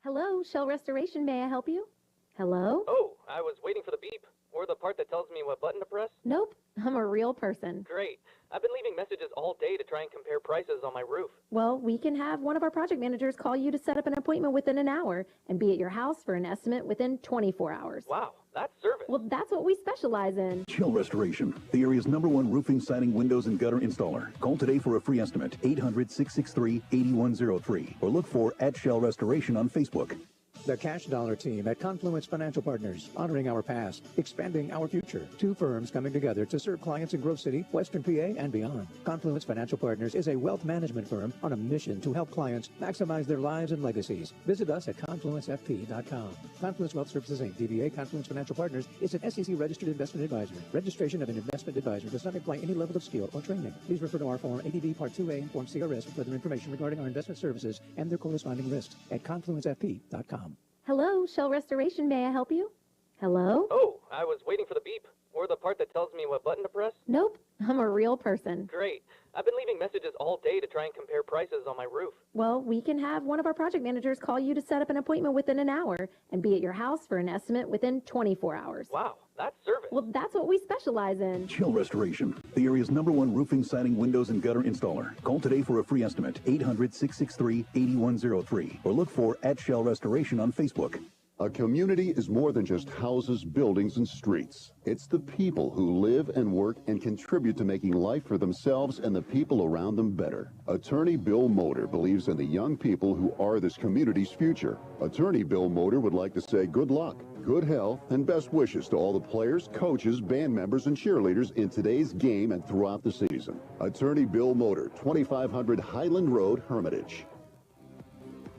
Hello, Shell Restoration. May I help you? Hello? Oh, I was waiting for the beep. or the part that tells me what button to press? Nope, I'm a real person. Great. I've been leaving messages all day to try and compare prices on my roof. Well, we can have one of our project managers call you to set up an appointment within an hour and be at your house for an estimate within 24 hours. Wow, that's service. Well, that's what we specialize in. Chill Restoration, the area's #1 roofing, siding, windows, and gutter installer. Call today for a free estimate, 800-663-8103, or look for @Shell Restoration on Facebook. The Cash Dollar team at Confluence Financial Partners, honoring our past, expanding our future. Two firms coming together to serve clients in Grove City, Western PA, and beyond. Confluence Financial Partners is a wealth management firm on a mission to help clients maximize their lives and legacies. Visit us at confluencefp.com. Confluence Wealth Services, Inc., DBA Confluence Financial Partners, is an SEC-registered investment advisor. Registration of an investment advisor does not imply any level of skill or training. Please refer to our Form ADV Part 2A and Form CRS for further information regarding our investment services and their corresponding risks at confluencefp.com. Hello, Shell Restoration, may I help you? Hello? Oh, I was waiting for the beep, or the part that tells me what button to press. Nope, I'm a real person. Great. I've been leaving messages all day to try and compare prices on my roof. Well, we can have one of our project managers call you to set up an appointment within an hour and be at your house for an estimate within 24 hours. Wow, that's service. Well, that's what we specialize in. Chill Restoration, the area's #1 roofing, siding, windows, and gutter installer. Call today for a free estimate, 800-663-8103, or look for @Shell Restoration on Facebook. A community is more than just houses, buildings, and streets. It's the people who live and work and contribute to making life for themselves and the people around them better. Attorney Bill Motor believes in the young people who are this community's future. Attorney Bill Motor would like to say good luck, good health, and best wishes to all the players, coaches, band members, and cheerleaders in today's game and throughout the season. Attorney Bill Motor, 2500 Highland Road, Hermitage.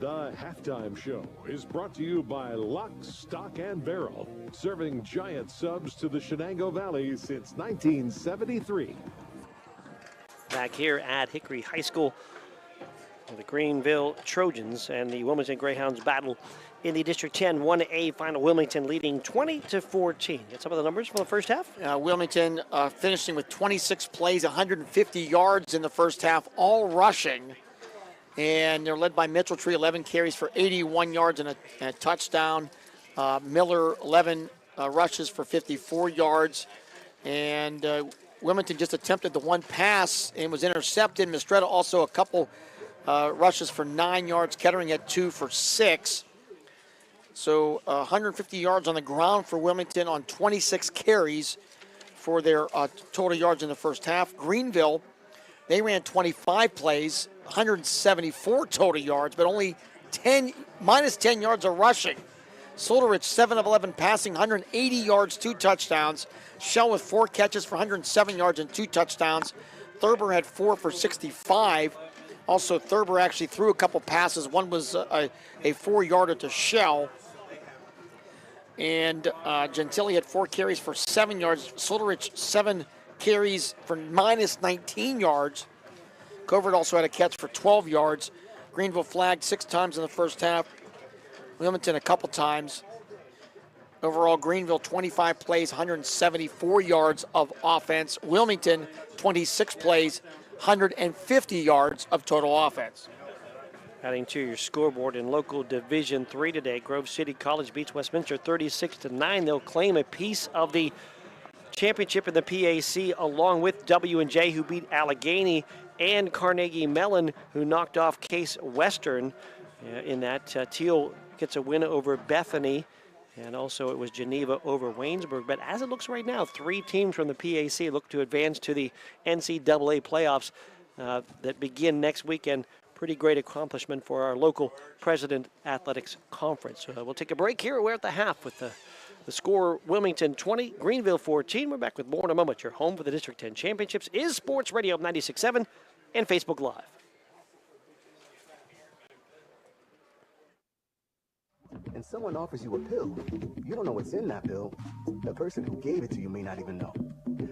The halftime show is brought to you by Lock, Stock, and Barrel, serving giant subs to the Shenango Valley since 1973. Back here at Hickory High School, the Greenville Trojans and the Wilmington Greyhounds battle in the District 10 1A final. Wilmington leading 20-14. Get some of the numbers from the first half. Wilmington finishing with 26 plays, 150 yards in the first half, all rushing. And they're led by Mitchell Tree, 11 carries for 81 yards and a touchdown. Miller, 11 rushes for 54 yards. And Wilmington just attempted the one pass and was intercepted. Mistretta also a couple rushes for 9 yards. Kettering had 2 for 6. So 150 yards on the ground for Wilmington on 26 carries for their total yards in the first half. Greenville, they ran 25 plays, 174 total yards, but only minus 10 yards of rushing. Solderich, 7 of 11 passing, 180 yards, 2 touchdowns. Shell with 4 catches for 107 yards and 2 touchdowns. Thurber had 4 for 65. Also, Thurber actually threw a couple passes. One was a 4-yarder to Shell. And Gentili had 4 carries for 7 yards. Solderich, 7 carries for minus 19 yards. Covert also had a catch for 12 yards. Greenville flagged 6 times in the first half. Wilmington a couple times. Overall, Greenville 25 plays, 174 yards of offense. Wilmington 26 plays, 150 yards of total offense. Adding to your scoreboard in local Division III today, Grove City College beats Westminster 36-9. They'll claim a piece of the championship in the PAC along with W&J, who beat Allegheny, and Carnegie Mellon, who knocked off Case Western in that. Teal gets a win over Bethany, and also it was Geneva over Waynesburg. But as it looks right now, 3 teams from the PAC look to advance to the NCAA playoffs that begin next weekend. Pretty great accomplishment for our local President Athletics Conference. We'll take a break here. We're at the half with the score: Wilmington 20, Greenville 14. We're back with more in a moment. Your home for the District 10 Championships is Sports Radio 96.7 and Facebook Live. And someone offers you a pill, you don't know what's in that pill. The person who gave it to you may not even know.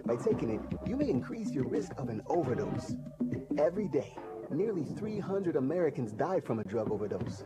By taking it, you may increase your risk of an overdose. Every day, nearly 300 Americans die from a drug overdose.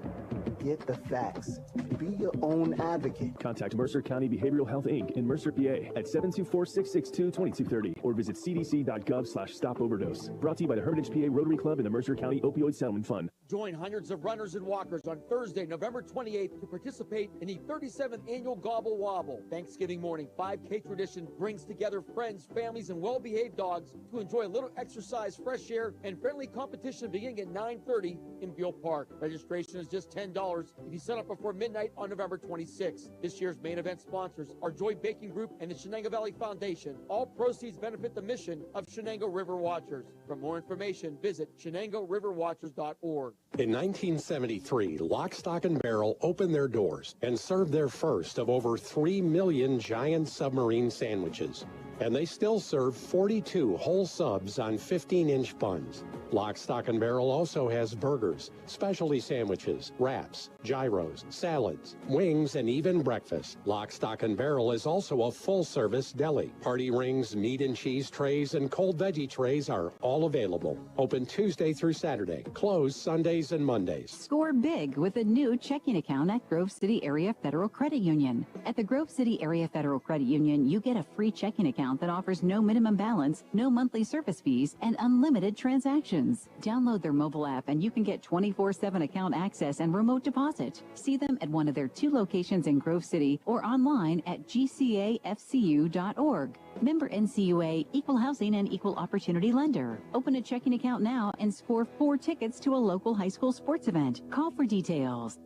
Get the facts. Be your own advocate. Contact Mercer County Behavioral Health, Inc. in Mercer, PA at 724-662-2230 or visit cdc.gov/stop-overdose. Brought to you by the Hermitage PA Rotary Club and the Mercer County Opioid Settlement Fund. Join hundreds of runners and walkers on Thursday, November 28th to participate in the 37th annual Gobble Wobble. Thanksgiving morning 5K tradition brings together friends, families, and well-behaved dogs to enjoy a little exercise, fresh air, and friendly competition beginning at 9:30 in Beale Park. Registration is just $10 if you sign up before midnight on November 26th. This year's main event sponsors are Joy Baking Group and the Shenango Valley Foundation. All proceeds benefit the mission of Shenango River Watchers. For more information, visit ShenangoRiverWatchers.org. In 1973, Lock, Stock, and Barrel opened their doors and served their first of over 3 million giant submarine sandwiches. And they still serve 42 whole subs on 15-inch buns. Lock, Stock, and Barrel also has burgers, specialty sandwiches, wraps, gyros, salads, wings, and even breakfast. Lock, Stock, and Barrel is also a full-service deli. Party rings, meat and cheese trays, and cold veggie trays are all available. Open Tuesday through Saturday. Closed Sundays and Mondays. Score big with a new checking account at Grove City Area Federal Credit Union. At the Grove City Area Federal Credit Union, you get a free checking account that offers no minimum balance, no monthly service fees, and unlimited transactions. Download their mobile app and you can get 24/7 account access and remote deposit. See them at one of their 2 locations in Grove City or online at gcafcu.org. Member NCUA, Equal Housing and Equal Opportunity Lender. Open a checking account now and score 4 tickets to a local high school sports event. Call for details.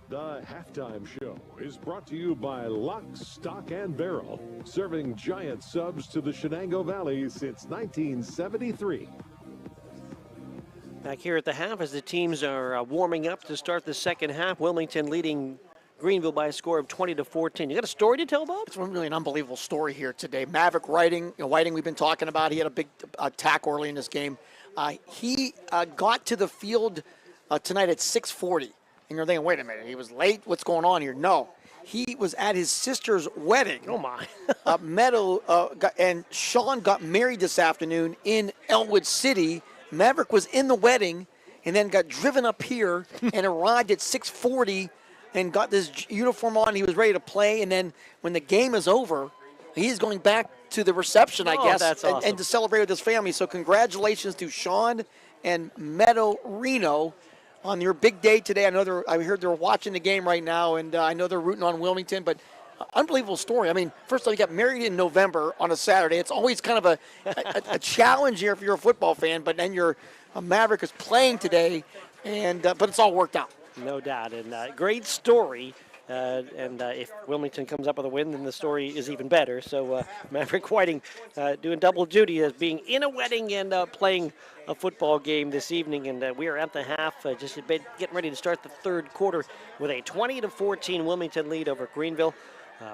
The halftime show is brought to you by Lock, Stock, and Barrel, serving giant subs to the Shenango Valley since 1973. Back here at the half as the teams are warming up to start the second half. Wilmington leading Greenville by a score of 20-14. You got a story to tell, Bob? It's really an unbelievable story here today. Maverick Whiting, we've been talking about. He had a big attack early in this game. He got to the field tonight at 6:40. And you're thinking, wait a minute, he was late? What's going on here? No. He was at his sister's wedding. Oh, my. And Sean got married this afternoon in Elwood City. Maverick was in the wedding and then got driven up here and arrived at 6:40 and got this uniform on. He was ready to play. And then when the game is over, he's going back to the reception, I guess, that's awesome. and to celebrate with his family. So congratulations to Sean and Meadow Reno on your big day today. I heard they're watching the game right now, and I know they're rooting on Wilmington, but unbelievable story. I mean, first of all, you got married in November on a Saturday. It's always kind of a challenge here if you're a football fan, but then your Maverick is playing today, and but it's all worked out. No doubt, and great story. If Wilmington comes up with a win, then the story is even better. So Maverick Whiting doing double duty as being in a wedding and playing a football game this evening. And we are at the half, just getting ready to start the third quarter with a 20-14 Wilmington lead over Greenville.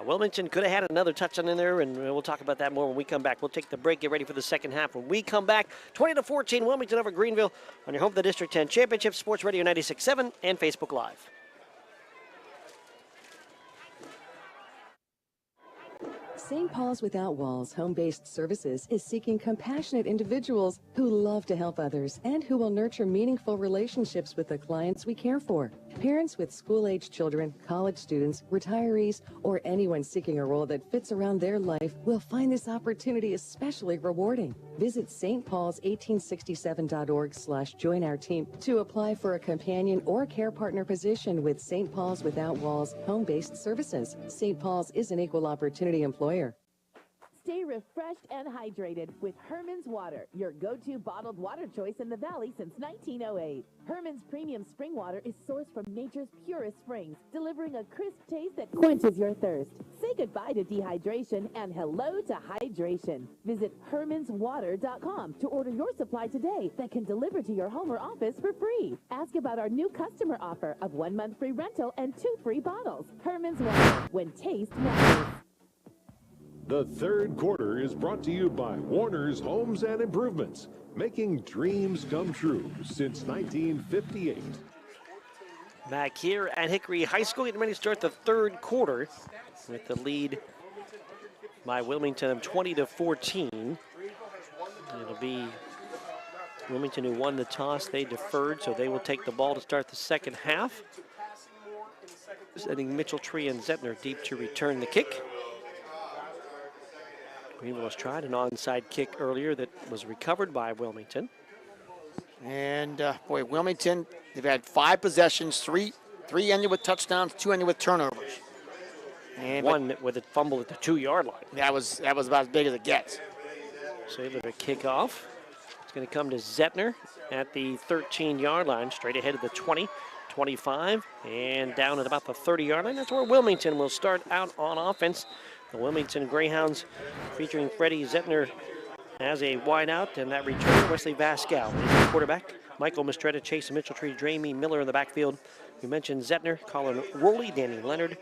Wilmington could have had another touchdown in there, and we'll talk about that more when we come back. We'll take the break, get ready for the second half. When we come back, 20-14 Wilmington over Greenville on your home of the District 10 Championship, Sports Radio 96.7 and Facebook Live. St. Paul's Without Walls Home-Based Services is seeking compassionate individuals who love to help others and who will nurture meaningful relationships with the clients we care for. Parents with school-age children, college students, retirees, or anyone seeking a role that fits around their life will find this opportunity especially rewarding. Visit stpaul's1867.org/join our team to apply for a companion or care partner position with St. Paul's Without Walls Home-Based Services. St. Paul's is an equal opportunity employer. Stay refreshed and hydrated with Herman's Water, your go-to bottled water choice in the Valley since 1908. Herman's premium spring water is sourced from nature's purest springs, delivering a crisp taste that quenches your thirst. Say goodbye to dehydration and hello to hydration. Visit hermanswater.com to order your supply today that can deliver to your home or office for free. Ask about our new customer offer of 1 month free rental and 2 free bottles. Herman's Water, when taste matters. The third quarter is brought to you by Warner's Homes and Improvements, making dreams come true since 1958. Back here at Hickory High School, getting ready to start the third quarter with the lead by Wilmington of 20-14. It'll be Wilmington who won the toss. They deferred, so they will take the ball to start the second half. sending Mitchell-Tree and Zettner deep to return the kick. Greenville has tried an onside kick earlier that was recovered by Wilmington. And boy, Wilmington, they've had 5 possessions, three ended with touchdowns, 2 ended with turnovers. And one with a fumble at the 2-yard line. That was about as big as it gets. So able to kick off. It's going to come to Zettner at the 13-yard line, straight ahead of the 20, 25, and down at about the 30-yard line. That's where Wilmington will start out on offense. The Wilmington Greyhounds featuring Freddie Zettner as a wideout, and that return, Wesley Vascal is the quarterback. Michael Mistretta, Chase Mitchell-Tree, Dramie Miller in the backfield. We mentioned Zettner, Colin Rowley, Danny Leonard,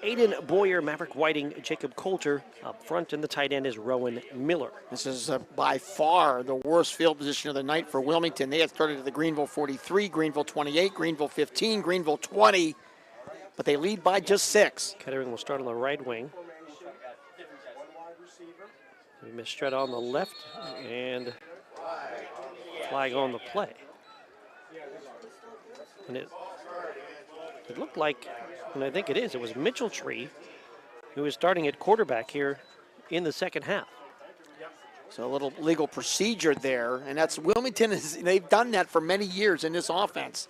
Aiden Boyer, Maverick Whiting, Jacob Coulter. Up front, and the tight end is Rowan Miller. This is by far the worst field position of the night for Wilmington. They had started at the Greenville 43, Greenville 28, Greenville 15, Greenville 20, but they lead by just 6. Kettering will start on the right wing. Mistretta on the left, and flag on the play. And it looked like, and I think it is, it was Mitchell-Tree who is starting at quarterback here in the second half. So a little legal procedure there, and that's Wilmington. They've done that for many years in this offense.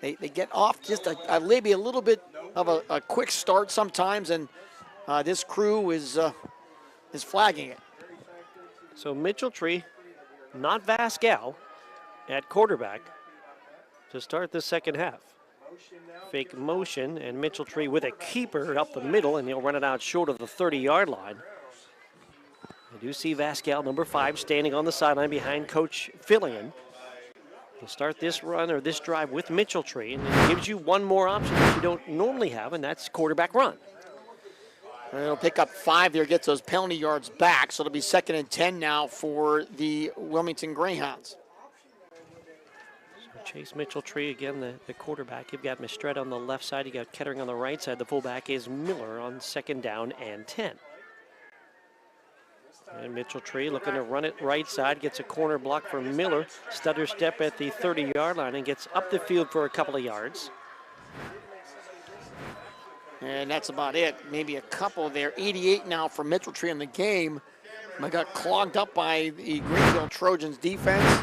They get off just maybe a little bit of a quick start sometimes, and this crew is flagging it. So Mitchell-Tree, not Vascal, at quarterback to start the second half. Fake motion, and Mitchell-Tree with a keeper up the middle, and he'll run it out short of the 30-yard line. I do see Vascal, number 5, standing on the sideline behind Coach Fillion. He'll start this run or this drive with Mitchell-Tree, and it gives you one more option that you don't normally have, and that's quarterback run. And it'll pick up 5 there, gets those penalty yards back, so it'll be 2nd and 10 now for the Wilmington Greyhounds. So Chase Mitchell-Tree, again, the quarterback. You've got Mistretta on the left side. You got Kettering on the right side. The fullback is Miller on 2nd down and 10. And Mitchell-Tree looking to run it right side, gets a corner block for Miller. Stutter step at the 30-yard line and gets up the field for a couple of yards. And that's about it. Maybe a couple there. 88 now for Mitchell-Tree in the game. They got clogged up by the Greenville Trojans defense.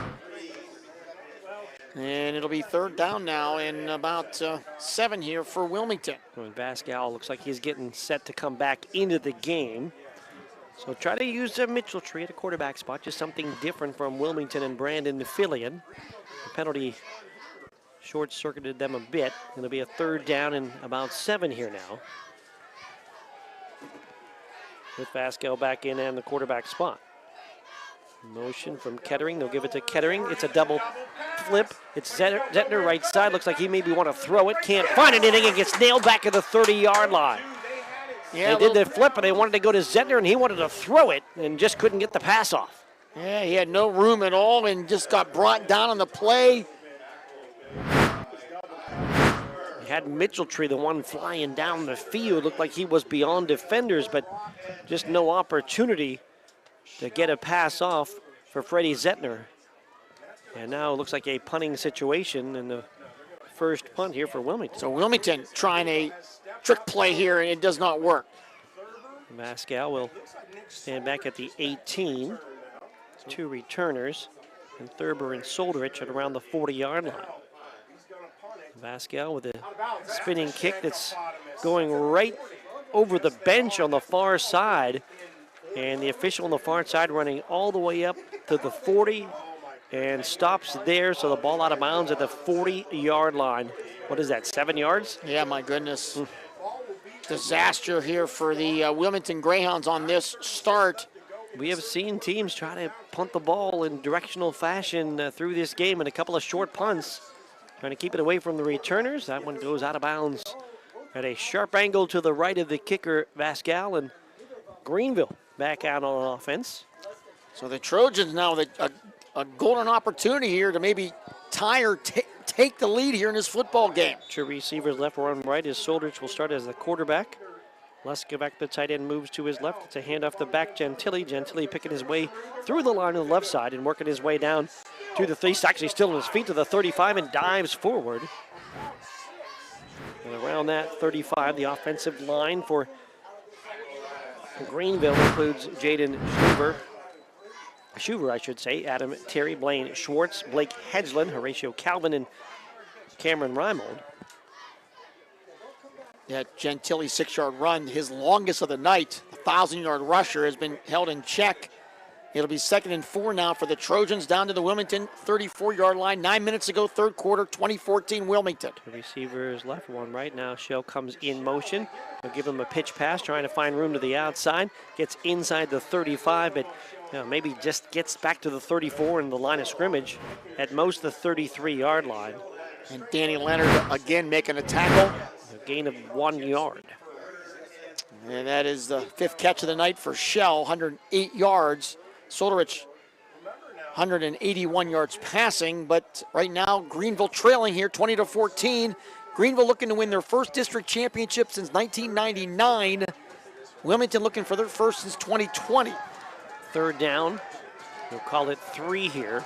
And it'll be 3rd down now and about 7 here for Wilmington. And Vascal looks like he's getting set to come back into the game. So try to use Mitchell-Tree at a quarterback spot, just something different from Wilmington and Brandon Fillion. The penalty short-circuited them a bit. It'll be a 3rd down and about 7 here now. With Vascal back in and the quarterback spot. Motion from Kettering. They'll give it to Kettering. It's a double flip. It's Zettner right side. Looks like he maybe want to throw it. Can't find anything. It gets nailed back at the 30-yard line. Yeah, they did the flip, and they wanted to go to Zettner, and he wanted to throw it and just couldn't get the pass off. Yeah, he had no room at all and just got brought down on the play. He had Mitchell-Tree, the one flying down the field. Looked like he was beyond defenders, but just no opportunity to get a pass off for Freddie Zettner. And now it looks like a punting situation in the first punt here for Wilmington. So Wilmington trying a trick play here, and it does not work. Vascal will stand back at the 18. 2 returners, and Thurber and Solderich at around the 40-yard line. Vascal with a spinning kick that's going right over the bench on the far side. And the official on the far side running all the way up to the 40 and stops there. So the ball out of bounds at the 40-yard line. What is that, 7 yards? Yeah, my goodness. Disaster here for the Wilmington Greyhounds on this start. We have seen teams try to punt the ball in directional fashion through this game, and a couple of short punts. Trying to keep it away from the returners. That one goes out of bounds at a sharp angle to the right of the kicker, Vascal, and Greenville back out on offense. So the Trojans now with a golden opportunity here to maybe tie or take the lead here in this football game. 2 receivers left, 1 right. His Solderich will start as the quarterback. Leskovac, the tight end, moves to his left. It's a handoff to back Gentili. Gentili picking his way through the line on the left side and working his way down to the 3. He's actually still on his feet to the 35 and dives forward. And around around that 35. The offensive line for Greenville includes Jaden Schuver, I should say, Adam Terry, Blaine Schwartz, Blake Hedgeland, Horatio Calvin, and Cameron Reimold. That Gentili 6-yard run, his longest of the night, a 1,000-yard rusher, has been held in check. It'll be 2nd and 4 now for the Trojans down to the Wilmington 34-yard line. 9 minutes ago, third quarter, 2014 Wilmington. The receivers left, one right now. Shell comes in motion. They'll give him a pitch pass, trying to find room to the outside. Gets inside the 35, but maybe just gets back to the 34 in the line of scrimmage. At most, the 33-yard line. And Danny Leonard again making a tackle. A gain of 1 yard. And that is the 5th catch of the night for Shell, 108 yards. Solderich, 181 yards passing, but right now Greenville trailing here 20-14. Greenville looking to win their first district championship since 1999. Wilmington looking for their first since 2020. Third down. We'll call it 3 here.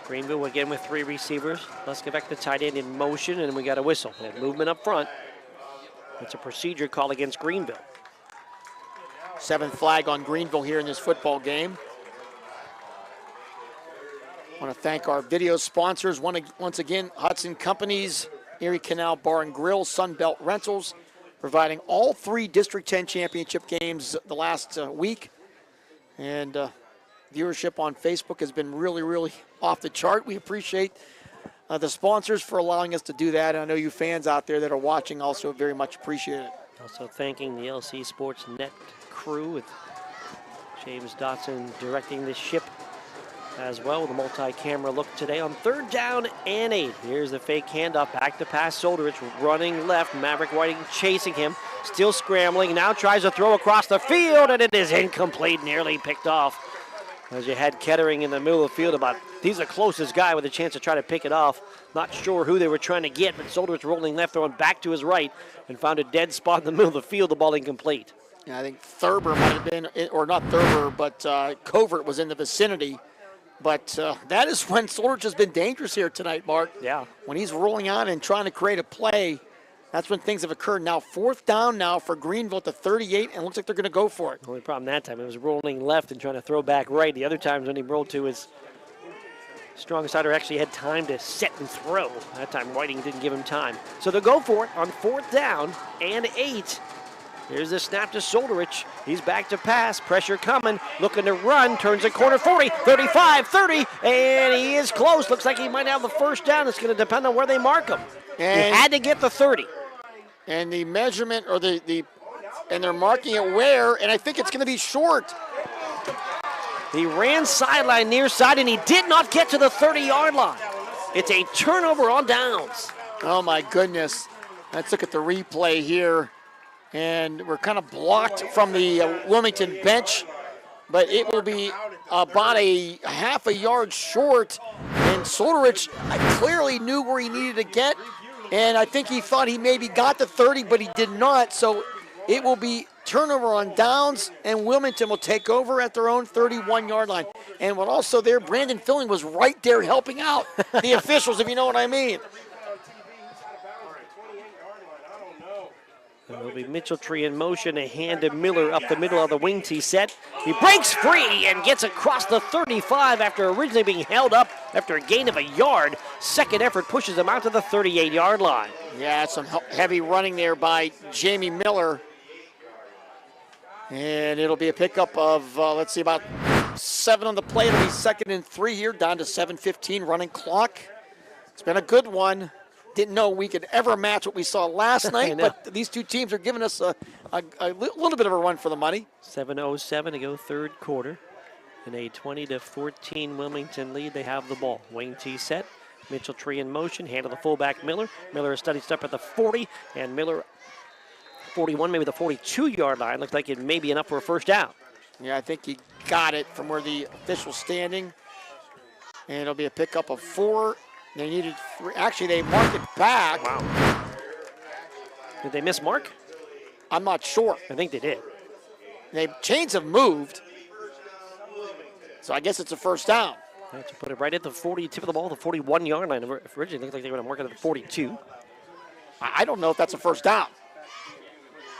Greenville again with 3 receivers. Let's get back to tight end in motion, and we got a whistle. We have movement up front. It's a procedure call against Greenville. 7th flag on Greenville here in this football game. I want to thank our video sponsors. Once again, Hudson Companies, Erie Canal Bar and Grill, Sunbelt Rentals, providing all 3 District 10 championship games the last week. And viewership on Facebook has been really, really off the chart. We appreciate the sponsors for allowing us to do that. And I know you fans out there that are watching also very much appreciate it. Also thanking the LC SportsNet crew with James Dotson directing the ship as well with a multi-camera look today on 3rd down and 8. Here's the fake handoff, back to pass. Solderich running left. Maverick Whiting chasing him, still scrambling. Now tries to throw across the field, and it is incomplete, nearly picked off. As you had Kettering in the middle of the field, he's the closest guy with a chance to try to pick it off. Not sure who they were trying to get, but Solderich rolling left, throwing back to his right, and found a dead spot in the middle of the field, the ball incomplete. Yeah, I think Thurber might have been, or not Thurber, but Covert was in the vicinity. But that is when Solderich has been dangerous here tonight, Mark. Yeah. When he's rolling on and trying to create a play, that's when things have occurred. Now 4th down now for Greenville at the 38, and it looks like they're going to go for it. The only problem that time, it was rolling left and trying to throw back right. The other times when he rolled to his strong side or actually had time to set and throw. That time Whiting didn't give him time. So they'll go for it on 4th down and 8. Here's the snap to Solderich. He's back to pass. Pressure coming. Looking to run. Turns the corner. 40, 35, 30. And he is close. Looks like he might have the first down. It's going to depend on where they mark him. And he had to get the 30. And the measurement, or and they're marking it where, and I think it's going to be short. He ran sideline near side, and he did not get to the 30-yard line. It's a turnover on downs. Oh, my goodness. Let's look at the replay here. And we're kind of blocked from the Wilmington bench, but it will be about a half a yard short. And Solderich clearly knew where he needed to get, and I think he thought he maybe got the 30, but he did not. So it will be turnover on downs, and Wilmington will take over at their own 31-yard line. And what also there, Brandon Filling was right there helping out the officials, if you know what I mean. It'll be Mitchell-Tree in motion, a hand to Miller up the middle of the wing tee set. He breaks free and gets across the 35 after originally being held up after a gain of a yard. Second effort pushes him out to the 38-yard line. Yeah, some heavy running there by Jamie Miller. And it'll be a pickup of, let's see, about 7 on the play. It'll be 2nd and 3 here, down to 7:15 running clock. It's been a good one. Didn't know we could ever match what we saw last night, but these two teams are giving us a little bit of a run for the money. 7:07 to go third quarter. In a 20-14 Wilmington lead, they have the ball. Wing tee set. Mitchell-Tree in motion. Hand to the fullback, Miller. Miller is studied step at the 40, and Miller 41, maybe the 42-yard line. Looks like it may be enough for a first down. Yeah, I think he got it from where the official's standing. And it'll be a pickup of 4. They needed 3. Actually, they marked it back. Wow. Did they miss mark? I'm not sure. I think they did. Chains have moved. So I guess it's a first down. They have to put it right at the 40, tip of the ball, the 41-yard line. Originally, it looked like they were going to mark it at the 42. I don't know if that's a first down,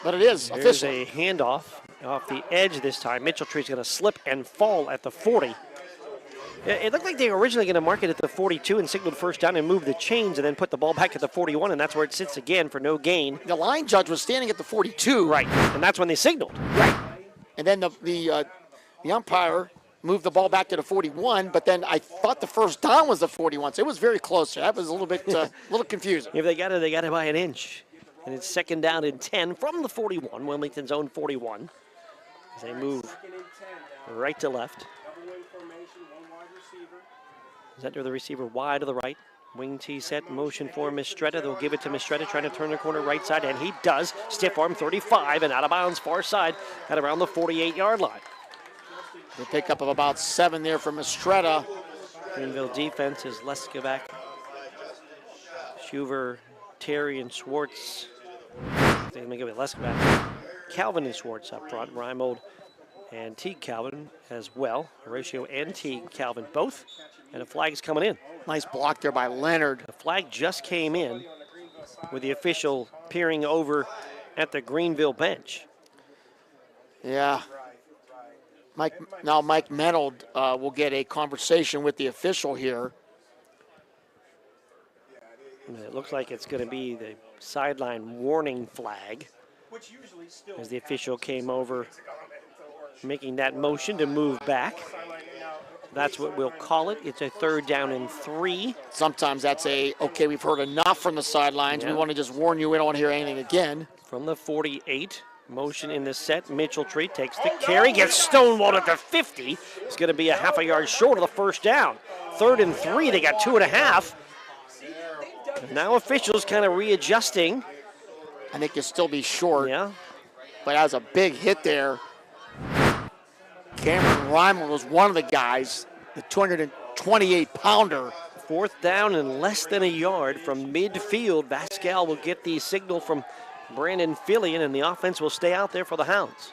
but it is There's official. a handoff off the edge this time. Mitchell-Tree's going to slip and fall at the 40. It looked like they were originally going to mark it at the 42 and signaled first down and move the chains and then put the ball back at the 41, and that's where it sits again for no gain. The line judge was standing at the 42. Right, and that's when they signaled. Right. And then the umpire moved the ball back to the 41, but then I thought the first down was the 41, so it was very close. That was a little bit little confusing. If they got it by an inch. And it's second down and 10 from the 41, Wilmington's own 41. As they move right to left. Center the receiver wide to the right. Wing T set, motion for Mistretta. They'll give it to Mistretta, trying to turn the corner right side, and he does. Stiff arm 35 and out of bounds far side at around the 48-yard line. The pickup of about 7 there from Mistretta. Greenville defense is Leskavac, Schuver, Terry, and Schwartz. They're going to give it Leskavac. Calvin and Schwartz up front. Reimold and Teague Calvin as well. Horatio and Teague Calvin both. And a flag's coming in. Nice block there by Leonard. The flag just came in with the official peering over at the Greenville bench. Yeah. Mike Menold will get a conversation with the official here. It looks like it's going to be the sideline warning flag as the official came over, making that motion to move back. That's what we'll call it. It's a third down and 3. Sometimes that's okay, we've heard enough from the sidelines. Yeah. We want to just warn you, we don't want to hear anything again. From the 48, motion in the set. Mitchell-Tree takes the carry, gets stonewalled at the 50. It's going to be a half a yard short of the first down. Third and 3, they got 2.5. Now officials kind of readjusting. I think you'll still be short. Yeah. But that was a big hit there. Cameron Reimer was one of the guys, the 228-pounder. Fourth down and less than a yard from midfield. Vascal will get the signal from Brandon Fillion, and the offense will stay out there for the Hounds.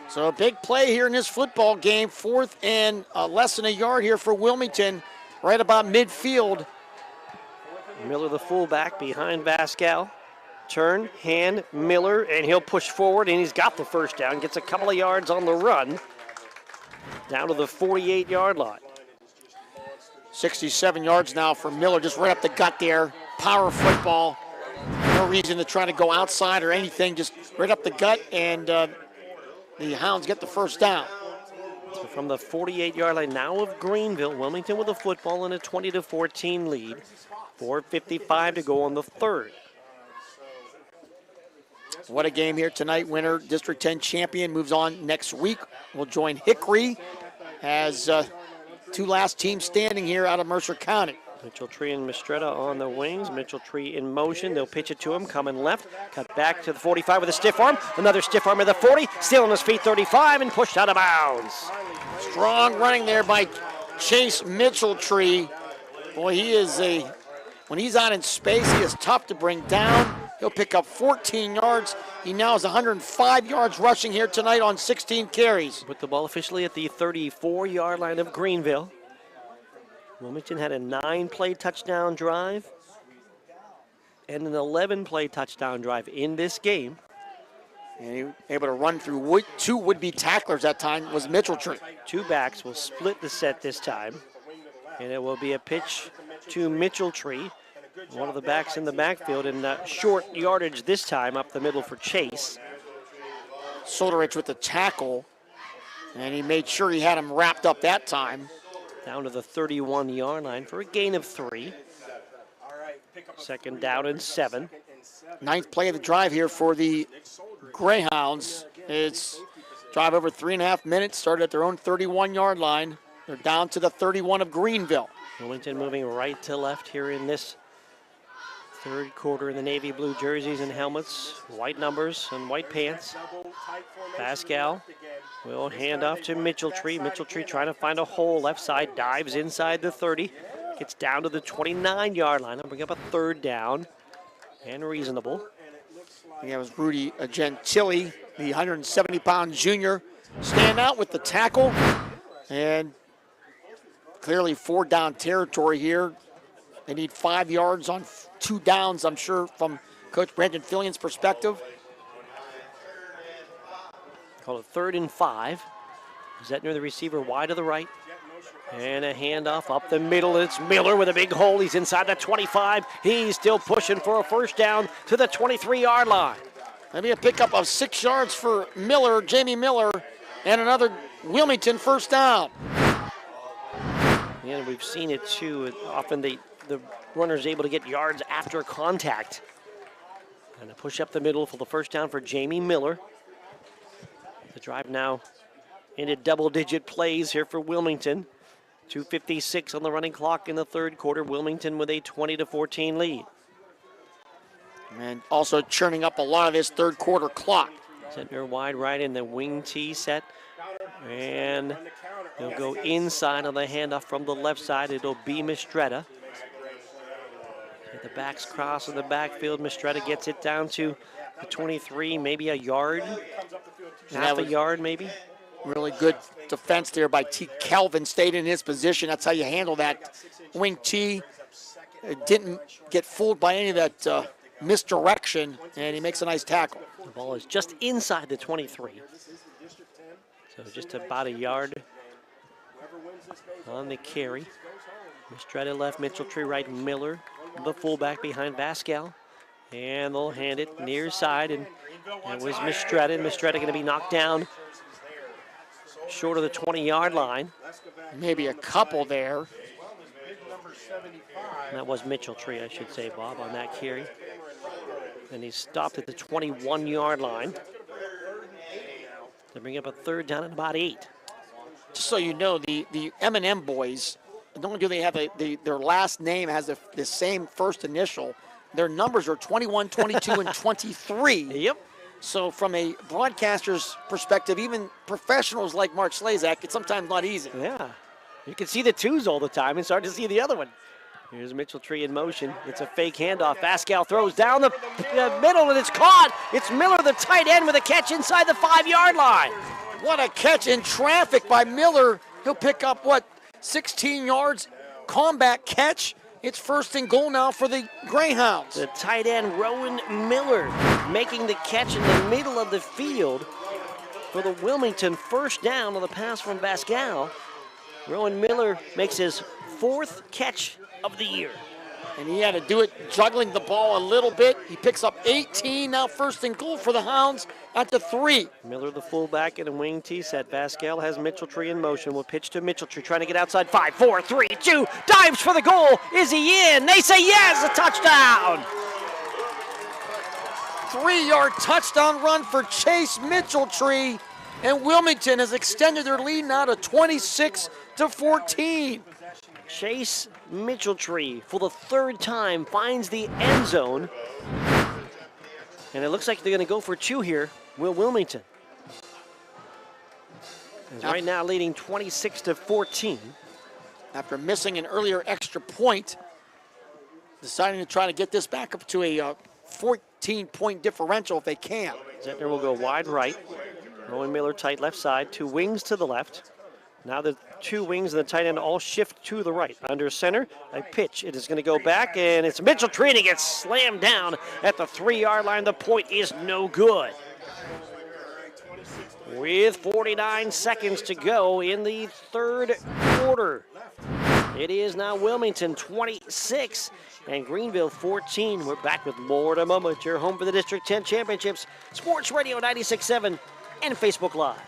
So a big play here in this football game. Fourth and less than a yard here for Wilmington, right about midfield. Miller, the fullback, behind Vascal. Turn, hand, Miller, and he'll push forward, and he's got the first down. Gets a couple of yards on the run. Down to the 48-yard line. 67 yards now for Miller, just right up the gut there. Power football. No reason to try to go outside or anything, just right up the gut, and the Hounds get the first down. So from the 48-yard line now of Greenville, Wilmington with the football in a 20-14 lead. 4:55 to go on the third. What a game here tonight. Winner, District 10 champion, moves on next week. We'll join Hickory as two last teams standing here out of Mercer County. Mitchell-Tree and Mistretta on the wings. Mitchell-Tree in motion. They'll pitch it to him, coming left. Cut back to the 45 with a stiff arm. Another stiff arm at the 40. Still on his feet, 35, and pushed out of bounds. Strong running there by Chase Mitchell-Tree. Boy, he is when he's out in space, he is tough to bring down. He'll pick up 14 yards. He now has 105 yards rushing here tonight on 16 carries. Put the ball officially at the 34-yard line of Greenville. Wilmington had a 9-play touchdown drive and an 11-play touchdown drive in this game. And he was able to run through two would-be tacklers that time was Mitchell-Tree. Two backs will split the set this time. And it will be a pitch to Mitchell-Tree. One of the backs in the backfield, and short yardage this time up the middle for Chase. Soderich with the tackle, and he made sure he had him wrapped up that time. Down to the 31-yard line for a gain of 3. Second down and 7. Ninth play of the drive here for the Greyhounds. It's drive over 3.5 minutes, started at their own 31-yard line. They're down to the 31 of Greenville. Wilmington moving right to left here in this third quarter in the navy blue jerseys and helmets, white numbers and white pants. Pascal will hand off to Mitchell-Tree. Mitchell-Tree trying to find a hole left side, dives inside the 30, gets down to the 29-yard line. I'll bring up a third down and reasonable. I think that was Rudy Gentili, the 170-pound junior, stand out with the tackle, and clearly 4-down territory here. They need 5 yards on 2 downs, I'm sure, from Coach Brandon Fillion's perspective. Call it 3rd and 5. Zettner, the receiver, wide to the right. And a handoff up the middle. It's Miller with a big hole. He's inside the 25. He's still pushing for a first down to the 23-yard line. Maybe a pickup of 6 yards for Miller, Jamie Miller, and another Wilmington first down. And we've seen it too. Often the runner's able to get yards after contact. And a push up the middle for the first down for Jamie Miller. The drive now into double-digit plays here for Wilmington. 2:56 on the running clock in the third quarter. Wilmington with a 20-14 lead. And also churning up a lot of this third quarter clock. Zettner wide right in the wing tee set. And they'll go inside on the handoff from the left side. It'll be Mistretta. The backs cross in the backfield. Mistretta gets it down to the 23, maybe a yard. Half a yard maybe. Really good defense there by T. Calvin. Stayed in his position. That's how you handle that wing T. Didn't get fooled by any of that misdirection, and he makes a nice tackle. The ball is just inside the 23. So just about a yard on the carry. Mistretta left, Mitchell-Tree right, Miller, the fullback behind Vascal. And they'll hand it near side, and it was Mistretta. Mistretta going to be knocked down short of the 20-yard line. Maybe a couple there. And that was Mitchell-Tree, I should say, Bob, on that carry. And he stopped at the 21-yard line. They bring up a third down at about 8. Just so you know, the M&M boys, not only do they have their last name has the same first initial, their numbers are 21, 22, and 23. Yep. So from a broadcaster's perspective, even professionals like Mark Slazak, it's sometimes not easy. Yeah. You can see the 2s all the time and start to see the other one. Here's Mitchell-Tree in motion. It's a fake handoff. Vascal throws down the middle, and it's caught. It's Miller, the tight end, with a catch inside the 5-yard line. What a catch in traffic by Miller. He'll pick up, 16 yards? Combat catch. It's 1st and goal now for the Greyhounds. The tight end, Rowan Miller, making the catch in the middle of the field for the Wilmington first down on the pass from Vascal. Rowan Miller makes his 4th catch of the year. And he had to do it juggling the ball a little bit. He picks up 18, now 1st and goal for the Hounds at the 3. Miller, the fullback, in a wing tee set. Vascal has Mitchell-Tree in motion. Will pitch to Mitchell-Tree, trying to get outside. 5, 4, 3, 2, dives for the goal. Is he in? They say yes, a touchdown. 3-yard touchdown run for Chase Mitchell-Tree. And Wilmington has extended their lead now to 26-14. Chase Mitchell-Tree, for the 3rd time, finds the end zone. And it looks like they're going to go for 2 here, Wilmington. Right now leading 26-14. After missing an earlier extra point, deciding to try to get this back up to a 14-point differential if they can. Zettner will go wide right. Rowan Miller tight left side, 2 wings to the left. Now the 2 wings and the tight end all shift to the right. Under center, a pitch. It is going to go back, and it's Mitchell-Tree, and he gets slammed down at the 3-yard line. The point is no good. With 49 seconds to go in the third quarter. It is now Wilmington 26 and Greenville 14. We're back with more in a moment. Your home for the District 10 Championships, Sports Radio 96.7 and Facebook Live.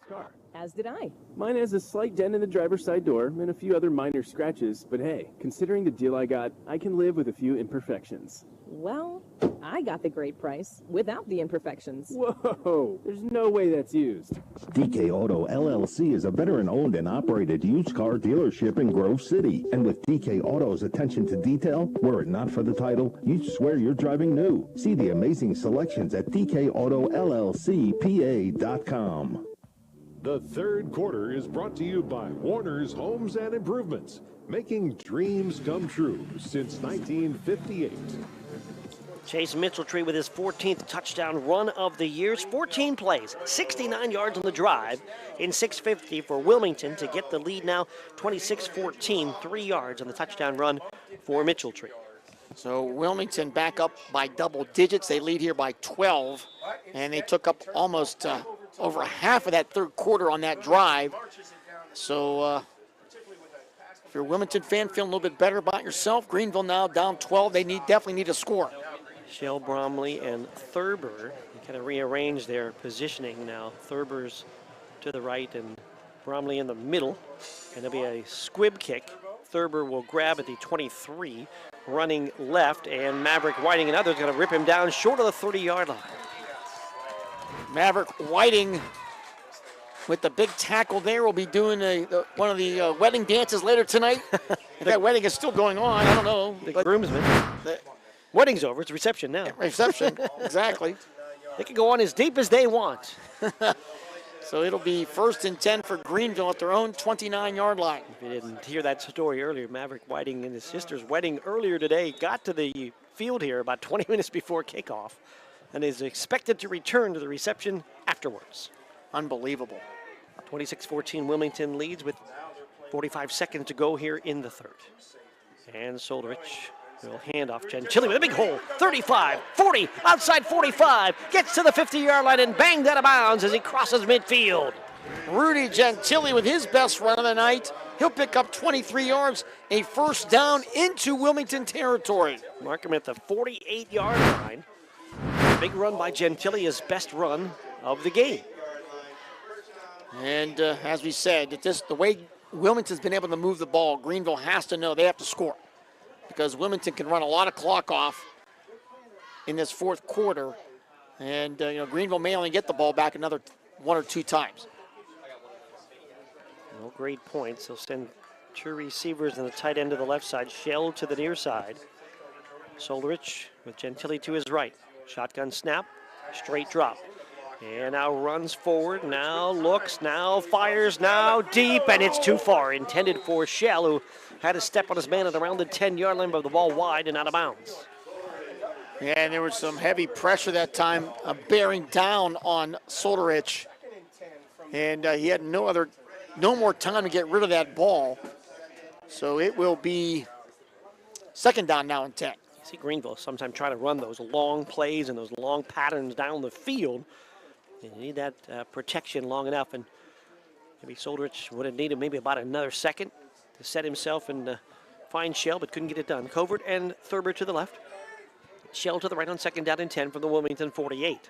Car. As did I. Mine has a slight dent in the driver's side door and a few other minor scratches, but hey, considering the deal I got, I can live with a few imperfections. Well, I got the great price without the imperfections. Whoa, there's no way that's used. DK Auto LLC is a veteran-owned and operated used car dealership in Grove City. And with DK Auto's attention to detail, were it not for the title, you'd swear you're driving new. See the amazing selections at DKAutoLLCPA.com. The third quarter is brought to you by Warner's Homes and Improvements, making dreams come true since 1958. Chase Mitchell-Tree with his 14th touchdown run of the year. 14 plays, 69 yards on the drive in 6:50 for Wilmington to get the lead now 26-14, 3 yards on the touchdown run for Mitchell-Tree. So Wilmington back up by double digits. They lead here by 12, and they took up almost over half of that third quarter on that drive. So if you're a Wilmington fan feeling a little bit better about yourself, Greenville now down 12. They definitely need a score. Shell, Bromley, and Thurber kind of rearrange their positioning now. Thurber's to the right and Bromley in the middle. And there'll be a squib kick. Thurber will grab at the 23, running left, and Maverick Whiting and others going to rip him down short of the 30-yard line. Maverick Whiting with the big tackle there will be doing one of the wedding dances later tonight. If that wedding is still going on, I don't know. The groomsmen. Wedding's over. It's reception now. Reception, exactly. They can go on as deep as they want. So it'll be 1st and 10 for Greenville at their own 29-yard line. If you didn't hear that story earlier, Maverick Whiting and his sister's wedding earlier today got to the field here about 20 minutes before kickoff and is expected to return to the reception afterwards. Unbelievable. 26-14 Wilmington leads with 45 seconds to go here in the third. And Soldrich will hand off Gentili with a big hole. 35, 40, outside 45, gets to the 50-yard line and banged out of bounds as he crosses midfield. Rudy Gentili with his best run of the night. He'll pick up 23 yards, a first down into Wilmington territory. Mark him at the 48-yard line. Big run by Gentili, his best run of the game. And as we said, the way Wilmington's been able to move the ball, Greenville has to know they have to score, because Wilmington can run a lot of clock off in this fourth quarter, and Greenville may only get the ball back another 1 or 2 times. No great points. They'll send 2 receivers and the tight end to the left side, Shell to the near side. Soldrich with Gentili to his right. Shotgun snap, straight drop. And now runs forward, now looks, now fires, now deep, and it's too far. Intended for Shell, who had a step on his man at around the 10-yard line, but the ball wide and out of bounds. Yeah, and there was some heavy pressure that time bearing down on Soldrich. And he had no more time to get rid of that ball. So it will be 2nd down now and 10. You see Greenville sometimes try to run those long plays and those long patterns down the field. You need that protection long enough, and maybe Soldrich would have needed maybe about another second to set himself and find Shell, but couldn't get it done. Covert and Thurber to the left. Shell to the right on 2nd down and 10 from the Wilmington 48.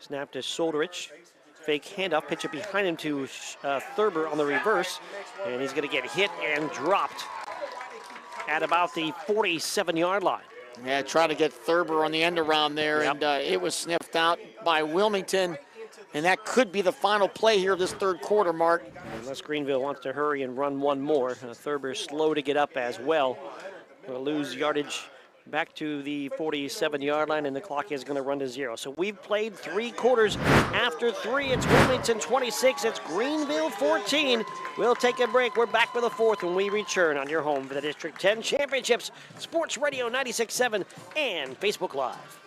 Snap to Soldrich. Fake handoff, pitch it behind him to Thurber on the reverse, and he's going to get hit and dropped at about the 47-yard line. Yeah, try to get Thurber on the end around there, and it was sniffed out by Wilmington, and that could be the final play here of this third quarter, Mark. Unless Greenville wants to hurry and run one more. Thurber's slow to get up as well. We'll lose yardage back to the 47-yard line, and the clock is going to run to 0. So we've played 3 quarters. After 3, it's Wilmington 26. It's Greenville 14. We'll take a break. We're back with a 4th when we return on your home for the District 10 Championships, Sports Radio 96.7 and Facebook Live.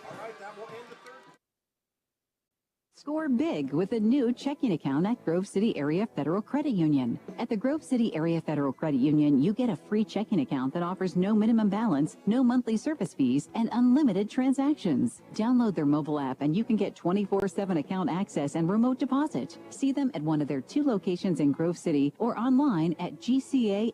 Score big with a new checking account at Grove City Area Federal Credit Union. At the Grove City Area Federal Credit Union, you get a free checking account that offers no minimum balance, no monthly service fees, and unlimited transactions. Download their mobile app and you can get 24/7 account access and remote deposit. See them at one of their 2 locations in Grove City or online at gcafcu.org.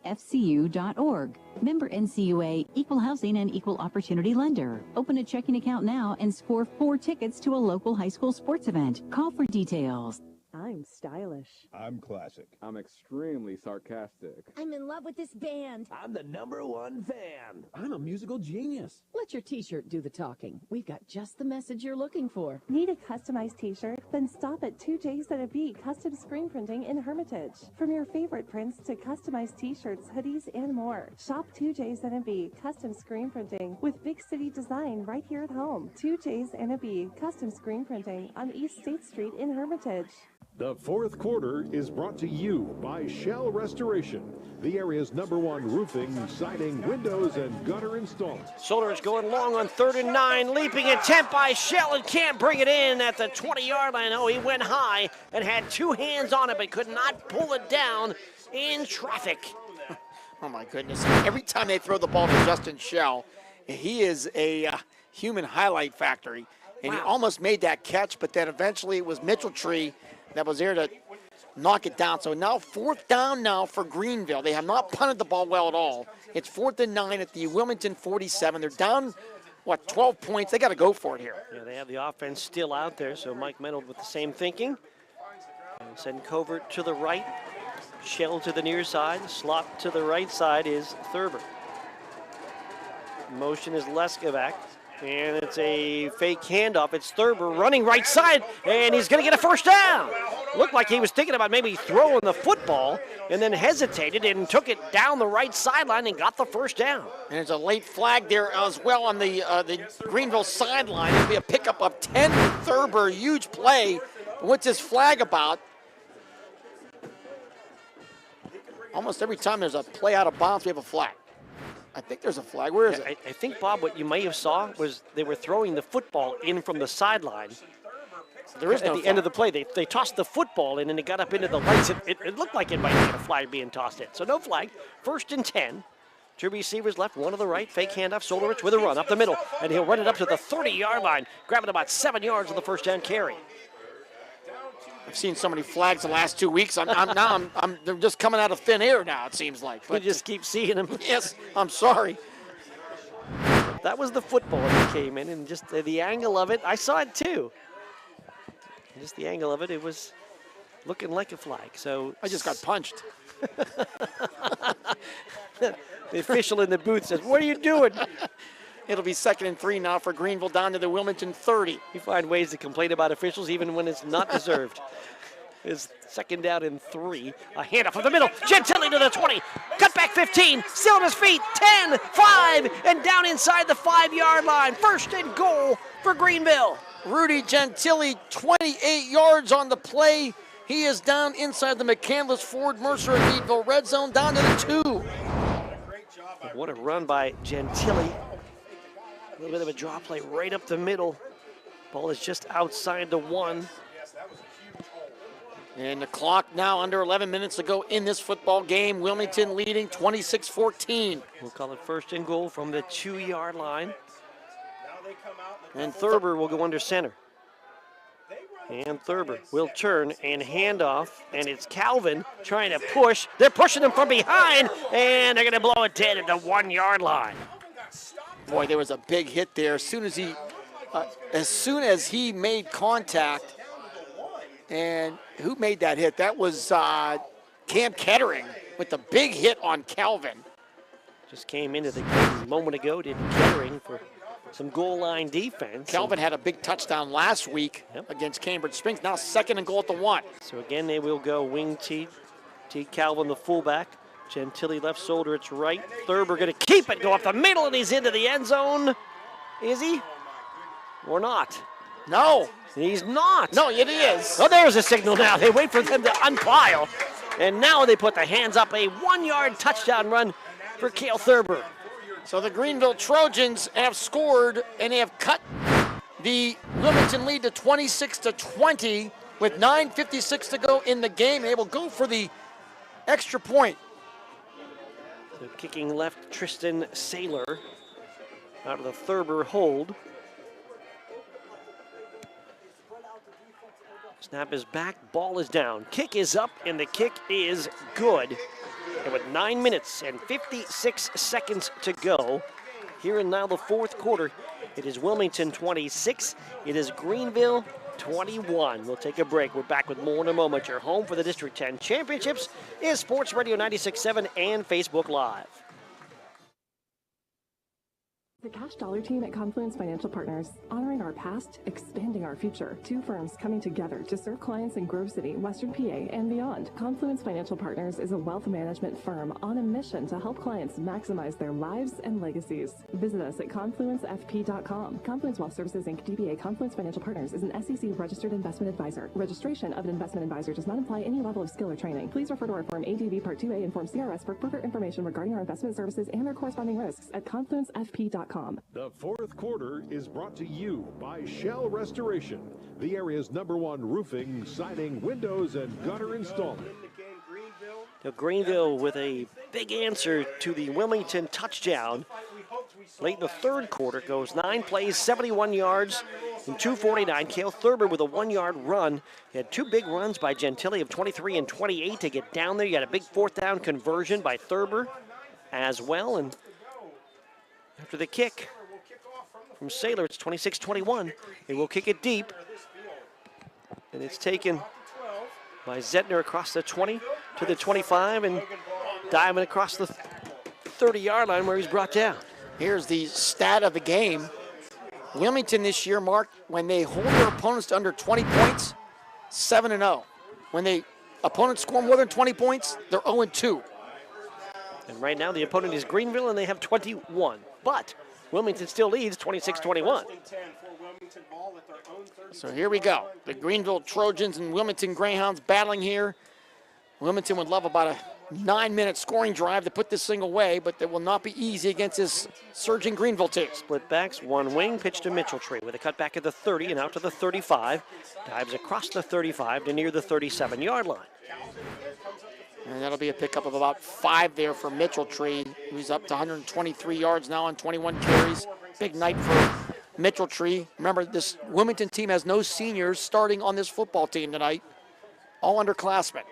Member NCUA, Equal Housing and Equal Opportunity Lender. Open a checking account now and score 4 tickets to a local high school sports event. Call for details. I'm stylish. I'm classic. I'm extremely sarcastic. I'm in love with this band. I'm the #1 fan. I'm a musical genius. Let your t-shirt do the talking. We've got just the message you're looking for. Need a customized t-shirt? Then stop at 2J's&B Custom Screen Printing in Hermitage. From your favorite prints to customized t-shirts, hoodies, and more. Shop 2J's&B Custom Screen Printing with big city design right here at home. 2J's&B Custom Screen Printing on East State Street in Hermitage. The fourth quarter is brought to you by Shell Restoration, the area's #1 roofing, siding, windows, and gutter installer. Soldrich going long on 3rd and 9, leaping attempt by Shell and can't bring it in at the 20-yard line. Oh, he went high and had 2 hands on it, but could not pull it down in traffic. Oh my goodness. Every time they throw the ball to Justin Shell, He is a human highlight factory. And he almost made that catch, but then eventually it was Mitchell-Tree that was there to knock it down. So now 4th down now for Greenville. They have not punted the ball well at all. It's 4th and 9 at the Wilmington 47. They're down, 12 points. They got to go for it here. Yeah, they have the offense still out there, so Mike Menold with the same thinking. And send Covert to the right, Shell to the near side, slot to the right side is Thurber. Motion is Leskovac, and it's a fake handoff. It's Thurber running right side, and he's going to get a first down. Looked like he was thinking about maybe throwing the football and then hesitated and took it down the right sideline and got the first down. And there's a late flag there as well on the Greenville sideline. It'll be a pickup of 10 for Thurber, huge play. What's this flag about? Almost every time there's a play out of bounds, we have a flag. I think there's a flag. Where is it? I think, Bob, what you may have saw was they were throwing the football in from the sideline. There is no at the end of the play, they tossed the football in and it got up into the lights. It looked like it might be a flag being tossed in. So no flag. 1st and 10. 2 receivers left, 1 to the right. Fake handoff. Solarich with a run up the middle, and he'll run it up to the 30-yard line, grabbing about 7 yards of the first down carry. I've seen so many flags the last 2 weeks. They're just coming out of thin air now, it seems like. But you just keep seeing them. Yes, I'm sorry. That was the football that came in, and just the angle of it, I saw it too. Just the angle of it, it was looking like a flag. So I just got punched. The official in the booth says, "What are you doing?" It'll be 2nd and 3 now for Greenville down to the Wilmington 30. You find ways to complain about officials even when it's not deserved. It's 2nd down and 3. A handoff from the middle. Gentili to the 20. Cut back 15. Still on his feet. 10, 5, and down inside the 5-yard line. 1st and goal for Greenville. Rudy Gentili, 28 yards on the play. He is down inside the McCandless Ford Mercer and Meadville red zone, down to the 2. What a run by Gentili. A little bit of a draw play right up the middle. Ball is just outside the 1. And the clock now under 11 minutes to go in this football game. Wilmington leading 26-14. We'll call it 1st and goal from the 2-yard line. And Thurber will go under center. And Thurber will turn and hand off. And it's Calvin trying to push. They're pushing him from behind. And they're going to blow it dead at the 1-yard line. Boy, there was a big hit there. As soon as he made contact, and who made that hit? That was Cam Kettering with the big hit on Calvin. Just came into the game a moment ago, did Kettering for some goal line defense. Calvin had a big touchdown last week against Cambridge Springs. Now 2nd and goal at the 1. So again, they will go wing T Calvin, the fullback. Gentili left, Solarich right. Thurber going to keep it, go up the middle, and he's into the end zone. Is he? Or not? No. He's not. No, it is. Oh, there's a signal now. They wait for them to unpile. And now they put the hands up. A 1-yard touchdown run for Cale Thurber. So the Greenville Trojans have scored, and they have cut the Wilmington lead to 26-20 with 9:56 to go in the game. They will go for the extra point. So kicking left, Tristan Saylor out of the Thurber hold. Snap is back, ball is down. Kick is up, and the kick is good. And with 9 minutes and 56 seconds to go, here in now the 4th quarter, it is Wilmington 26, it is Greenville 21. We'll take a break. We're back with more in a moment. Your home for the District 10 Championships is Sports Radio 96.7 and Facebook Live. The Cash Dollar team at Confluence Financial Partners, honoring our past, expanding our future. 2 firms coming together to serve clients in Grove City, Western PA, and beyond. Confluence Financial Partners is a wealth management firm on a mission to help clients maximize their lives and legacies. Visit us at confluencefp.com. Confluence Wealth Services, Inc., DBA Confluence Financial Partners is an SEC-registered investment advisor. Registration of an investment advisor does not imply any level of skill or training. Please refer to our Form ADV Part 2A and Form CRS for further information regarding our investment services and their corresponding risks at confluencefp.com. The 4th quarter is brought to you by Shell Restoration, the area's #1 roofing, siding, windows, and gutter installer. Now Greenville with a big answer to the Wilmington touchdown. late in the third quarter. Goes 9 plays, 71 yards, and 249. Cale Thurber with a 1-yard run. He had 2 big runs by Gentili of 23 and 28 to get down there. You got a big 4th down conversion by Thurber as well. And after the kick from Saylor, it's 26-21. They will kick it deep. And it's taken by Zettner across the 20 to the 25 and diving across the 30-yard line where he's brought down. Here's the stat of the game. Wilmington this year, Mark, when they hold their opponents to under 20 points, 7-0. When they opponents score more than 20 points, they're 0-2. And right now the opponent is Greenville and they have 21. But Wilmington still leads 26-21. So here we go. The Greenville Trojans and Wilmington Greyhounds battling here. Wilmington would love about a 9-minute scoring drive to put this thing away, but that will not be easy against this surging Greenville team. Split backs, one wing, pitch to Mitchell-Tree with a cut back at the 30 and out to the 35. Dives across the 35 to near the 37-yard line. And that'll be a pickup of about 5 there for Mitchell-Tree, who's up to 123 yards now on 21 carries. Big night for Mitchell-Tree. Remember, this Wilmington team has no seniors starting on this football team tonight. All underclassmen.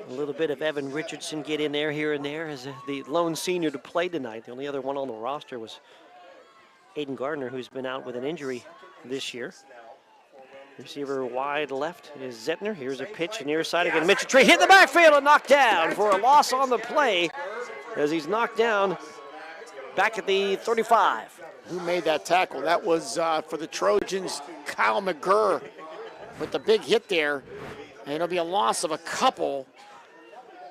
A little bit of Evan Richardson get in there here and there as the lone senior to play tonight. The only other one on the roster was Aiden Gardner, who's been out with an injury this year. Receiver wide left is Zettner. Here's a pitch near side again. Mitchell-Tree hit the backfield and knocked down for a loss on the play as he's knocked down back at the 35. Who made that tackle? That was for the Trojans, Kyle McGurr with the big hit there. And it'll be a loss of a couple.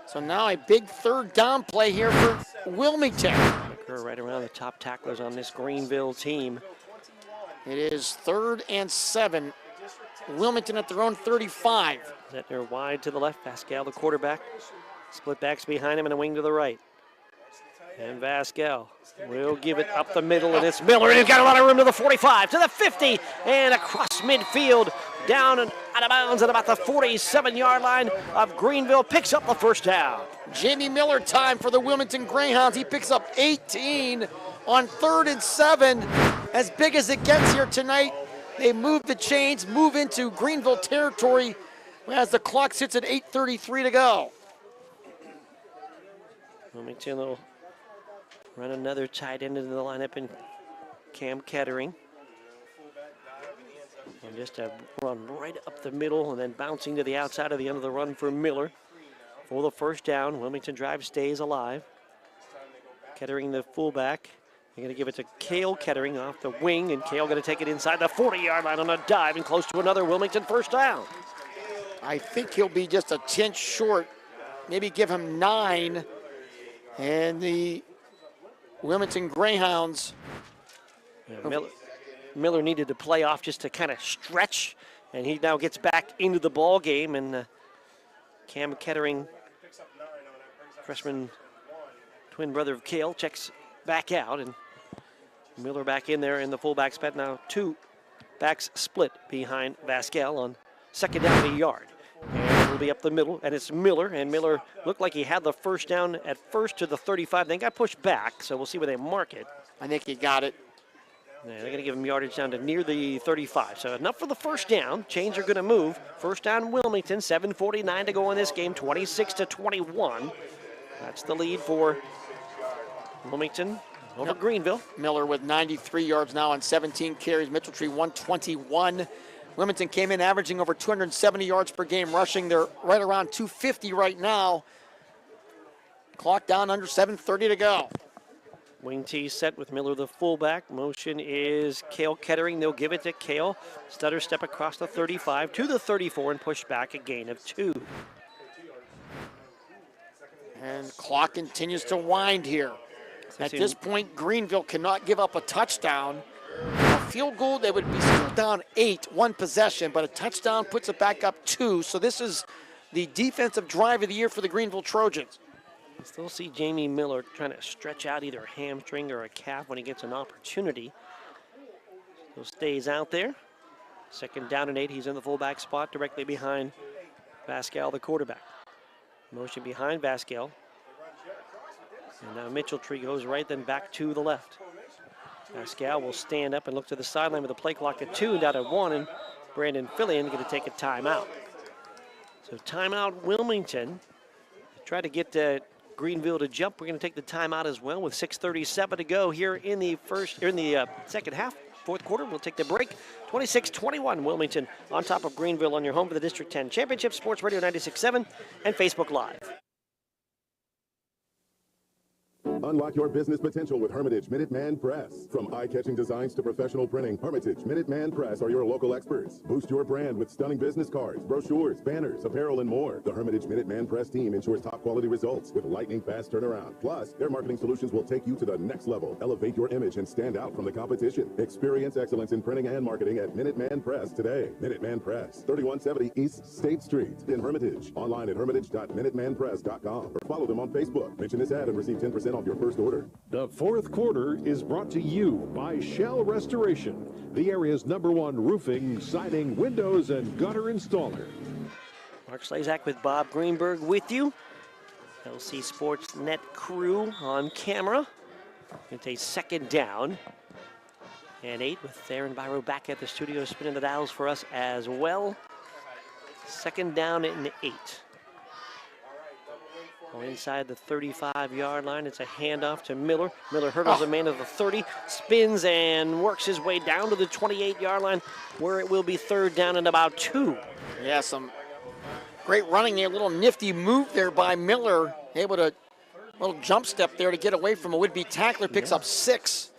So now a big 3rd down play here for Wilmington. McGurr right around the top tacklers on this Greenville team. It is 3rd and 7. Wilmington at their own 35. Zettner wide to the left. Pascal, the quarterback. Split backs behind him and a wing to the right. And Vasquez will give it up the middle, and it's Miller, and he's got a lot of room to the 45, to the 50, and across midfield, down and out of bounds at about the 47-yard line of Greenville, picks up the 1st down. Jamie Miller time for the Wilmington Greyhounds. He picks up 18 on 3rd and 7. As big as it gets here tonight, they move the chains, move into Greenville territory as the clock sits at 8:33 to go. Wilmington will run another tight end into the lineup in Cam Kettering. And just a run right up the middle and then bouncing to the outside of the end of the run for Miller. For the 1st down, Wilmington drive stays alive. Kettering the fullback. They're going to give it to Cale Kettering off the wing, and Cale going to take it inside the 40-yard line on a dive and close to another Wilmington 1st down. I think he'll be just a tinch short. Maybe give him 9. And the Wilmington Greyhounds. Yeah, Miller needed to play off just to kind of stretch, and he now gets back into the ball game. And Cam Kettering, freshman twin brother of Cale, checks back out, and Miller back in there in the fullback spot. Now 2 backs split behind Vasquez on 2nd down and a yard. And it'll be up the middle, and it's Miller, and Miller looked like he had the 1st down at first to the 35, then got pushed back, so we'll see where they mark it. I think he got it. Yeah, they're going to give him yardage down to near the 35, so enough for the 1st down. Chains are going to move. 1st down Wilmington, 7:49 to go in this game, 26-21. That's the lead for Wilmington over Greenville. Miller with 93 yards now on 17 carries. Mitchell-Tree 121. Wilmington came in averaging over 270 yards per game rushing. They're right around 250 right now. Clock down under 7:30 to go. Wing T set with Miller the fullback. Motion is Cale Kettering. They'll give it to Cale. Stutter step across the 35 to the 34 and push back a gain of 2. And clock continues to wind here. At this point, Greenville cannot give up a touchdown. A field goal, they would be still down 8, 1 possession, but a touchdown puts it back up 2. So this is the defensive drive of the year for the Greenville Trojans. You still see Jamie Miller trying to stretch out either a hamstring or a calf when he gets an opportunity. Still stays out there. 2nd down and 8. He's in the fullback spot directly behind Vasquez, the quarterback. Motion behind Vasquez. And now Mitchell-Tree goes right, then back to the left. Pascal will stand up and look to the sideline with the play clock at 2 and down at 1, and Brandon Fillion going to take a timeout. So timeout Wilmington. Try to get Greenville to jump. We're going to take the timeout as well with 6:37 to go here in the second half. Fourth quarter, we'll take the break. 26-21 Wilmington on top of Greenville on your home for the District 10 Championship, Sports Radio 96.7 and Facebook Live. Unlock your business potential with Hermitage Minuteman Press. From eye-catching designs to professional printing, Hermitage Minuteman Press are your local experts. Boost your brand with stunning business cards, brochures, banners, apparel, and more. The Hermitage Minuteman Press team ensures top-quality results with lightning-fast turnaround. Plus, their marketing solutions will take you to the next level. Elevate your image and stand out from the competition. Experience excellence in printing and marketing at Minuteman Press today. Minuteman Press, 3170 East State Street in Hermitage. Online at hermitage.minutemanpress.com or follow them on Facebook. Mention this ad and receive 10% off your first order. The fourth quarter is brought to you by Shell Restoration, the area's #1 roofing, siding, windows, and gutter installer. Mark Slazak with Bob Greenberg with you. LC SportsNet crew on camera. It's a second down and 8 with Theron Biro back at the studio spinning the dials for us as well. Second down and 8. Well, inside the 35-yard line, it's a handoff to Miller. Miller hurdles a man to the 30, spins and works his way down to the 28-yard line, where it will be third down and about 2. Yeah, some great running there. A little nifty move there by Miller. Able to, little jump step there to get away from a would-be tackler. Picks up 6.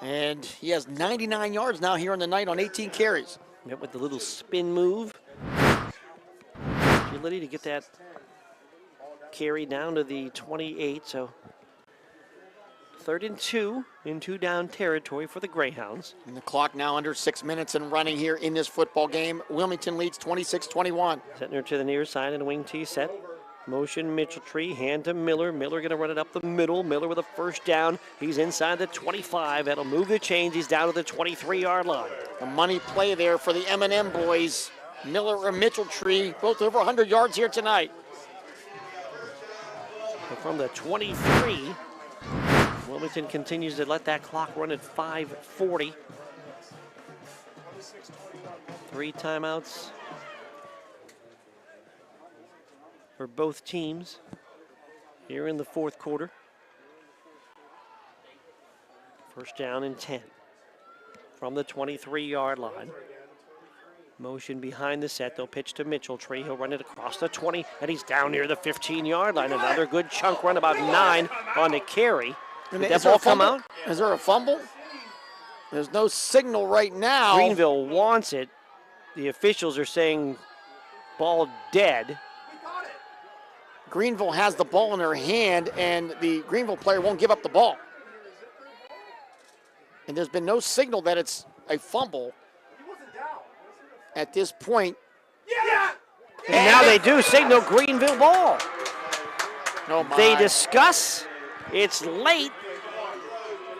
And he has 99 yards now here on the night on 18 carries. Yep, with the little spin move. Agility to get that carry down to the 28, so 3rd and 2 in 2-down territory for the Greyhounds. And the clock now under 6 minutes and running here in this football game. Wilmington leads 26-21. Setting her to the near side and a wing T set. Motion Mitchell-Tree, hand to Miller. Miller going to run it up the middle. Miller with a first down. He's inside the 25. That'll move the chains. He's down to the 23-yard line. A money play there for the M&M boys. Miller and Mitchell-Tree, both over 100 yards here tonight. From the 23, Wilmington continues to let that clock run at 5:40. 3 timeouts for both teams here in the fourth quarter. First down and 10 from the 23-yard line. Motion behind the set. They'll pitch to Mitchell-Tree. He'll run it across the 20, and he's down near the 15-yard line. Another good chunk run, about 9 on the carry. Did that ball come out? Is there a fumble? There's no signal right now. Greenville wants it. The officials are saying ball dead. Greenville has the ball in their hand, and the Greenville player won't give up the ball. And there's been no signal that it's a fumble at this point. And now they do signal Greenville ball. Oh my. They discuss. It's late.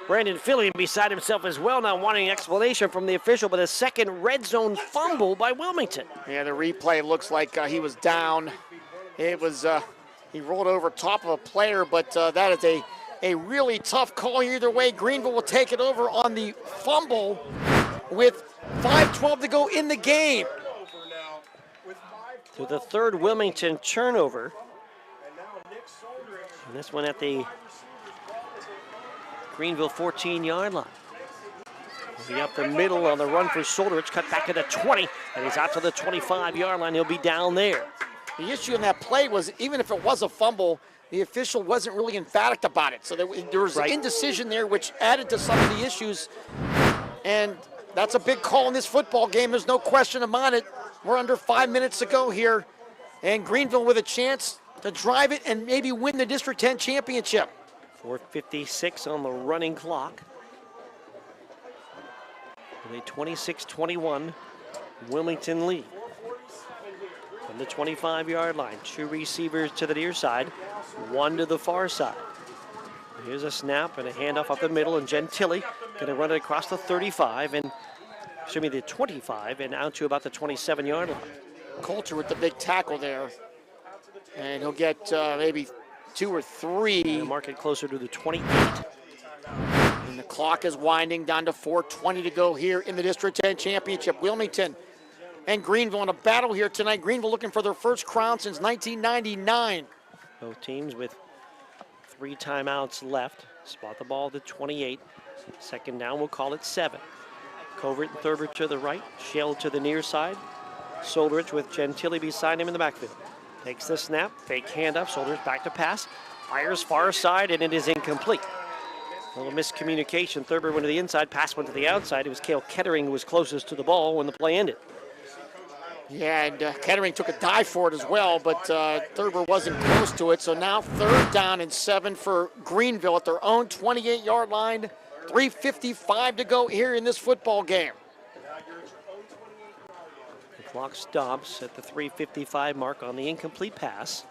Brandon Fillion beside himself as well, now wanting an explanation from the official, but a second red zone fumble by Wilmington. Yeah, the replay looks like he was down. It was, he rolled over top of a player, but that is a really tough call either way. Greenville will take it over on the fumble with 5:12 to go in the game. To the third Wilmington turnover. And this one at the Greenville 14-yard line. He'll be up the middle on the run for Solderich, cut back to the 20, and he's out to the 25-yard line. He'll be down there. The issue in that play was, even if it was a fumble, the official wasn't really emphatic about it. So there was indecision there, which added to some of the issues. And that's a big call in this football game. There's no question about it. We're under 5 minutes to go here. And Greenville with a chance to drive it and maybe win the District 10 championship. 4:56 on the running clock. With a 26-21 Wilmington lead. From the 25-yard line, 2 receivers to the near side, 1 to the far side. Here's a snap and a handoff up the middle, and Gentili going to run it across the 35 and, excuse me, the 25 and out to about the 27-yard line. Coulter with the big tackle there. And he'll get maybe 2 or 3. And mark it closer to the 28. And the clock is winding down to 4:20 to go here in the District 10 Championship. Wilmington and Greenville in a battle here tonight. Greenville looking for their first crown since 1999. Both teams with 3 timeouts left. Spot the ball to 28. Second down, we'll call it 7. Covert and Thurber to the right. Shell to the near side. Soldrich with Gentili beside him in the backfield. Takes the snap, fake handoff. Soldrich back to pass. Fires far side, and it is incomplete. A little miscommunication. Thurber went to the inside, pass went to the outside. It was Cale Kettering who was closest to the ball when the play ended. Yeah, and Kettering took a dive for it as well, but Thurber wasn't close to it. So now 3rd down and 7 for Greenville at their own 28-yard line. 3:55 to go here in this football game. The clock stops at the 3:55 mark on the incomplete pass.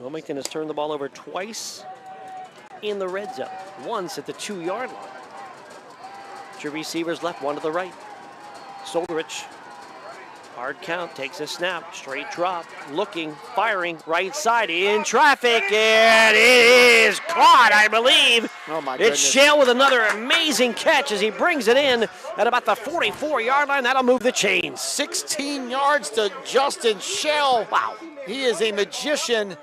Wilmington has turned the ball over twice in the red zone. Once at the 2-yard line. 2 receivers left, 1 to the right. Soldrich. Hard count, takes a snap, straight drop, looking, firing, right side, in traffic, and it is caught, I believe. Oh my goodness. It's Shell with another amazing catch as he brings it in at about the 44-yard line. That'll move the chains. 16 yards to Justin Shell. Wow, he is a magician,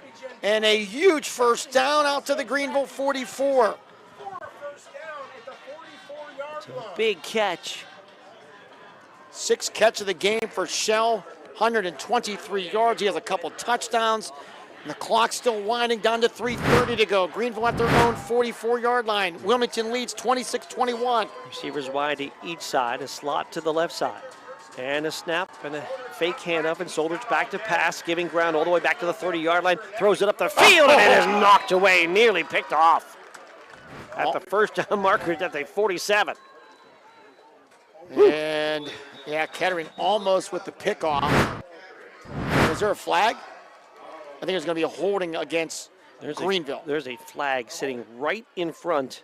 and a huge first down out to the Greenville 44. It's a big catch. 6th catch of the game for Shell, 123 yards. He has a couple touchdowns. And the clock's still winding down to 3:30 to go. Greenville at their own 44-yard line. Wilmington leads 26-21. Receivers wide to each side, a slot to the left side. And a snap and a fake handoff, and Soldrich back to pass, giving ground all the way back to the 30-yard line. Throws it up the field, and it is knocked away, nearly picked off. At the first down marker at the 47. And yeah, Kettering almost with the pickoff. Is there a flag? I think there's going to be a holding against Greenville. There's a flag sitting right in front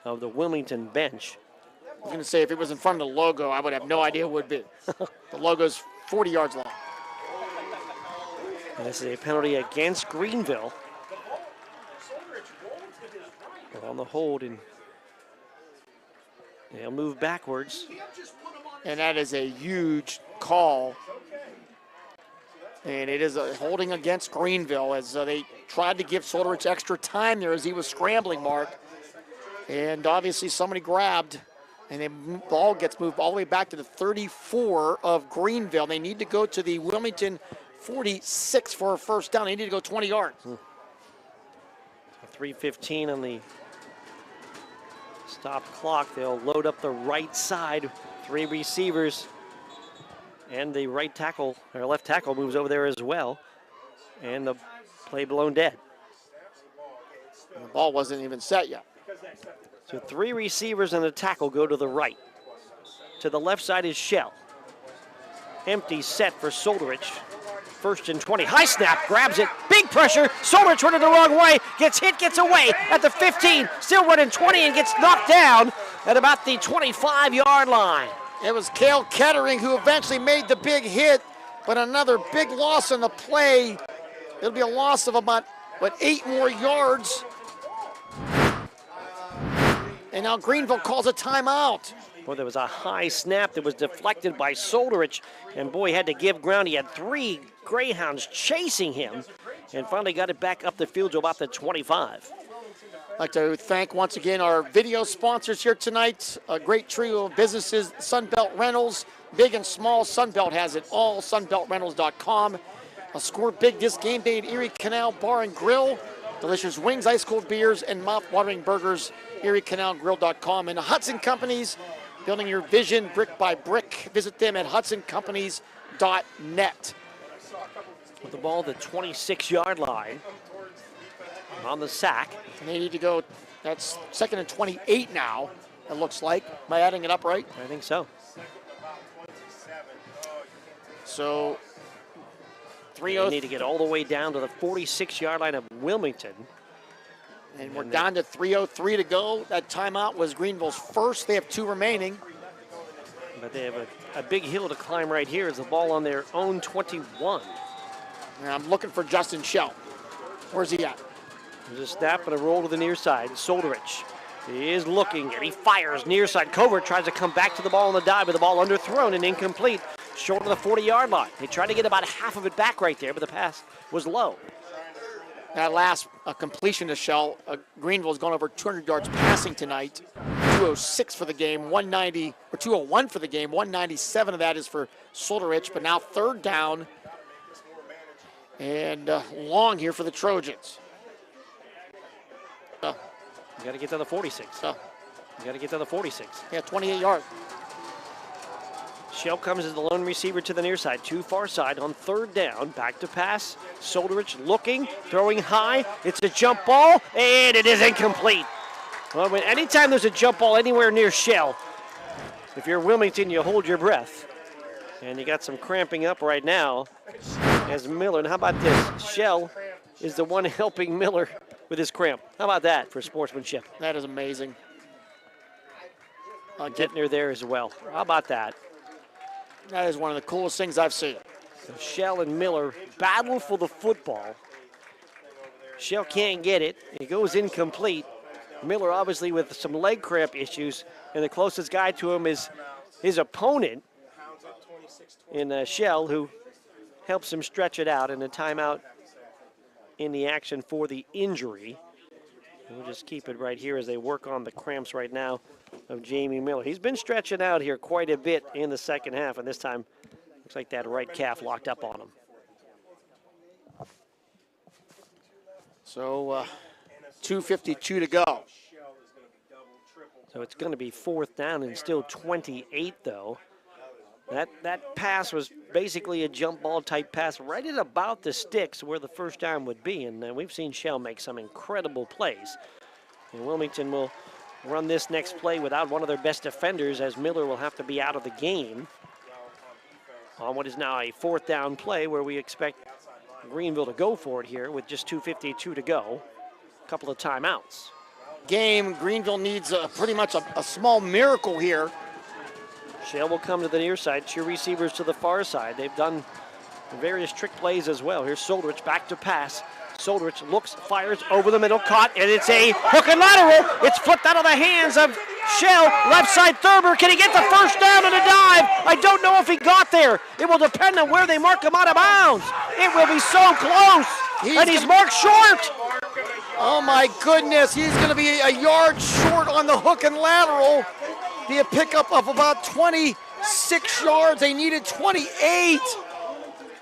of the Wilmington bench. I was going to say, if it was in front of the logo, I would have no idea what it would be. The logo's 40 yards long. And this is a penalty against Greenville. We're on the hold, and they'll move backwards. And that is a huge call. And it is a holding against Greenville as they tried to give Soldrich extra time there as he was scrambling, Mark. And obviously somebody grabbed, and the ball gets moved all the way back to the 34 of Greenville. They need to go to the Wilmington 46 for a first down. They need to go 20 yards. 3:15 on the stop clock. They'll load up the right side. 3 receivers. And the right tackle, or left tackle, moves over there as well. And the play blown dead. And the ball wasn't even set yet. So 3 receivers and a tackle go to the right. To the left side is Shell. Empty set for Soldrich. 1st and 20. High snap, grabs it. Big pressure. Soldrich running the wrong way. Gets hit, gets away at the 15. Still running 20 and gets knocked down at about the 25-yard line. It was Cale Kettering who eventually made the big hit, but another big loss on the play. It'll be a loss of about, 8 more yards. And now Greenville calls a timeout. Well, there was a high snap that was deflected by Soldrich, and boy, had to give ground. He had 3 Greyhounds chasing him, and finally got it back up the field to about the 25. I'd like to thank once again our video sponsors here tonight. A great trio of businesses, Sunbelt Rentals, big and small. Sunbelt has it all, sunbeltrentals.com. Score big this game day at Erie Canal Bar and Grill. Delicious wings, ice cold beers, and mouth-watering burgers, eriecanalgrill.com. And the Hudson Companies, building your vision brick by brick. Visit them at hudsoncompanies.net. With the ball at the 26-yard line. On the sack. And they need to go, that's 2nd and 28 now, it looks like. Am I adding it up right? I think so. So, They need to get all the way down to the 46-yard line of Wilmington. And we're down to 3:03 to go. That timeout was Greenville's first. They have 2 remaining. But they have a big hill to climb right here as the ball on their own 21. And I'm looking for Justin Shell. Where's he at? There's a snap and a roll to the near side. Solderich is looking, and he fires near side. Covert tries to come back to the ball on the dive, but the ball underthrown and incomplete, short of the 40-yard line. They tried to get about half of it back right there, but the pass was low. That last completion to Shell, Greenville's gone over 200 yards passing tonight. 206 for the game, 190, or 201 for the game. 197 of that is for Solderich, but now third down and long here for the Trojans. You got to get to the 46. You got to get to the 46. Yeah, 28 yards. Shell comes as the lone receiver to the near side, too far side on third down. Back to pass. Solderich looking, throwing high. It's a jump ball, and it is incomplete. Well, anytime there's a jump ball anywhere near Shell, if you're Wilmington, you hold your breath. And you got some cramping up right now as Miller. And how about this? Shell is the one helping Miller with his cramp. How about that for sportsmanship? That is amazing. Gittner there as well. How about that? That is one of the coolest things I've seen. So Shell and Miller battle for the football. Shell can't get it. It goes incomplete. Miller obviously with some leg cramp issues, and the closest guy to him is his opponent in Shell, who helps him stretch it out, and a timeout in the action for the injury. We'll just keep it right here as they work on the cramps right now of Jamie Miller. He's been stretching out here quite a bit in the second half, and this time looks like that right calf locked up on him. So 2:52 to go. So it's going to be fourth down and still 28 though. That pass was basically a jump ball type pass right at about the sticks where the first down would be, and we've seen Shell make some incredible plays. And Wilmington will run this next play without one of their best defenders, as Miller will have to be out of the game on what is now a fourth down play where we expect Greenville to go for it here with just 2:52 to go. A couple of timeouts. Greenville needs pretty much a small miracle here. Shell will come to the near side, two receivers to the far side. They've done various trick plays as well. Here's Solderich back to pass. Solderich looks, fires over the middle, caught, and it's a hook and lateral. It's flipped out of the hands of Shell. Left side Thurber. Can he get the first down on a dive? I don't know if he got there. It will depend on where they mark him out of bounds. It will be so close. And he's marked short. Oh my goodness, he's going to be a yard short on the hook and lateral. Be a pickup of about 26 yards. They needed 28.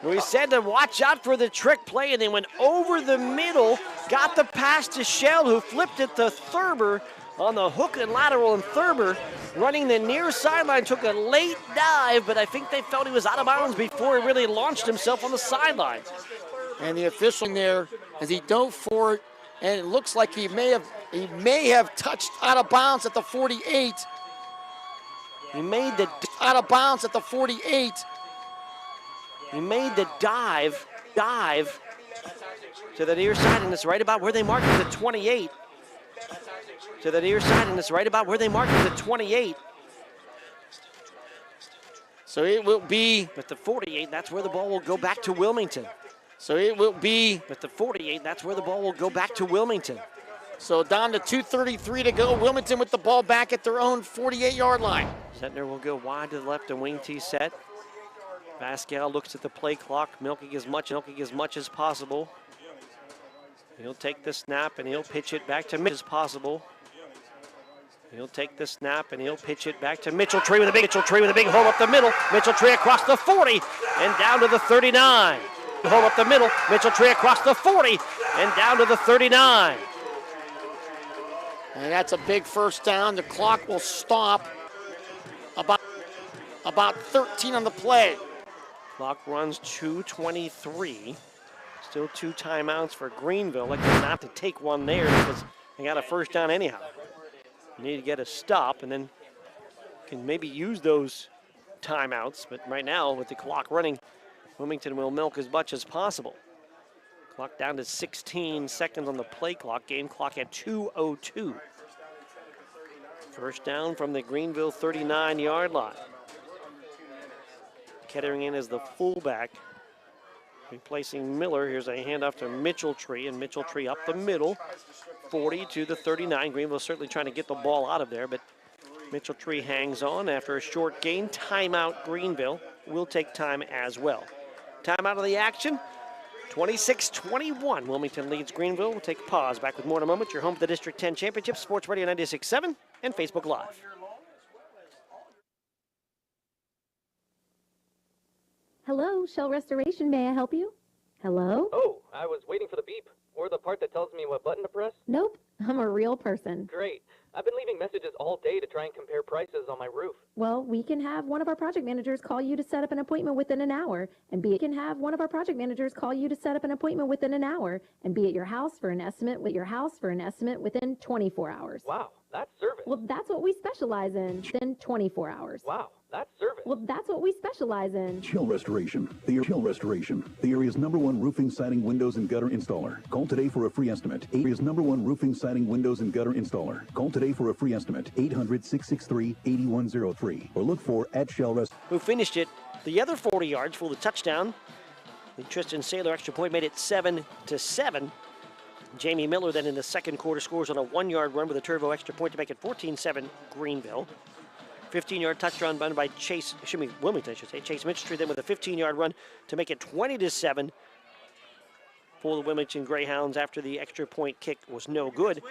We said to watch out for the trick play, and they went over the middle, got the pass to Shell, who flipped it to Thurber on the hook and lateral, and Thurber running the near sideline took a late dive, but I think they felt he was out of bounds before he really launched himself on the sideline. And the official there, as he dove for it, and it looks like he may have touched out of bounds at the 48. He made the out of bounds at the 48. He made the dive to the near side, and it's right about where they marked it, the 28. To the near side, and it's right about where they marked it, the 28. So it will be at the 48. That's where the ball will go back to Wilmington. So it will be at the 48. That's where the ball will go back to Wilmington. So down to 2:33 to go. Wilmington with the ball back at their own 48-yard line. Zentner will go wide to the left and wing T set. Pascal looks at the play clock, milking as much as possible. He'll take the snap and he'll pitch it back to Mitchell as possible. He'll take the snap and he'll pitch it back to Mitchell Tree with a big hole up the middle. Mitchell Tree across the 40 and down to the 39. Hole up the middle. Mitchell Tree across the 40 and down to the 39. And that's a big first down. The clock will stop about 13 on the play. Clock runs 2:23. Still two timeouts for Greenville. Like they're not to take one there because they got a first down anyhow. You need to get a stop and then can maybe use those timeouts. But right now with the clock running, Wilmington will milk as much as possible. Clock down to 16 seconds on the play clock. Game clock at 2:02. First down from the Greenville 39-yard line. Kettering in as the fullback replacing Miller. Here's a handoff to Mitchell-Tree, and Mitchell-Tree up the middle, 40 to the 39. Greenville certainly trying to get the ball out of there, but Mitchell-Tree hangs on after a short gain. Timeout Greenville will take time as well. Timeout of the action, 26-21. Wilmington leads Greenville. We'll take a pause. Back with more in a moment. You're home to the District 10 Championship, Sports Radio 96.7 and Facebook Live. Hello, Shell Restoration. May I help you? Hello? Oh, I was waiting for the beep. Or the part that tells me what button to press. Nope, I'm a real person. Great. I've been leaving messages all day to try and compare prices on my roof. Well, we can have one of our project managers call you to set up an appointment within an hour and be at your house for an estimate within 24 hours. Wow, that's service. Well, that's what we specialize in. Within 24 hours. Wow, that's service. Well, that's what we specialize in. Chill Restoration. The area's #1 roofing, siding, windows, and gutter installer. Call today for a free estimate. Area's #1 roofing, siding, windows, and gutter installer. Call today for a free estimate. 800-663-8103. Or look for @Shell Who finished it the other 40 yards for the touchdown. The Tristan Saylor extra point made it 7-7. Jamie Miller then in the second quarter scores on a 1-yard run with a Turvo extra point to make it 14-7 Greenville. 15-yard touchdown run by Wilmington, I should say. Chase Mitchell then with a 15-yard run to make it 20-7 for the Wilmington Greyhounds after the extra point kick was no good.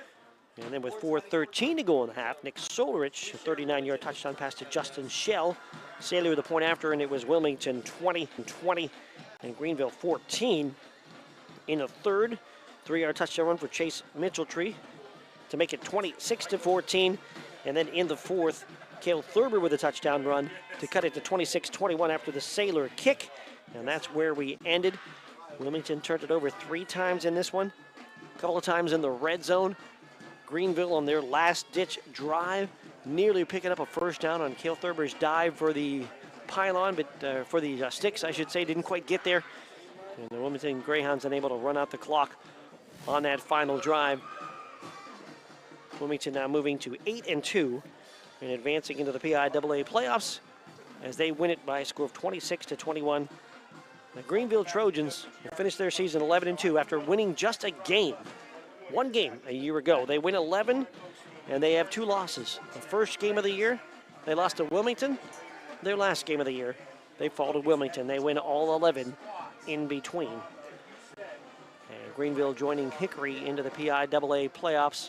And then with 4:13 to go in the half, Nick Solerich, a 39-yard touchdown pass to Justin Schell. Saylor with the point after, and it was Wilmington 20 and Greenville 14. In the third, 3-yard touchdown run for Chase Mitchell-Tree to make it 26-14. And then in the fourth, Cale Thurber with a touchdown run to cut it to 26-21 after the Saylor kick. And that's where we ended. Wilmington turned it over 3 times in this one, a couple of times in the red zone. Greenville on their last-ditch drive, nearly picking up a first down on Cale Thurber's dive for the pylon, but for the sticks, I should say, didn't quite get there. And the Wilmington Greyhounds unable to run out the clock on that final drive. Wilmington now moving to 8-2 and advancing into the PIAA playoffs as they win it by a score of 26-21. The Greenville Trojans will finish their season 11-2 after winning just a game. One game a year ago. They win 11, and they have 2 losses. The first game of the year, they lost to Wilmington. Their last game of the year, they fall to Wilmington. They win all 11 in between. And Greenville joining Hickory into the PIAA playoffs.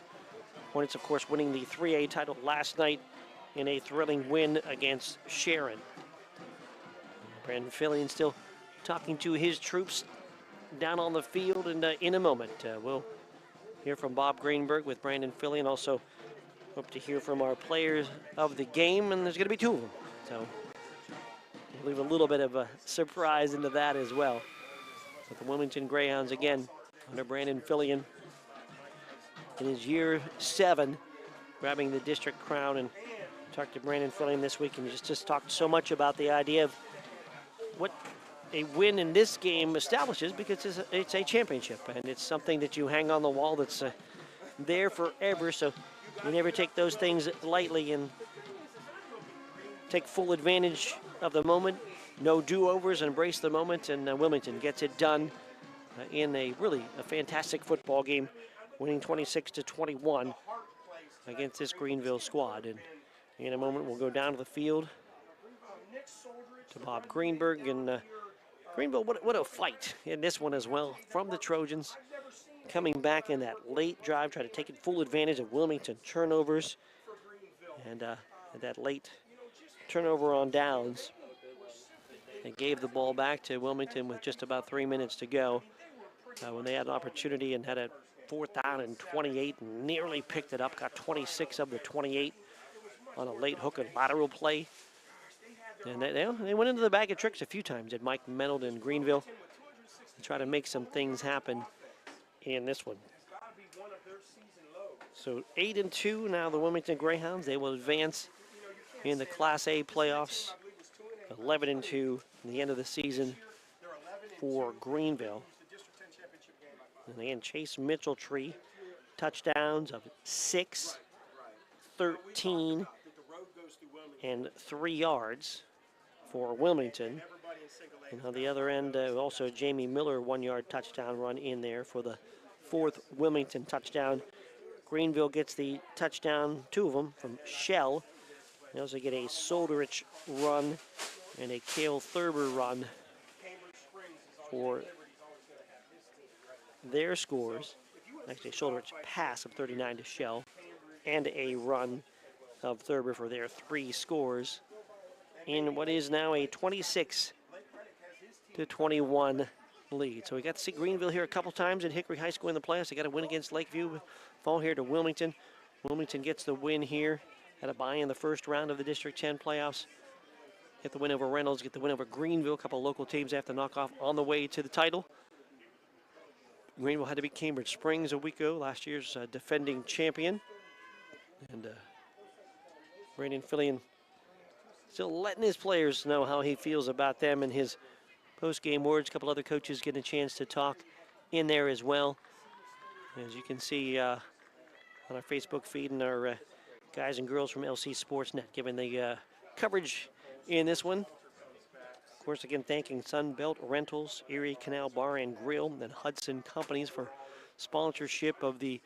Hornets, of course, winning the 3A title last night in a thrilling win against Sharon. Brandon Fillion still talking to his troops down on the field, and in a moment, we'll hear from Bob Greenberg with Brandon Fillion. Also hope to hear from our players of the game, and there's going to be 2 of them. So we'll leave a little bit of a surprise into that as well. But the Wilmington Greyhounds, again, under Brandon Fillion in his year 7, grabbing the district crown. And talked to Brandon Fillion this week, and just talked so much about the idea of what a win in this game establishes, because it's a championship, and it's something that you hang on the wall that's there forever. So you never take those things lightly and take full advantage of the moment. No do-overs, embrace the moment, and Wilmington gets it done in a fantastic football game, winning 26-21 against this Greenville squad. And in a moment, we'll go down to the field to Bob Greenberg. And Greenville, what a fight in this one as well from the Trojans. Coming back in that late drive, trying to take full advantage of Wilmington turnovers. And that late turnover on downs. They gave the ball back to Wilmington with just about 3 minutes to go. When they had an opportunity and had a 4th down and 28, and nearly picked it up, got 26 of the 28 on a late hook and lateral play. And they went into the bag of tricks a few times, did Mike Menold in Greenville, to try to make some things happen in this one. So 8-2 now, the Wilmington Greyhounds. They will advance in the Class A playoffs. 11-2 in the end of the season for Greenville. And again, Chase Mitchell-Tree, touchdowns of 6, 13, and 3 yards for Wilmington. And on the other end, also Jamie Miller, 1-yard touchdown run in there for the 4th Wilmington touchdown. Greenville gets the touchdown, 2 of them, from Shell. They also get a Solderich run and a Cale Thurber run for their scores. Actually, a Solderich pass of 39 to Shell, and a run of Thurber for their 3 scores in what is now a 26-21 lead. So we got to see Greenville here a couple times in Hickory High School in the playoffs. They got a win against Lakeview, fall here to Wilmington. Wilmington gets the win here. Had a bye in the first round of the District 10 playoffs. Get the win over Reynolds, get the win over Greenville. A couple of local teams have to knock off on the way to the title. Greenville had to beat Cambridge Springs a week ago, last year's defending champion. And Brandon Fillion still letting his players know how he feels about them in his post-game words. A couple other coaches getting a chance to talk in there as well. As you can see on our Facebook feed, and our guys and girls from LC SportsNet giving the coverage in this one. Of course, again, thanking Sunbelt Rentals, Erie Canal Bar and Grill, and Hudson Companies for sponsorship of the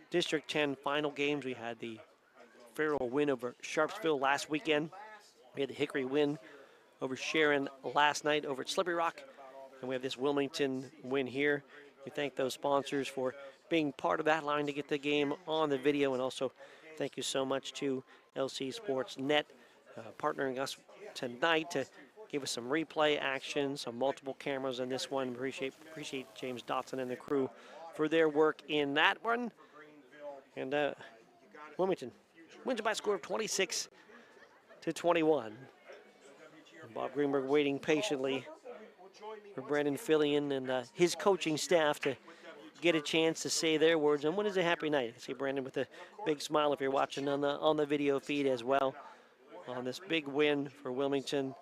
District 10 final games. We had the Farrell win over Sharpsville last weekend. We had the Hickory win over Sharon last night over at Slippery Rock. And we have this Wilmington win here. We thank those sponsors for being part of that line to get the game on the video. And also thank you so much to LC SportsNet partnering us tonight to give us some replay action, some multiple cameras in this one. Appreciate James Dotson and the crew for their work in that one. And Wilmington wins by a score of 26-21. And Bob Greenberg waiting patiently for Brandon Fillion and his coaching staff to get a chance to say their words. And what is a happy night? I see Brandon with a big smile if you're watching on the video feed as well on this big win for Wilmington.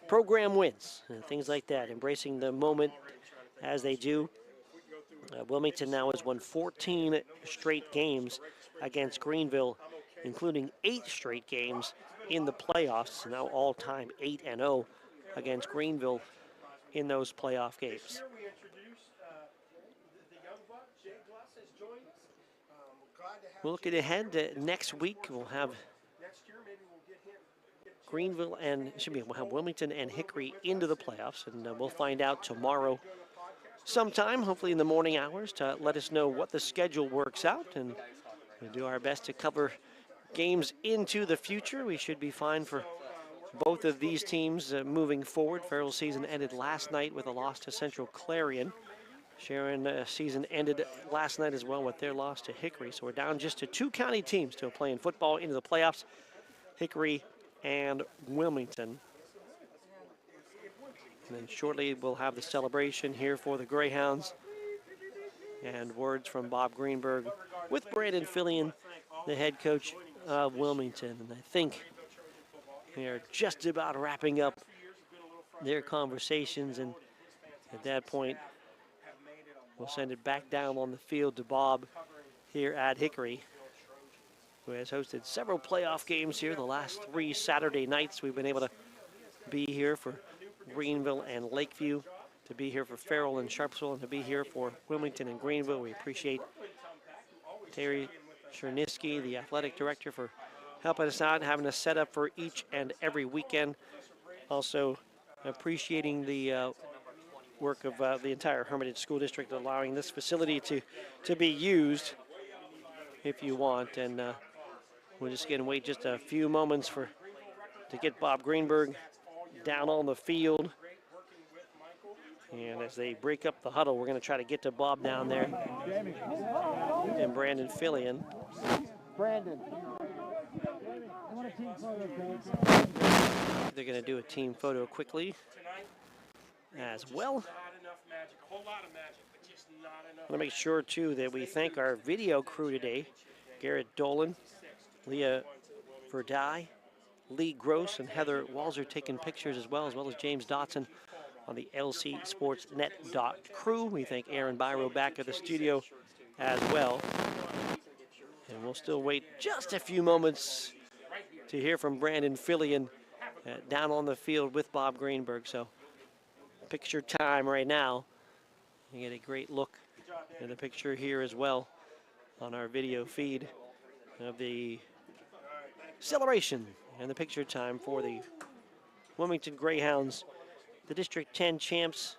Program wins and things like that, embracing the moment as they do. Wilmington now has won 14 straight games against Greenville, including 8 straight games in the playoffs. Now all-time 8-0 against Greenville in those playoff games. We're looking ahead to next week. We'll have Greenville and we'll have Wilmington and Hickory into the playoffs, and we'll find out tomorrow sometime, hopefully in the morning hours, to let us know what the schedule works out, and we'll do our best to cover games into the future. We should be fine for both of these teams moving forward. Farrell's season ended last night with a loss to Central Clarion. Sharon season ended last night as well with their loss to Hickory, so we're down just to 2 county teams still playing football into the playoffs, Hickory and Wilmington. And then shortly we'll have the celebration here for the Greyhounds, and words from Bob Greenberg with Brandon Fillion, the head coach of Wilmington. And I think they're just about wrapping up their conversations, and at that point we'll send it back down on the field to Bob here at Hickory, who has hosted several playoff games here the last 3 Saturday nights. We've been able to be here for Greenville and Lakeview, to be here for Farrell and Sharpsville, and to be here for Wilmington and Greenville. We appreciate Terry Chernisky, the athletic director, for helping us out and having us set up for each and every weekend. Also appreciating the work of the entire Hermitage School District, allowing this facility to be used if you want. And we're just going to wait just a few moments to get Bob Greenberg down on the field. And as they break up the huddle, we're going to try to get to Bob down there and Brandon Fillion. Brandon. They're going to do a team photo quickly as well. I want to make sure, too, that we thank our video crew today. Garrett Dolan, Leah Verdai, Lee Gross, and Heather Walzer taking pictures as well as James Dotson on the LC SportsNet crew. We thank Aaron Byro back at the studio as well. And we'll still wait just a few moments to hear from Brandon Fillion down on the field with Bob Greenberg. So picture time right now. You get a great look at the picture here as well on our video feed of the celebration and the picture time for the Wilmington Greyhounds, the District 10 champs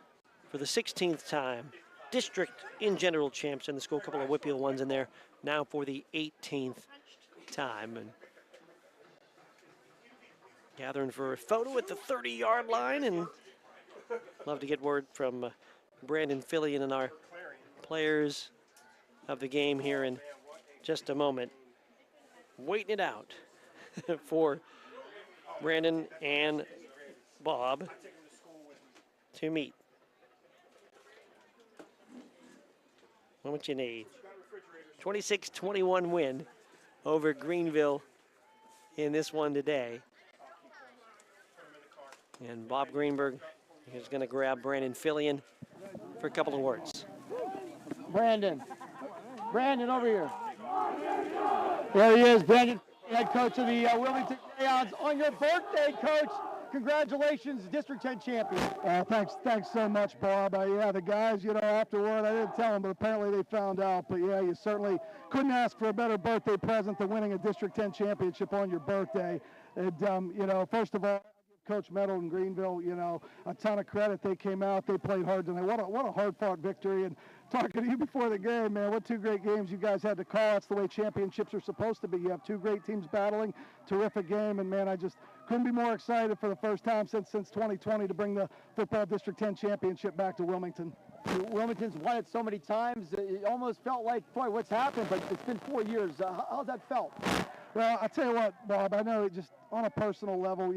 for the 16th time. District in general champs, and the school, a couple of Whitfield ones in there, now for the 18th time. And gathering for a photo at the 30-yard line, and love to get word from Brandon Fillion and our players of the game here in just a moment. Waiting it out for Brandon and Bob to meet. What you need. 26-21 win over Greenville in this one today. And Bob Greenberg is going to grab Brandon Fillion for a couple of words. Brandon over here. There he is, Brandon, head coach of the Wilmington Greyhounds. On your birthday, Coach, congratulations, District 10 champion. Thanks so much, Bob. Yeah, the guys, afterward, I didn't tell them, but apparently they found out. But yeah, you certainly couldn't ask for a better birthday present than winning a District 10 championship on your birthday. And, first of all, Coach Meadow in Greenville, a ton of credit. They came out, they played hard tonight. What a hard-fought victory. And talking to you before the game, man, what two great games you guys had to call. That's the way championships are supposed to be. You have two great teams battling, terrific game, and man, I just couldn't be more excited for the first time since 2020 to bring the football District 10 championship back to Wilmington. Wilmington's won it so many times, it almost felt like, boy, what's happened, but it's been 4 years. How's that felt? Well, I tell you what, Bob, I know just on a personal level,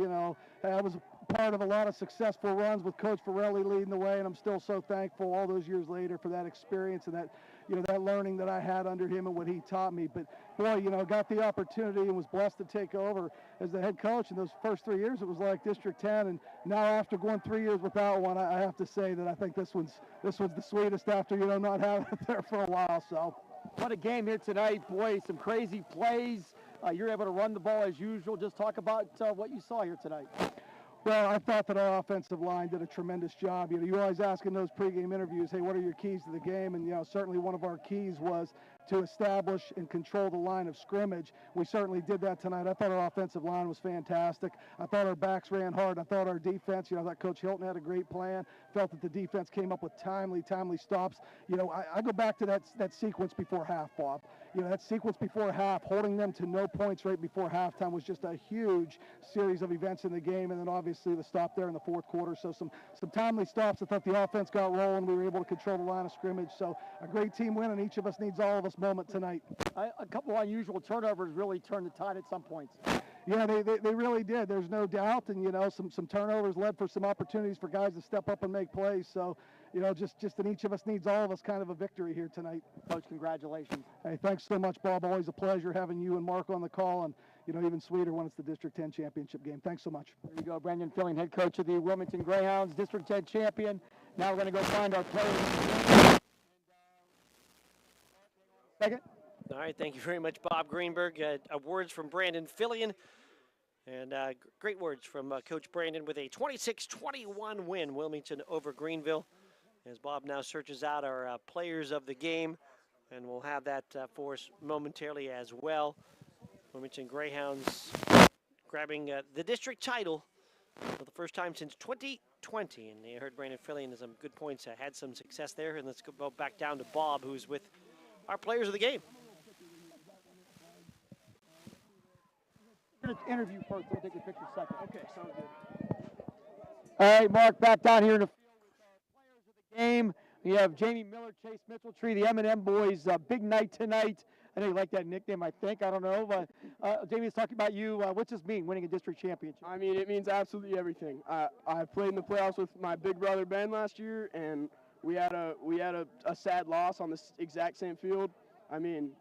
I was part of a lot of successful runs with Coach Farrelly leading the way, and I'm still so thankful all those years later for that experience and that, that learning that I had under him and what he taught me. But boy, got the opportunity and was blessed to take over as the head coach. In those first 3 years, it was like District 10, and now after going 3 years without one, I have to say that I think this was the sweetest after not having it there for a while. So, what a game here tonight, boy! Some crazy plays. You're able to run the ball as usual. Just talk about what you saw here tonight. Well, I thought that our offensive line did a tremendous job. You always ask in those pregame interviews, hey, what are your keys to the game? And, certainly one of our keys was to establish and control the line of scrimmage. We certainly did that tonight. I thought our offensive line was fantastic. I thought our backs ran hard. I thought our defense, I thought Coach Hilton had a great plan. Felt that the defense came up with timely stops. I go back to that sequence before half, Bob. That sequence before half, holding them to no points right before halftime was just a huge series of events in the game. And then obviously the stop there in the fourth quarter. So some timely stops. I thought the offense got rolling. We were able to control the line of scrimmage. So a great team win, and each of us needs all of us moment tonight. A couple of unusual turnovers really turned the tide at some points. Yeah, they really did. There's no doubt. And, some turnovers led for some opportunities for guys to step up and make plays. So, just in each of us needs all of us kind of a victory here tonight. Coach, congratulations. Hey, thanks so much, Bob. Always a pleasure having you and Mark on the call, and, even sweeter when it's the District 10 championship game. Thanks so much. There you go, Brandon Fillion, head coach of the Wilmington Greyhounds, District 10 champion. Now we're going to go find our players. Second. All right, thank you very much, Bob Greenberg. Words from Brandon Fillion, and great words from Coach Brandon with a 26-21 win, Wilmington over Greenville. As Bob now searches out our players of the game, and we'll have that for us momentarily as well. Wilmington Greyhounds grabbing the district title for the first time since 2020, and you heard Brandon Fillion has some good points, had some success there. And let's go back down to Bob, who's with our players of the game. We're going to interview first, we'll take a picture second. Okay, sounds good. All right, Mark, back down here in the field with our players of the game. We have Jamie Miller, Chase Mitchell-Tree, the M&M boys. Big night tonight. I know you like that nickname, I think. I don't know. But Jamie, let's talk about you. What's this mean, winning a district championship? I mean, it means absolutely everything. I played in the playoffs with my big brother Ben last year, and we had a sad loss on the exact same field. I mean,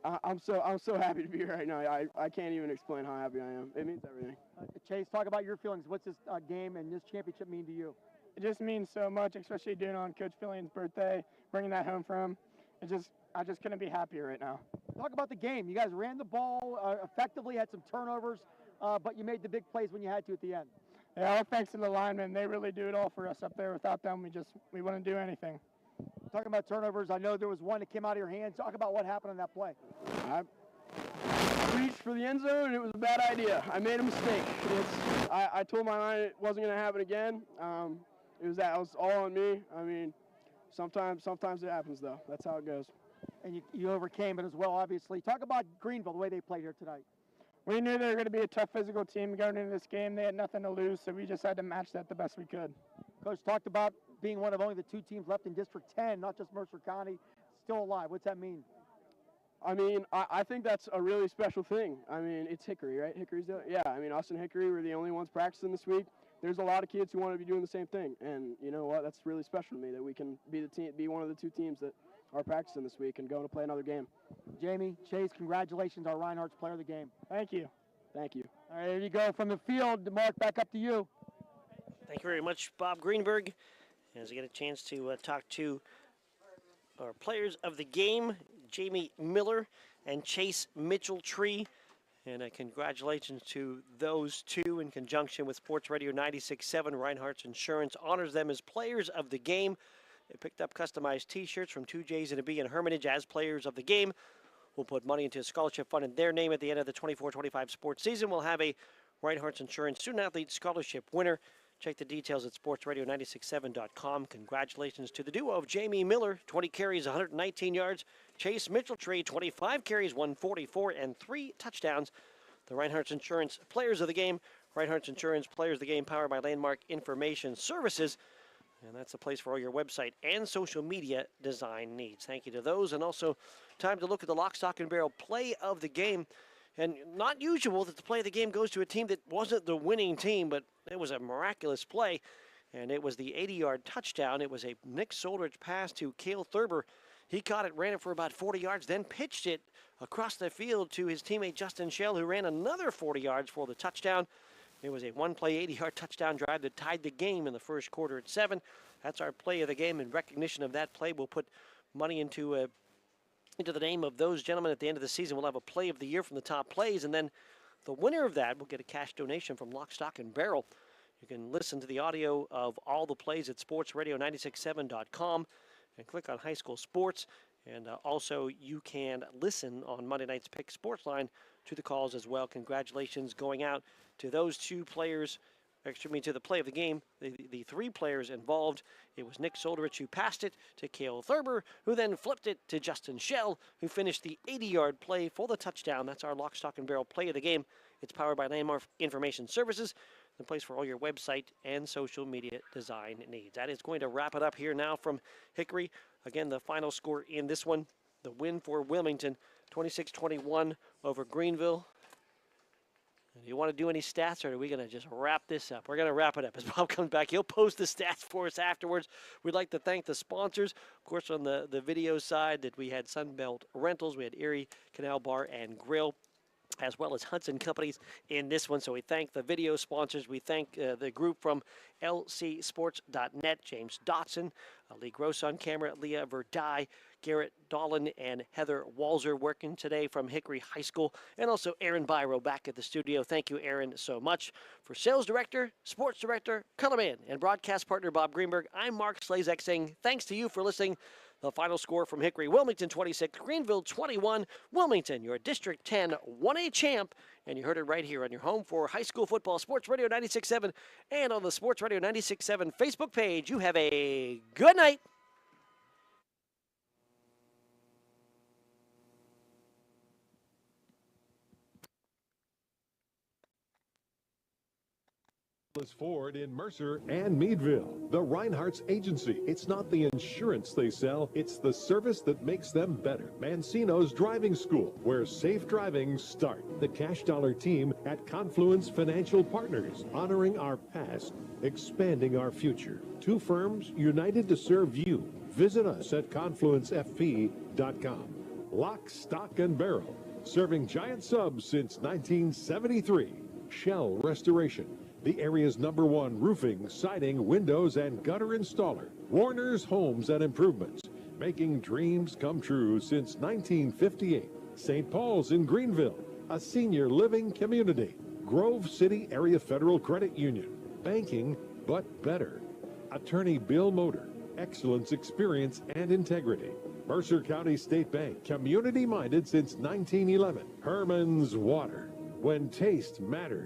I'm so happy to be here right now. I can't even explain how happy I am. It means everything. Chase, talk about your feelings. What's this game and this championship mean to you? It just means so much, especially doing it on Coach Fillion's birthday, bringing that home for him. I just couldn't be happier right now. Talk about the game. You guys ran the ball effectively, had some turnovers, but you made the big plays when you had to at the end. Yeah, all thanks to the linemen. They really do it all for us up there. Without them, we wouldn't do anything. Talking about turnovers, I know there was one that came out of your hands. Talk about what happened on that play. I reached for the end zone, and it was a bad idea. I made a mistake. I told my line it wasn't going to happen again. It was all on me. I mean, sometimes it happens, though. That's how it goes. And you overcame it as well, obviously. Talk about Greenville, the way they played here tonight. We knew they were going to be a tough physical team going into this game. They had nothing to lose, so we just had to match that the best we could. Coach talked about being one of only the 2 teams left in District 10, not just Mercer County, still alive. What's that mean? I mean, I think that's a really special thing. I mean, it's Hickory, right? Yeah, I mean, us and Hickory were the only ones practicing this week. There's a lot of kids who want to be doing the same thing, and you know what? That's really special to me that we can be one of the 2 teams that are practicing this week and going to play another game. Jamie, Chase, congratulations, our Reinhardt's player of the game. Thank you. Thank you. All right, there you go. From the field, Mark, back up to you. Thank you very much, Bob Greenberg. As I get a chance to talk to our players of the game, Jamie Miller and Chase Mitchell-Tree. And congratulations to those 2 in conjunction with Sports Radio 96.7. Reinhardt's Insurance honors them as players of the game. They picked up customized T-shirts from 2Js and a B and Hermitage as players of the game. We'll put money into a scholarship fund in their name at the end of the 24-25 sports season. We'll have a Reinhardt's Insurance Student-Athlete Scholarship winner. Check the details at SportsRadio967.com. Congratulations to the duo of Jamie Miller, 20 carries, 119 yards. Chase Mitchell-Tree, 25 carries, 144, and 3 touchdowns. The Reinhardt's Insurance Players of the Game. Reinhardt's Insurance Players of the Game, powered by Landmark Information Services. And that's the place for all your website and social media design needs. Thank you to those. And also, time to look at the Lock, Stock, and Barrel Play of the Game. And not usual that the play of the game goes to a team that wasn't the winning team, but it was a miraculous play. And it was the 80-yard touchdown. It was a Nick Soldridge pass to Cale Thurber. He caught it, ran it for about 40 yards, then pitched it across the field to his teammate Justin Schell, who ran another 40 yards for the touchdown. It was a one-play, 80-yard touchdown drive that tied the game in the first quarter at 7. That's our play of the game. In recognition of that play, we'll put money into the name of those gentlemen at the end of the season. We'll have a play of the year from the top plays, and then the winner of that will get a cash donation from Lock, Stock, and Barrel. You can listen to the audio of all the plays at SportsRadio967.com and click on High School Sports. And also, you can listen on Monday night's Pick Sports Line to the calls as well. Congratulations going out to those 2 players, to the play of the game, the 3 players involved. It was Nick Soldridge who passed it to Cale Thurber, who then flipped it to Justin Schell, who finished the 80-yard play for the touchdown. That's our Lock, Stock, and Barrel play of the game. It's powered by Landmark Information Services, the place for all your website and social media design needs. That is going to wrap it up here now from Hickory. Again, the final score in this one, the win for Wilmington, 26-21 over Greenville. Do you want to do any stats, or are we going to just wrap this up? We're going to wrap it up. As Bob comes back, he'll post the stats for us afterwards. We'd like to thank the sponsors. Of course, on the video side, that we had Sunbelt Rentals, we had Erie Canal Bar and Grill, as well as Hudson Companies in this one. So we thank the video sponsors. We thank the group from lcsports.net, James Dotson, Lee Gross on camera, Leah Verdai, Garrett Dolan, and Heather Walzer working today from Hickory High School, and also Aaron Byro back at the studio. Thank you, Aaron, so much. For Sales Director, Sports Director, Colorman, and Broadcast Partner Bob Greenberg, I'm Mark Slazak saying thanks to you for listening. The final score from Hickory: Wilmington 26, Greenville 21. Wilmington, your District 10 1A champ. And you heard it right here on your home for high school football, Sports Radio 96.7, and on the Sports Radio 96.7 Facebook page. You have a good night. Ford in Mercer and Meadville. The Reinhardt's Agency. It's not the insurance they sell, it's the service that makes them better. Mancino's Driving School, where safe driving starts. The Cash Dollar team at Confluence Financial Partners, honoring our past, expanding our future. 2 firms united to serve you. Visit us at confluencefp.com. Lock, Stock, and Barrel, serving giant subs since 1973. Shell Restoration, the area's #1 roofing, siding, windows, and gutter installer. Warner's Homes and Improvements, making dreams come true since 1958. St. Paul's in Greenville, a senior living community. Grove City Area Federal Credit Union, Banking, but better. Attorney Bill Motor. Excellence, experience, and integrity. Mercer County State Bank. Community-minded since 1911. Herman's Water. When taste matters.